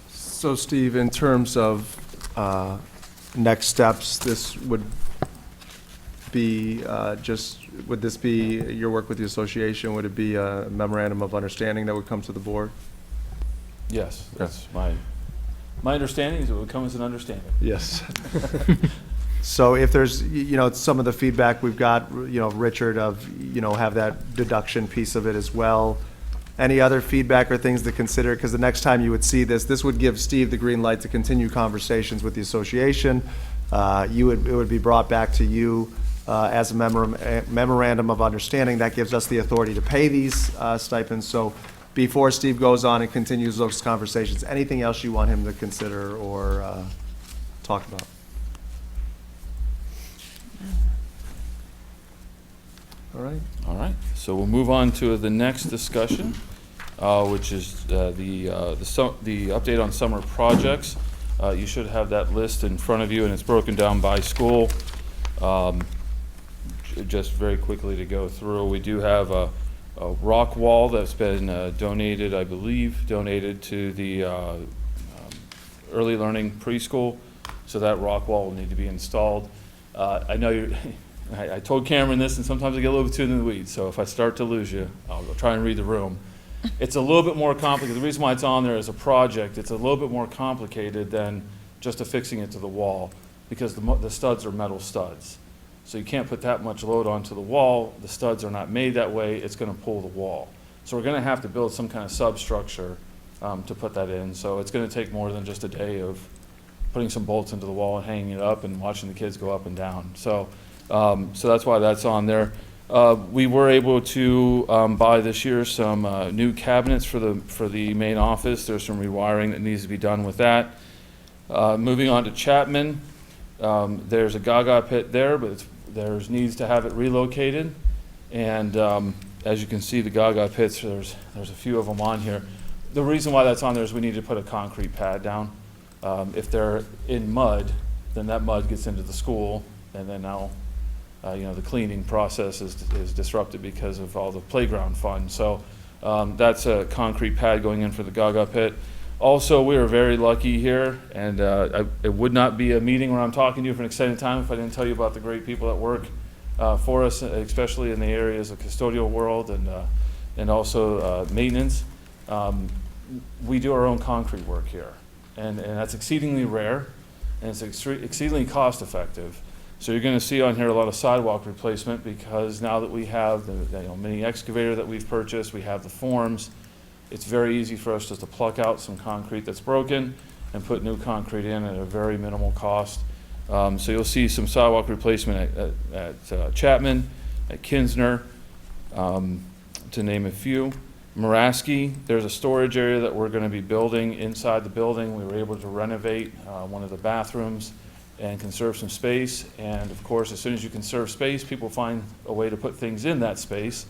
So Steve, in terms of next steps, this would be would this be your work with the association? Would it be a memorandum of understanding that would come to the board? Yes, that's my understanding is it would come as an understanding. Yes. So if there's, you know, some of the feedback we've got, you know, Richard, of, you know, have that deduction piece of it as well. Any other feedback or things to consider? Because the next time you would see this would give Steve the green light to continue conversations with the association. It would be brought back to you as a memorandum of understanding. That gives us the authority to pay these stipends. So before Steve goes on and continues those conversations, anything else you want him to consider or talk about? All right. All right, so we'll move on to the next discussion, which is the update on summer projects. You should have that list in front of you, and it's broken down by school. Just very quickly to go through, we do have a rock wall that's been donated, I believe, to the early learning preschool, so that rock wall will need to be installed. I know you're I told Cameron this, and sometimes I get a little bit too in the weeds, so if I start to lose you, I'll try and read the room. It's a little bit more complicated. The reason why it's on there as a project, it's a little bit more complicated than just affixing it to the wall, because the studs are metal studs. So you can't put that much load onto the wall. The studs are not made that way. It's going to pull the wall. So we're going to have to build some kind of substructure to put that in. So it's going to take more than just a day of putting some bolts into the wall and hanging it up and watching the kids go up and down. So So that's why that's on there. We were able to buy this year some new cabinets for the main office. There's some rewiring that needs to be done with that. Moving on to Chapman, there's a Gaga pit there, but there's needs to have it relocated. And as you can see, the Gaga pits, there's a few of them on here. The reason why that's on there is we need to put a concrete pad down. If they're in mud, then that mud gets into the school, and then now the cleaning process is disrupted because of all the playground fun. So that's a concrete pad going in for the Gaga pit. Also, we are very lucky here, and it would not be a meeting where I'm talking to you for an extended time if I didn't tell you about the great people that work for us, especially in the areas of custodial world and also maintenance. We do our own concrete work here, and that's exceedingly rare, and it's exceedingly cost effective. So you're going to see on here a lot of sidewalk replacement, because now that we have the mini excavator that we've purchased, we have the forms, it's very easy for us just to pluck out some concrete that's broken and put new concrete in at a very minimal cost. So you'll see some sidewalk replacement at Chapman, at Kinsner, to name a few. Muraski, there's a storage area that we're going to be building inside the building. We were able to renovate one of the bathrooms and conserve some space. And of course, as soon as you conserve space, people find a way to put things in that space.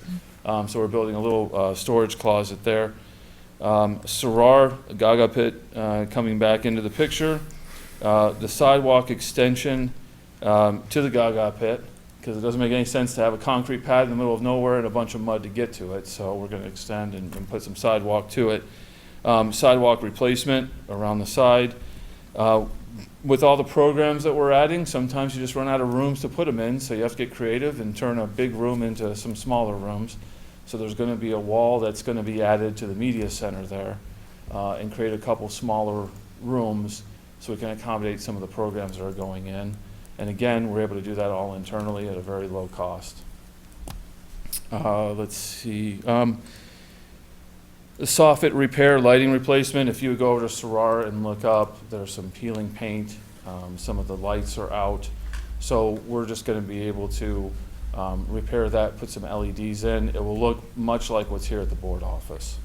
So we're building a little storage closet there. Sarar, Gaga pit coming back into the picture. The sidewalk extension to the Gaga pit, because it doesn't make any sense to have a concrete pad in the middle of nowhere and a bunch of mud to get to it. So we're going to extend and put some sidewalk to it. Sidewalk replacement around the side. With all the programs that we're adding, sometimes you just run out of rooms to put them in, so you have to get creative and turn a big room into some smaller rooms. So there's going to be a wall that's going to be added to the media center there, and create a couple smaller rooms so we can accommodate some of the programs that are going in. And again, we're able to do that all internally at a very low cost. Let's see. The soffit repair, lighting replacement, if you would go over to Sarar and look up, there's some peeling paint. Some of the lights are out. So we're just going to be able to repair that, put some LEDs in. It will look much like what's here at the board office.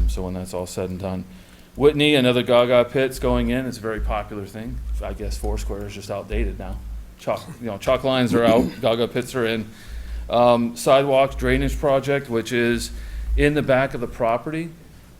So when that's all said and done. Whitney, another Gaga pit's going in. It's a very popular thing. I guess Foursquare is just outdated now. Chalk lines are out, Gaga pits are in. Sidewalk drainage project, which is in the back of the property.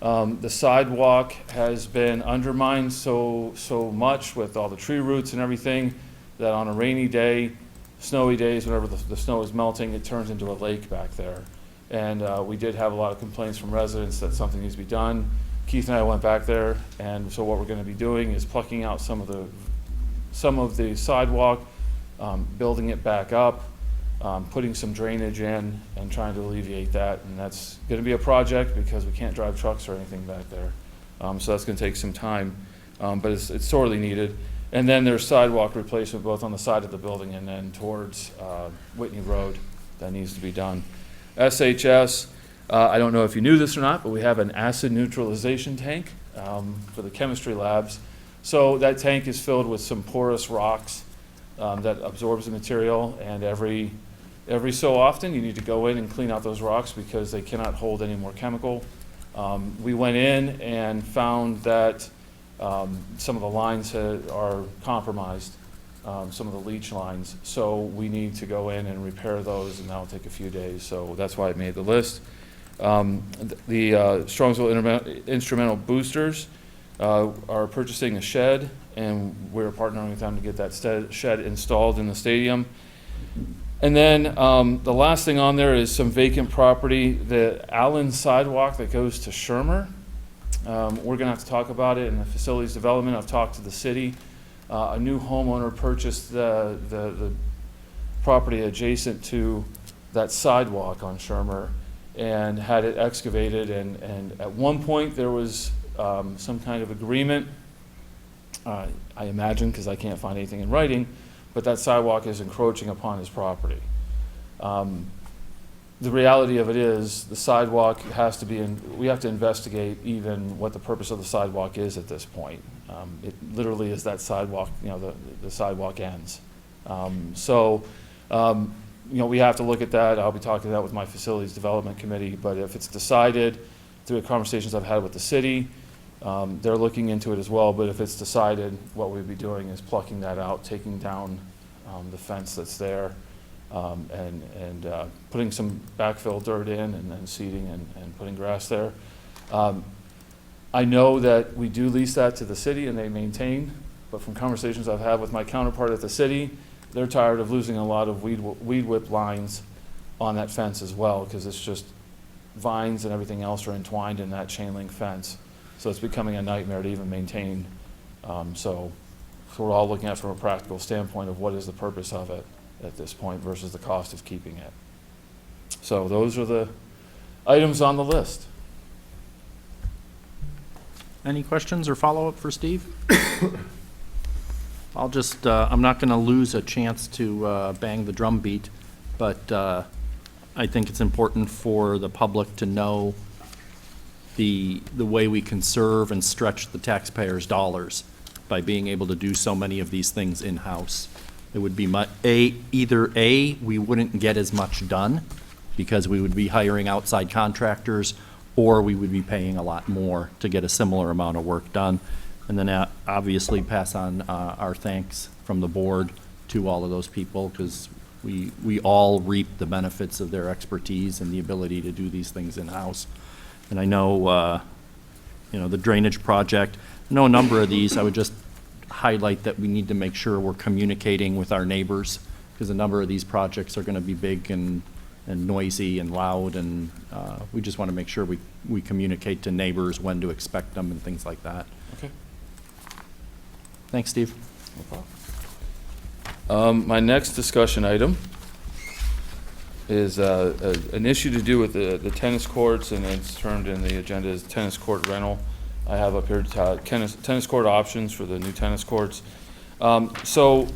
The sidewalk has been undermined so much with all the tree roots and everything that on a rainy day, snowy days, whenever the snow is melting, it turns into a lake back there. And we did have a lot of complaints from residents that something needs to be done. Keith and I went back there, and so what we're going to be doing is plucking out some of the sidewalk, building it back up, putting some drainage in, and trying to alleviate that. And that's going to be a project because we can't drive trucks or anything back there. So that's going to take some time, but it's sorely needed. And then there's sidewalk replacement both on the side of the building and then towards Whitney Road that needs to be done. SHS, I don't know if you knew this or not, but we have an acid neutralization tank for the chemistry labs. So that tank is filled with some porous rocks that absorbs the material, and every so often you need to go in and clean out those rocks because they cannot hold any more chemical. We went in and found that some of the lines are compromised, some of the leach lines. So we need to go in and repair those, and that'll take a few days. So that's why it made the list. The Strongsville Instrumental Boosters are purchasing a shed, and we're partnering with them to get that shed installed in the stadium. And then the last thing on there is some vacant property, the Allen sidewalk that goes to Shermer. We're going to have to talk about it in the facilities development. I've talked to the city. A new homeowner purchased the property adjacent to that sidewalk on Shermer and had it excavated. And at one point there was some kind of agreement, I imagine, because I can't find anything in writing, but that sidewalk is encroaching upon his property. The reality of it is the sidewalk has to be we have to investigate even what the purpose of the sidewalk is at this point. It literally is that sidewalk, the sidewalk ends. So We have to look at that. I'll be talking that with my facilities development committee, but if it's decided through the conversations I've had with the city, they're looking into it as well, but if it's decided, what we'd be doing is plucking that out, taking down the fence that's there, and putting some backfill dirt in, and then seeding and putting grass there. I know that we do lease that to the city and they maintain, but from conversations I've had with my counterpart at the city, they're tired of losing a lot of weed whip lines on that fence as well, because it's just vines and everything else are entwined in that chain link fence. So it's becoming a nightmare to even maintain. So we're all looking at it from a practical standpoint of what is the purpose of it at this point versus the cost of keeping it. So those are the items on the list. Any questions or follow-up for Steve? I'll just, I'm not going to lose a chance to bang the drum beat, but I think it's important for the public to know the way we conserve and stretch the taxpayers' dollars by being able to do so many of these things in-house. It would be either A, we wouldn't get as much done because we would be hiring outside contractors, or we would be paying a lot more to get a similar amount of work done. And then obviously pass on our thanks from the board to all of those people, because we all reap the benefits of their expertise and the ability to do these things in-house. And I know, the drainage project, I know a number of these. I would just highlight that we need to make sure we're communicating with our neighbors, because a number of these projects are going to be big and noisy and loud, and we just want to make sure we communicate to neighbors when to expect them and things like that. Okay. Thanks, Steve. No problem. My next discussion item is an issue to do with the tennis courts, and it's termed in the agenda as tennis court rental. I have up here tennis court options for the new tennis courts. So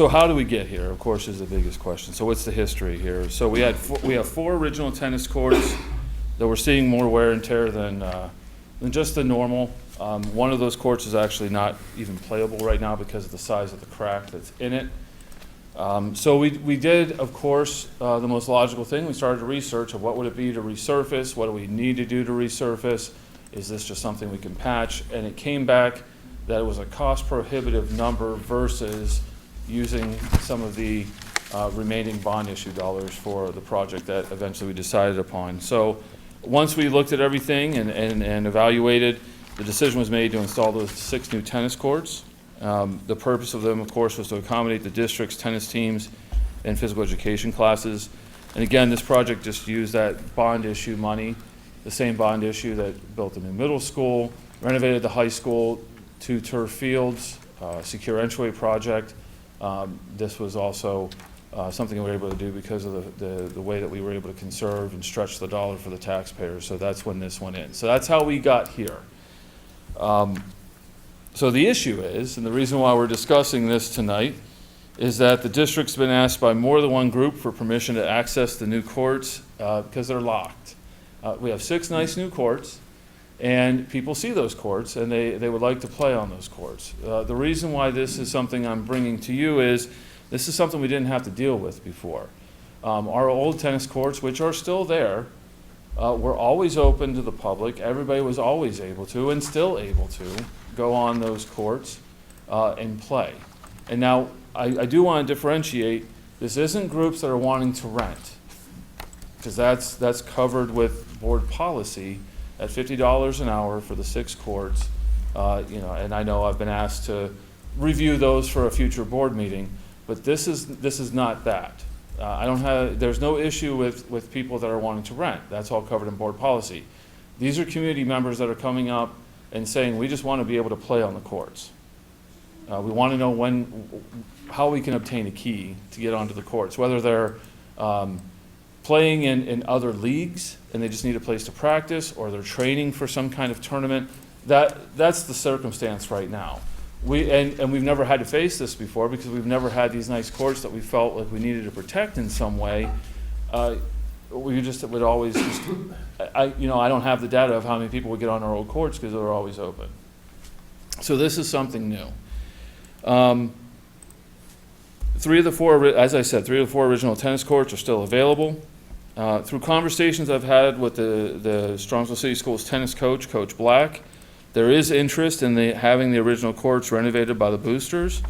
how do we get here, of course, is the biggest question. So what's the history here? So we have four original tennis courts that were seeing more wear and tear than just the normal. One of those courts is actually not even playable right now because of the size of the crack that's in it. So we did, of course, the most logical thing. We started to research of what would it be to resurface, what do we need to do to resurface, is this just something we can patch? And it came back that it was a cost prohibitive number versus using some of the remaining bond issue dollars for the project that eventually we decided upon. So once we looked at everything and evaluated, the decision was made to install those 6 new tennis courts. The purpose of them, of course, was to accommodate the district's tennis teams and physical education classes. And again, this project just used that bond issue money, the same bond issue that built the new middle school, renovated the high school, 2 turf fields, secure entryway project. This was also something we were able to do because of the way that we were able to conserve and stretch the dollar for the taxpayers. So that's when this went in. So that's how we got here. So the issue is, and the reason why we're discussing this tonight, is that the district's been asked by more than one group for permission to access the new courts because they're locked. We have 6 nice new courts, and people see those courts, and they would like to play on those courts. The reason why this is something I'm bringing to you is this is something we didn't have to deal with before. Our old tennis courts, which are still there, were always open to the public. Everybody was always able to, and still able to, go on those courts and play. And now, I do want to differentiate, this isn't groups that are wanting to rent, because that's covered with board policy at $50 an hour for the 6 courts. And I know I've been asked to review those for a future board meeting, but this is not that. There's no issue with people that are wanting to rent. That's all covered in board policy. These are community members that are coming up and saying, we just want to be able to play on the courts. We want to know how we can obtain a key to get onto the courts, whether they're playing in other leagues and they just need a place to practice, or they're training for some kind of tournament. That's the circumstance right now. We've never had to face this before because we've never had these nice courts that we felt like we needed to protect in some way. We just would always just, I don't have the data of how many people would get on our old courts because they were always open. So this is something new. Three of the four original tennis courts are still available. Through conversations I've had with the Strongsville City Schools tennis coach, Coach Black, there is interest in having the original courts renovated by the boosters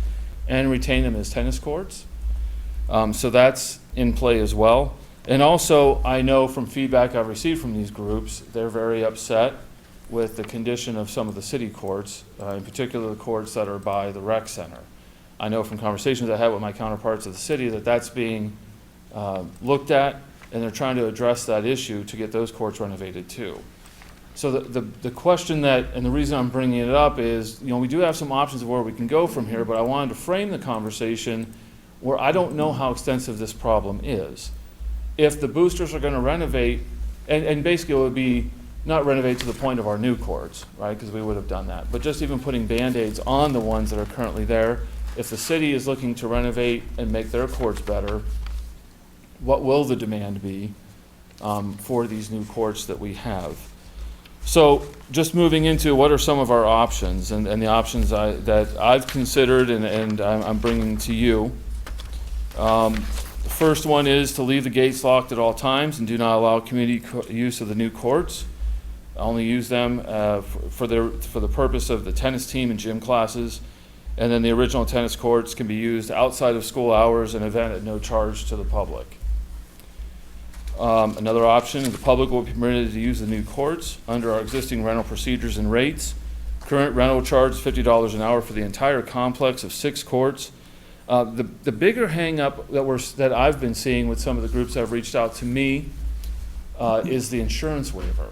and retain them as tennis courts. So that's in play as well. And also, I know from feedback I've received from these groups, they're very upset with the condition of some of the city courts, in particular the courts that are by the rec center. I know from conversations I had with my counterparts of the city that that's being looked at, and they're trying to address that issue to get those courts renovated too. So the question and the reason I'm bringing it up is, we do have some options of where we can go from here, but I wanted to frame the conversation where I don't know how extensive this problem is. If the boosters are going to renovate, and basically it would be not renovate to the point of our new courts, right, because we would have done that, but just even putting Band-Aids on the ones that are currently there. If the city is looking to renovate and make their courts better, what will the demand be for these new courts that we have? So just moving into what are some of our options, and the options that I've considered and I'm bringing to you. The first one is to leave the gates locked at all times and do not allow community use of the new courts. Only use them for the purpose of the tennis team and gym classes. And then the original tennis courts can be used outside of school hours and event at no charge to the public. Another option, the public will be permitted to use the new courts under our existing rental procedures and rates. Current rental charge is $50 an hour for the entire complex of 6 courts. The bigger hang-up that I've been seeing with some of the groups that have reached out to me is the insurance waiver.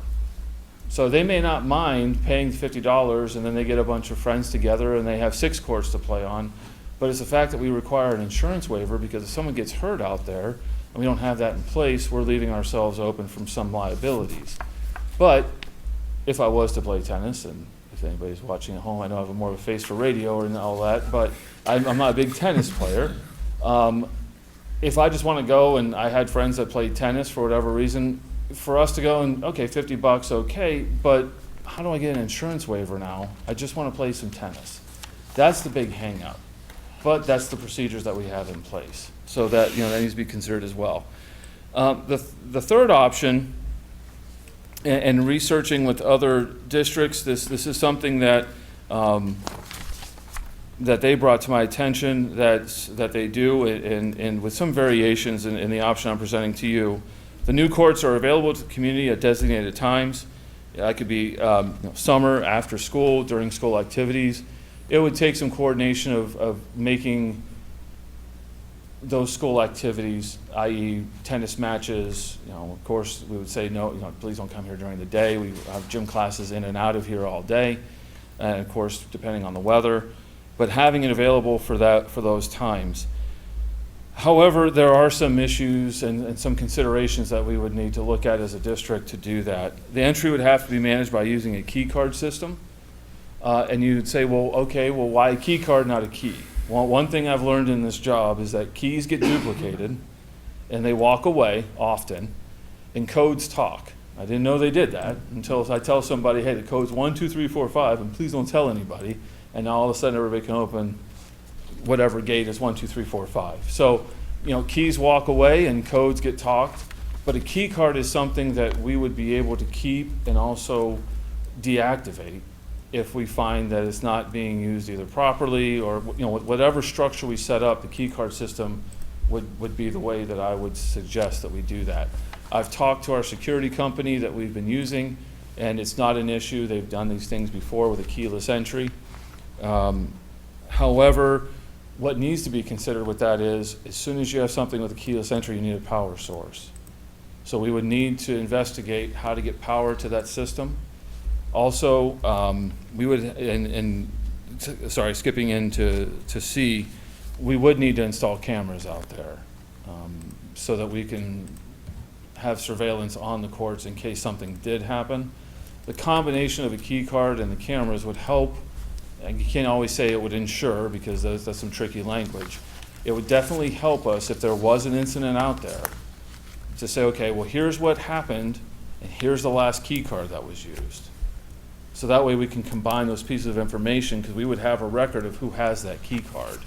So they may not mind paying $50 and then they get a bunch of friends together and they have 6 courts to play on, but it's the fact that we require an insurance waiver because if someone gets hurt out there and we don't have that in place, we're leaving ourselves open from some liabilities. But if I was to play tennis, and if anybody's watching at home, I know I have more of a face for radio and all that, but I'm not a big tennis player. If I just want to go and I had friends that played tennis for whatever reason, for us to go and, okay, $50, okay, but how do I get an insurance waiver now? I just want to play some tennis. That's the big hang up. But that's the procedures that we have in place. So that, that needs to be considered as well. The third option, and researching with other districts, this is something that that they brought to my attention that they do, and with some variations in the option I'm presenting to you. The new courts are available to the community at designated times. That could be summer, after school, during school activities. It would take some coordination of making those school activities, i.e. tennis matches, of course, we would say no, please don't come here during the day. We have gym classes in and out of here all day, and of course, depending on the weather, but having it available for those times. However, there are some issues and some considerations that we would need to look at as a district to do that. The entry would have to be managed by using a key card system. And you'd say, well, okay, well, why a key card, not a key? Well, one thing I've learned in this job is that keys get duplicated and they walk away often, and codes talk. I didn't know they did that until I tell somebody, hey, the code's 1, 2, 3, 4, 5, and please don't tell anybody. And now all of a sudden everybody can open whatever gate is 1, 2, 3, 4, 5. So, keys walk away and codes get talked, but a key card is something that we would be able to keep and also deactivate if we find that it's not being used either properly or, whatever structure we set up, the key card system would be the way that I would suggest that we do that. I've talked to our security company that we've been using, and it's not an issue. They've done these things before with a keyless entry. However, what needs to be considered with that is, as soon as you have something with a keyless entry, you need a power source. So we would need to investigate how to get power to that system. Also, we would, skipping into C, we would need to install cameras out there so that we can have surveillance on the courts in case something did happen. The combination of a key card and the cameras would help. And you can't always say it would ensure because that's some tricky language. It would definitely help us if there was an incident out there to say, okay, well, here's what happened and here's the last key card that was used. So that way we can combine those pieces of information because we would have a record of who has that key card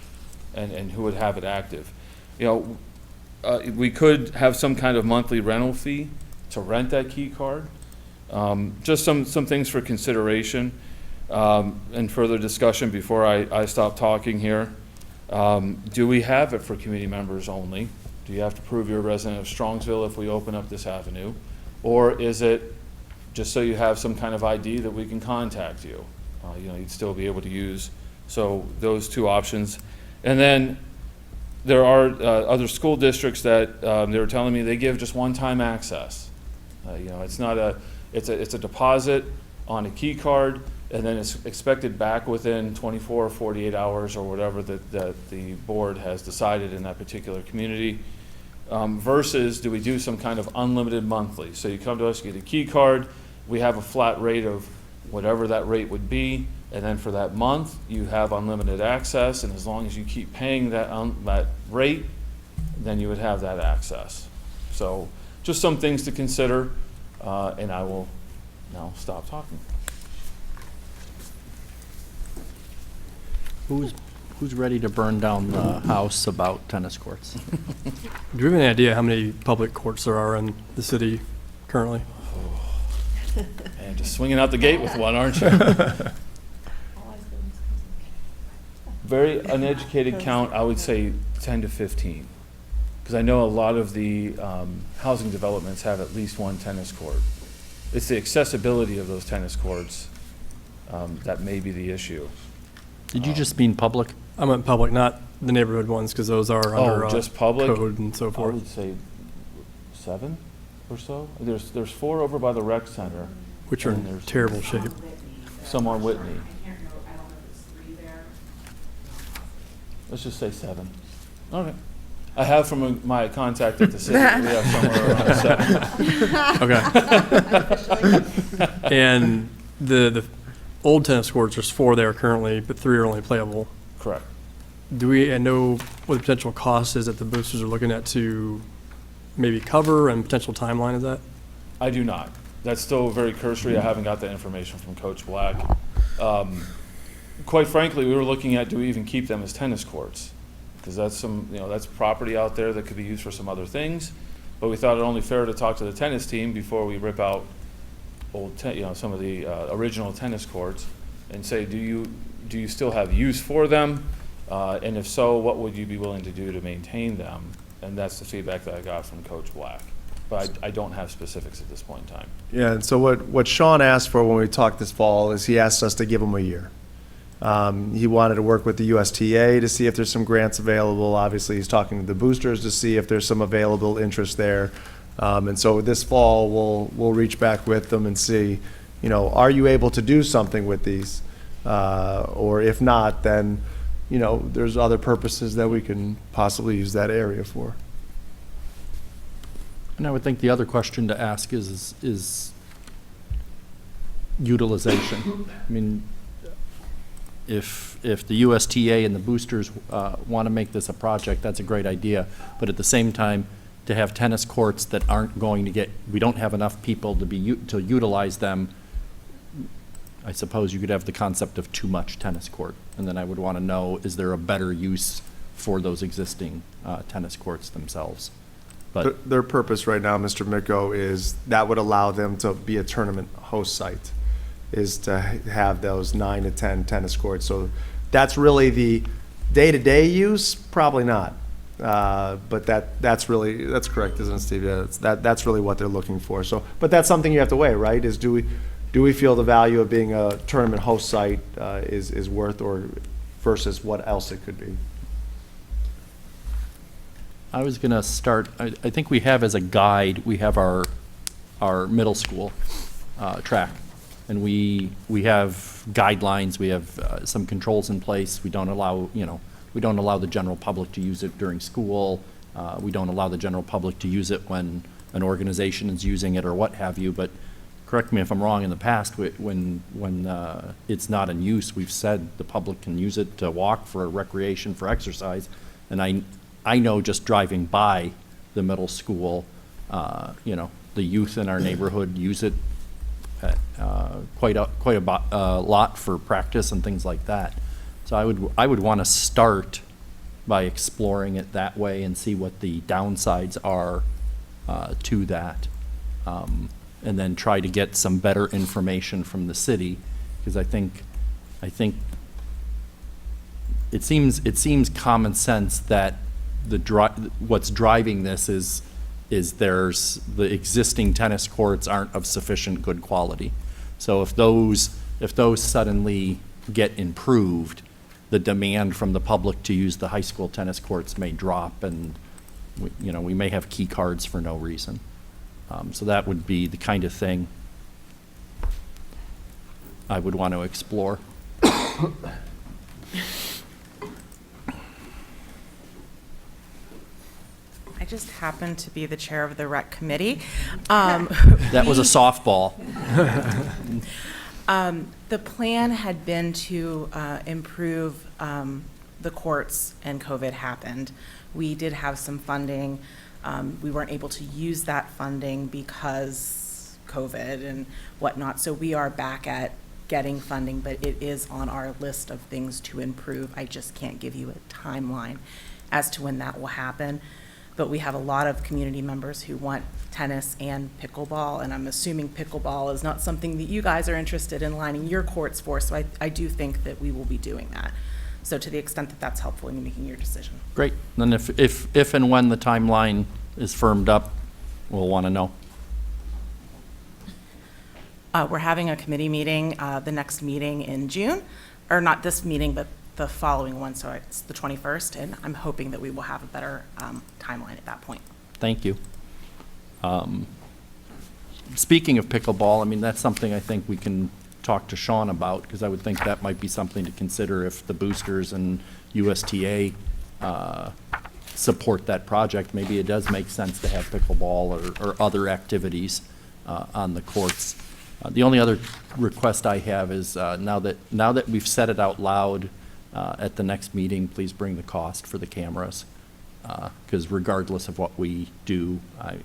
and who would have it active. We could have some kind of monthly rental fee to rent that key card. Just some things for consideration and further discussion before I stop talking here. Do we have it for community members only? Do you have to prove you're a resident of Strongsville if we open up this avenue? Or is it just so you have some kind of ID that we can contact you? You'd still be able to use. So those two options. And then there are other school districts that they were telling me they give just one-time access. It's not it's a deposit on a key card, and then it's expected back within 24 or 48 hours or whatever that the board has decided in that particular community. Versus do we do some kind of unlimited monthly? So you come to us, you get a key card, we have a flat rate of whatever that rate would be, and then for that month you have unlimited access, and as long as you keep paying that rate, then you would have that access. So just some things to consider, and I will now stop talking. Who's ready to burn down the house about tennis courts? Do you have any idea how many public courts there are in the city currently? And just swinging out the gate with one, aren't you? Very uneducated count, I would say 10 to 15. Because I know a lot of the housing developments have at least one tennis court. It's the accessibility of those tennis courts that may be the issue. Did you just mean public? I meant public, not the neighborhood ones, because those are under just public? code and so I forth. would say 7 or so. There's 4 over by the rec center. Which are and in there's terrible shape. some on Whitney. Let's just say 7. Okay. I have from my contact at the city, we have somewhere around 7. Okay. And the old tennis courts, there's 4 there currently, but 3 are only playable. Correct. Do we know what the potential cost is that the boosters are looking at to maybe cover, and potential timeline of that? I do not. That's still very cursory. I haven't got that information from Coach Black. Quite frankly, we were looking at, do we even keep them as tennis courts? Because that's that's property out there that could be used for some other things. But we thought it only fair to talk to the tennis team before we rip out old, some of the original tennis courts, and say, do you still have use for them? And if so, what would you be willing to do to maintain them? And that's the feedback that I got from Coach Black. But I don't have specifics at this point in time. Yeah, and so what Sean asked for when we talked this fall is he asked us to give him a year. He wanted to work with the USTA to see if there's some grants available. Obviously, he's talking to the boosters to see if there's some available interest there. And so this fall, we'll reach back with them and see, are you able to do something with these? Or if not, then, there's other purposes that we can possibly use that area for. And I would think the other question to ask is utilization. I mean, if the USTA and the boosters want to make this a project, that's a great idea. But at the same time, to have tennis courts that aren't going to we don't have enough people to utilize them, I suppose you could have the concept of too much tennis court. And then I would want to know, is there a better use for those existing tennis courts themselves? But Their purpose right now, Mr. Micko, is that would allow them to be a tournament host site, is to have those 9 to 10 tennis courts. So that's really the day-to-day use, probably not. But that's correct, isn't it, Steve? Yeah, that's really what they're looking for. So, but that's something you have to weigh, right? Is do we feel the value of being a tournament host site is worth, or versus what else it could be? I was going to start, I think we have as a guide, we have our middle school track. And we have guidelines, we have some controls in place. We don't allow, we don't allow the general public to use it during school. We don't allow the general public to use it when an organization is using it or what have you. But correct me if I'm wrong, in the past, when it's not in use, we've said the public can use it to walk, for recreation, for exercise. And I know just driving by the middle school, the youth in our neighborhood use it quite a lot for practice and things like that. So I would want to start by exploring it that way and see what the downsides are to that. And then try to get some better information from the city, because I think it seems common sense that what's driving this is there's the existing tennis courts aren't of sufficient good quality. So if those suddenly get improved, the demand from the public to use the high school tennis courts may drop, and we may have key cards for no reason. So that would be the kind of thing I would want to explore. I just happen to be the chair of the rec committee. That was a softball. The plan had been to improve the courts, and COVID happened. We did have some funding. We weren't able to use that funding because COVID and whatnot. So we are back at getting funding, but it is on our list of things to improve. I just can't give you a timeline as to when that will happen. But we have a lot of community members who want tennis and pickleball, and I'm assuming pickleball is not something that you guys are interested in lining your courts for, so I do think that we will be doing that. So to the extent that that's helpful in making your decision. Great. Then if and when the timeline is firmed up, we'll want to know. We're having a committee meeting, the next meeting in June, or not this meeting, but the following one, so it's the 21st, and I'm hoping that we will have a better timeline at that point. Thank you. Speaking of pickleball, I mean, that's something I think we can talk to Sean about, because I would think that might be something to consider if the boosters and USTA support that project. Maybe it does make sense to have pickleball or other activities on the courts. The only other request I have is now that we've said it out loud at the next meeting, please bring the cost for the cameras, because regardless of what we do,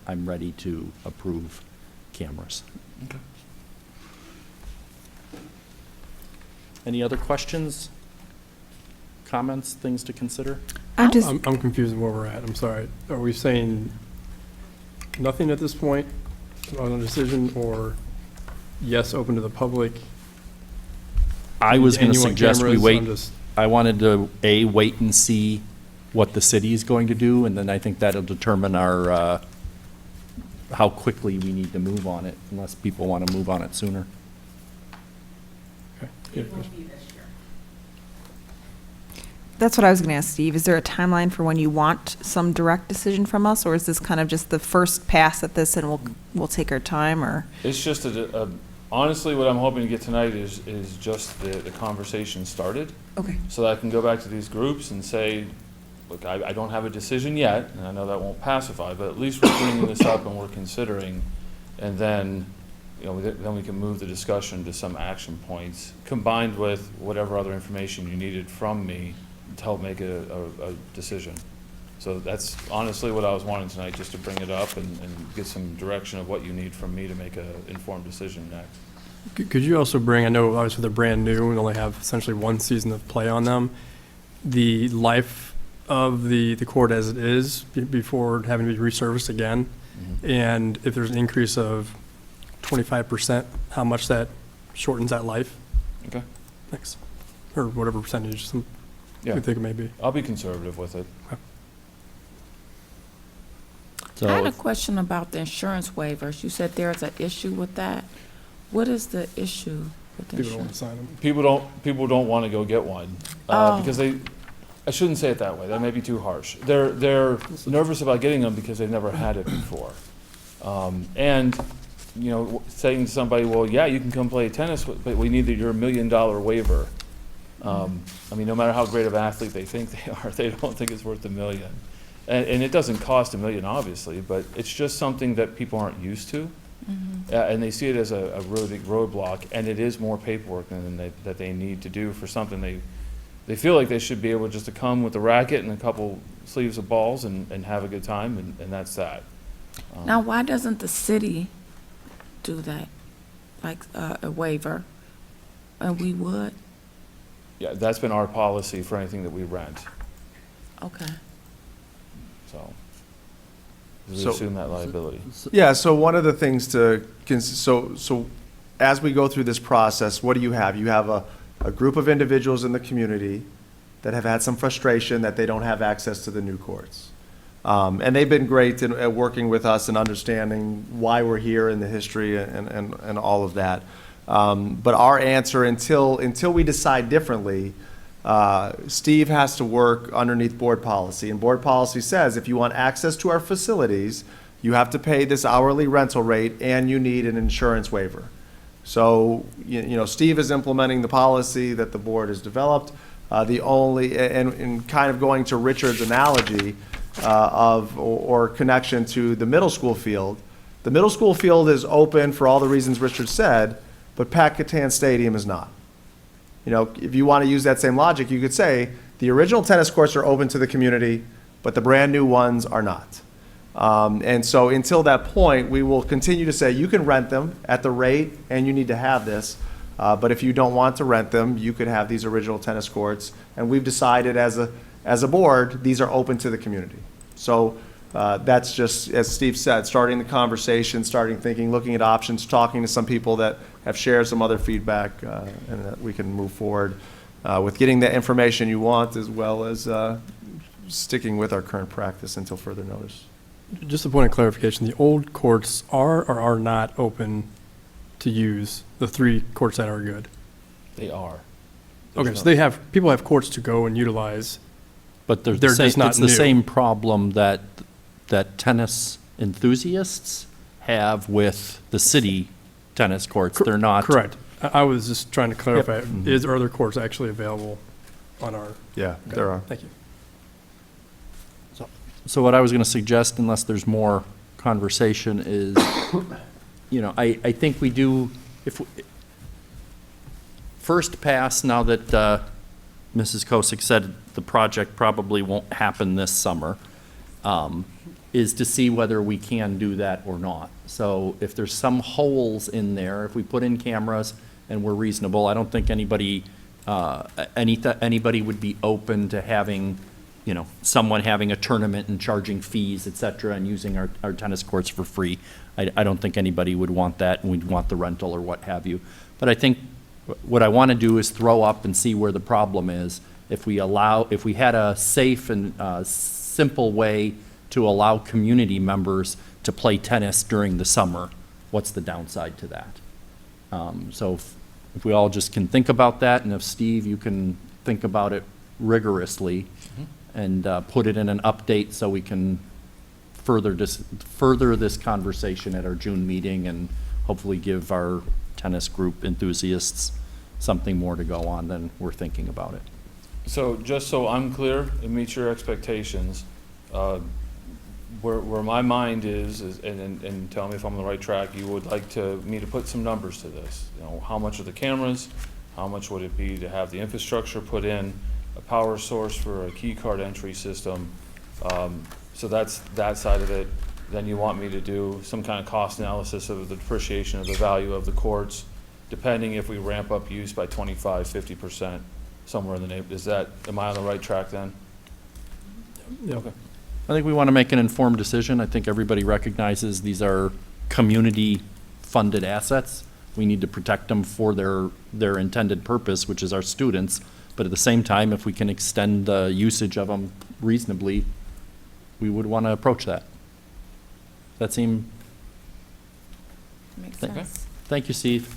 I'm ready to approve cameras. Okay. Any other questions, comments, things to consider? I'm just, I'm confused where we're at. I'm sorry. Are we saying nothing at this point on a decision, or yes, open to the public? I was going And to you want suggest we cameras? wait. I'm just- I wanted to, wait and see what the city is going to do, and then I think that'll determine our, how quickly we need to move on it, unless people want to move on it sooner. Okay. that's what I was going to ask Steve. Is there a timeline for when you want some direct decision from us, or is this kind of just the first pass at this and we'll take our time, or? It's just honestly, what I'm hoping to get tonight is just the conversation started. Okay. So that I can go back to these groups and say, look, I don't have a decision yet, and I know that won't pacify, but at least we're bringing this up and we're considering, and then, then we can move the discussion to some action points, combined with whatever other information you needed from me to help make a decision. So that's honestly what I was wanting tonight, just to bring it up and get some direction of what you need from me to make an informed decision next. Could you also bring, I know obviously they're brand new and only have essentially one season of play on them, the life of the court as it is before having to be resurfaced again? Mm-hmm. And if there's an increase of 25%, how much that shortens that life? Okay. Thanks. Or whatever percentage Yeah. you think it may be. I'll be conservative with it. So I had a question about the insurance waivers. You said there's an issue with that. What is the issue with the People don't want insurance? to sign them. People don't want to go get one because I shouldn't say it that way. That may be too harsh. They're nervous about getting them because they've never had it before. And saying to somebody, well, yeah, you can come play tennis, but we need your $1 million waiver. No matter how great of an athlete they think they are, they don't think it's worth $1 million. And it doesn't cost $1 million, obviously, but it's just something that people aren't used to. Mm-hmm. And they see it as a really big roadblock, and it is more paperwork that they need to do for something they feel like they should be able just to come with a racket and a couple sleeves of balls and have a good time, and that's that. Now, why doesn't the city do that, like a waiver? And we would? Yeah, that's been our policy for anything that we rent. Okay. So, we So- assume that liability. Yeah, so one of the things so as we go through this process, what do you have? You have a group of individuals in the community that have had some frustration that they don't have access to the new courts. And they've been great at working with us and understanding why we're here and the history and all of that. But our answer, until we decide differently, Steve has to work underneath board policy. And board policy says if you want access to our facilities, you have to pay this hourly rental rate and you need an insurance waiver. So, Steve is implementing the policy that the board has developed. And kind of going to Richard's analogy or connection to the middle school field, the middle school field is open for all the reasons Richard said, but Pat Catan Stadium is not. If you want to use that same logic, you could say the original tennis courts are open to the community, but the brand new ones are not. And so until that point, we will continue to say you can rent them at the rate and you need to have this. But if you don't want to rent them, you could have these original tennis courts. And we've decided as a board, these are open to the community. So that's just, as Steve said, starting the conversation, starting thinking, looking at options, talking to some people that have shared some other feedback, and that we can move forward with getting the information you want, as well as sticking with our current practice until further notice. Just a point of clarification, the old courts are or are not open to use, the 3 courts that are good? They are. Okay, so people have courts to go and utilize. But they're They're just not it's the new. same problem that tennis enthusiasts have with the city tennis courts. They're not. Correct. I was just trying to clarify, are other courts actually available on our? Yeah, there are. Thank you. So what I was going to suggest, unless there's more conversation, is, I think we do, first pass, now that Mrs. Kosick said the project probably won't happen this summer, is to see whether we can do that or not. So if there's some holes in there, if we put in cameras and we're reasonable, I don't think anybody would be open to having, someone having a tournament and charging fees, et cetera, and using our tennis courts for free. I don't think anybody would want that, and we'd want the rental or what have you. But I think what I want to do is throw up and see where the problem is. If we had a safe and simple way to allow community members to play tennis during the summer, what's the downside to that? So if we all just can think about that, and if Steve, you can think about it rigorously, and put it in an update so we can further this conversation at our June meeting, and hopefully give our tennis group enthusiasts something more to go on than we're thinking about it. So just so I'm clear, it meets your expectations, where my mind is and tell me if I'm on the right track, you would like me to put some numbers to this. How much are the cameras? How much would it be to have the infrastructure put in, a power source for a key card entry system? So that's that side of it. Then you want me to do some kind of cost analysis of the depreciation of the value of the courts, depending if we ramp up use by 25, 50%, somewhere in the neighborhood. Am I on the right track then? Yeah. Okay. I think we want to make an informed decision. I think everybody recognizes these are community-funded assets. We need to protect them for their intended purpose, which is our students. But at the same time, if we can extend the usage of them reasonably, we would want to approach that. Does that seem? Makes Okay. sense. Thank you, Steve.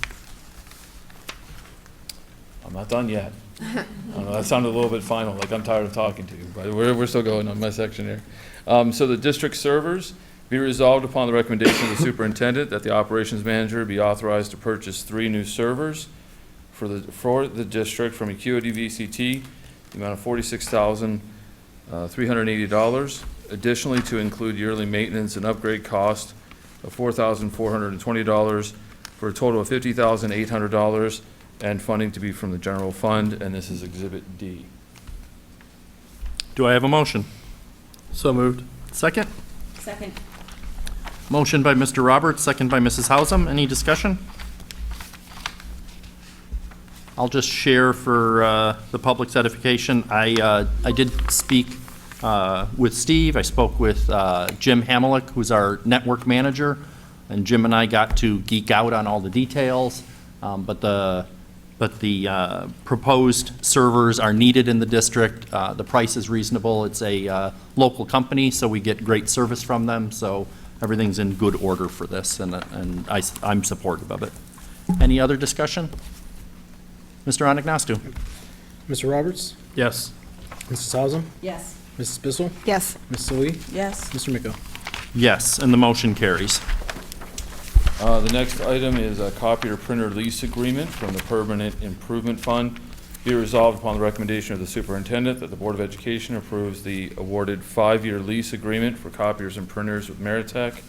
I'm not done yet. I know that sounded a little bit final, like I'm tired of talking to you, but we're still going on my section here. So the district servers, be resolved upon the recommendation of the superintendent that the operations manager be authorized to purchase 3 new servers for the district from Acuity VCT, the amount of $46,380. Additionally, to include yearly maintenance and upgrade cost of $4,420 for a total of $50,800, and funding to be from the general fund, and this is Exhibit D. Do I have a motion? So moved. Second? Second. Motion by Mr. Roberts, second by Mrs. Hausum. Any discussion? I'll just share for the public's edification. I did speak with Steve. I spoke with Jim Hamelick, who's our network manager, and Jim and I got to geek out on all the details. But the proposed servers are needed in the district. The price is reasonable. It's a local company, so we get great service from them. So everything's in good order for this, and I'm supportive of it. Any other discussion? Mr. Anagnostou? Mr. Roberts? Yes. Mrs. Hausum? Yes. Mrs. Bissell? Yes. Ms. Sully? Yes. Mr. Miko? Yes, and the motion carries. The next item is a copier printer lease agreement from the Permanent Improvement Fund. Be resolved upon the recommendation of the superintendent that the Board of Education approves the awarded 5-year lease agreement for copiers and printers with Meritech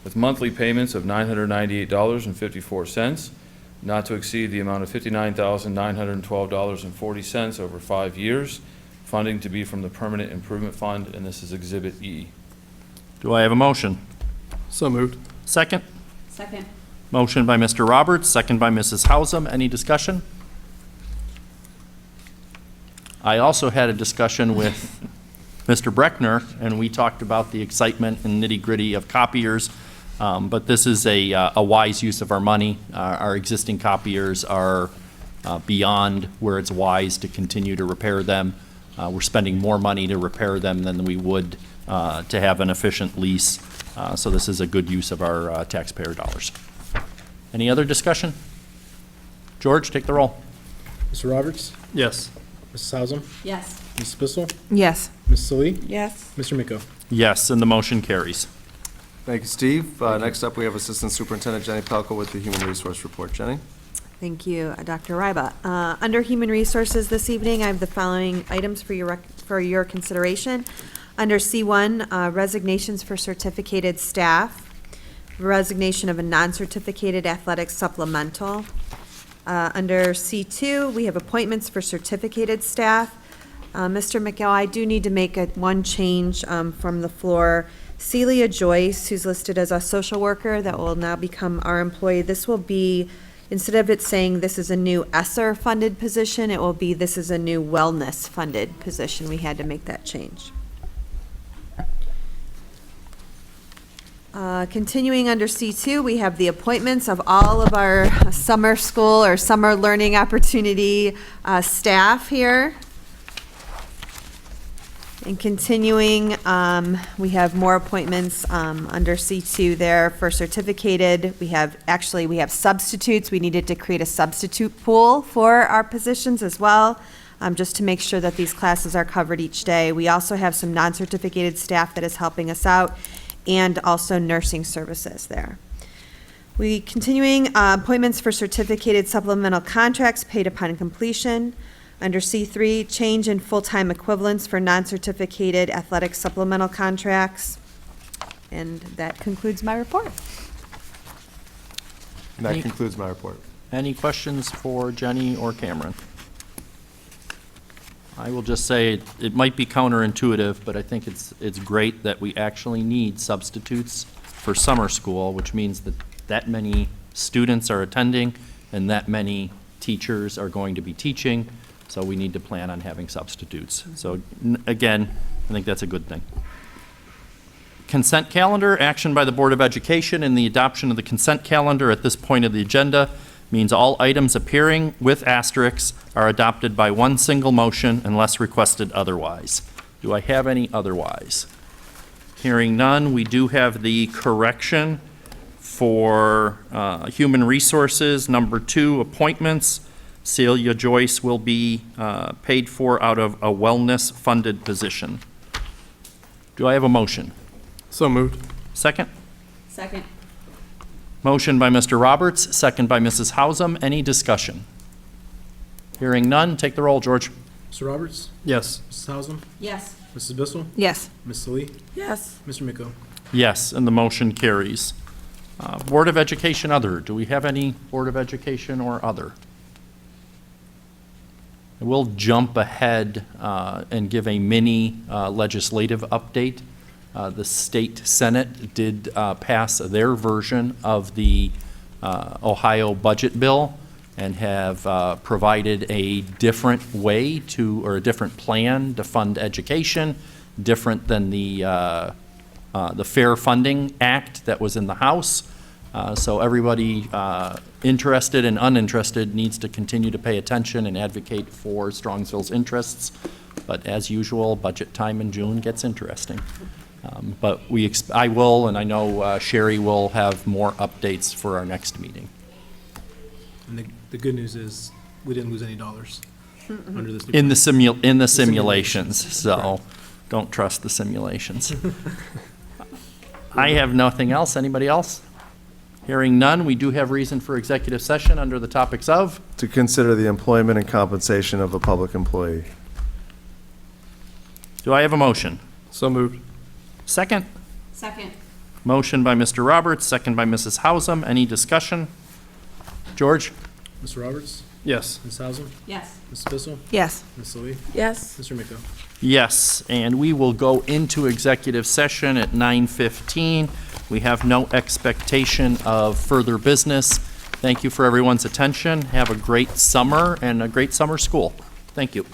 with monthly payments of $998.54, not to exceed the amount of $59,912.40 over 5 years. Funding to be from the Permanent Improvement Fund, and this is Exhibit E. Do I have a motion? So moved. Second? Second. Motion by Mr. Roberts, second by Mrs. Hausum. Any discussion? I also had a discussion with Mr. Breckner, and we talked about the excitement and nitty-gritty of copiers, but this is a wise use of our money. Our existing copiers are beyond where it's wise to continue to repair them. We're spending more money to repair them than we would to have an efficient lease. So this is a good use of our taxpayer dollars. Any other discussion? George, take the roll. Mr. Roberts? Yes. Mrs. Hausum? Yes. Mrs. Bissell? Yes. Ms. Sully? Yes. Mr. Miko? Yes, and the motion carries. Thank you, Steve. Next up, we have Assistant Superintendent Jenny Pelko with the Human Resource Report. Jenny? Thank you, Dr. Ryba. Under Human Resources this evening, I have the following items for your consideration. Under C1, resignations for certificated staff, resignation of a non-certificated athletic supplemental. Under C2, we have appointments for certificated staff. Mr. McGill, I do need to make one change from the floor. Celia Joyce, who's listed as a social worker, that will now become our employee. This will be, instead of it saying this is a new ESSER-funded position, it will be this is a new wellness-funded position. We had to make that change. Continuing under C2, we have the appointments of all of our summer school or summer learning opportunity staff here. And continuing, we have more appointments under C2 there for certificated. We have substitutes. We needed to create a substitute pool for our positions as well, just to make sure that these classes are covered each day. We also have some non-certificated staff that is helping us out, and also nursing services there. We continuing appointments for certificated supplemental contracts paid upon completion. Under C3, change in full-time equivalents for non-certificated athletic supplemental contracts. And that concludes my report. That concludes my report. Any questions for Jenny or Cameron? I will just say it might be counterintuitive, but I think it's great that we actually need substitutes for summer school, which means that many students are attending and that many teachers are going to be teaching. So we need to plan on having substitutes. So again, I think that's a good thing. Consent calendar, action by the Board of Education and the adoption of the consent calendar at this point of the agenda means all items appearing with asterisks are adopted by one single motion unless requested otherwise. Do I have any otherwise? Hearing none, we do have the correction for Human Resources, number 2, appointments. Celia Joyce will be paid for out of a wellness-funded position. Do I have a motion? So moved. Second? Second. Motion by Mr. Roberts, second by Mrs. Hausum. Any discussion? Hearing none, take the roll, George. Mr. Roberts? Yes. Mrs. Hausum? Yes. Mrs. Bissell? Yes. Ms. Sully? Yes. Mr. Miko? Yes, and the motion carries. Board of Education other. Do we have any Board of Education or other? We'll jump ahead and give a mini legislative update. The state Senate did pass their version of the Ohio budget bill and have provided a different way to, or a different plan to fund education different than the Fair Funding Act that was in the House. So everybody interested and uninterested needs to continue to pay attention and advocate for Strongsville's interests. But as usual, budget time in June gets interesting. But I will, and I know Sherry will have more updates for our next meeting. And the good news is, we didn't lose any dollars under this. In the simulations, so don't trust the simulations. I have nothing else. Anybody else? Hearing none, we do have reason for executive session under the topics of. To consider the employment and compensation of a public employee. Do I have a motion? So moved. Second? Second. Motion by Mr. Roberts, second by Mrs. Hausum. Any discussion? George? Mr. Roberts? Yes. Ms. Hausum? Yes. Ms. Bissell? Yes. Ms. Lee? Yes. Mr. Miko? Yes, and we will go into executive session at 9:15. We have no expectation of further business. Thank you for everyone's attention. Have a great summer and a great summer school. Thank you.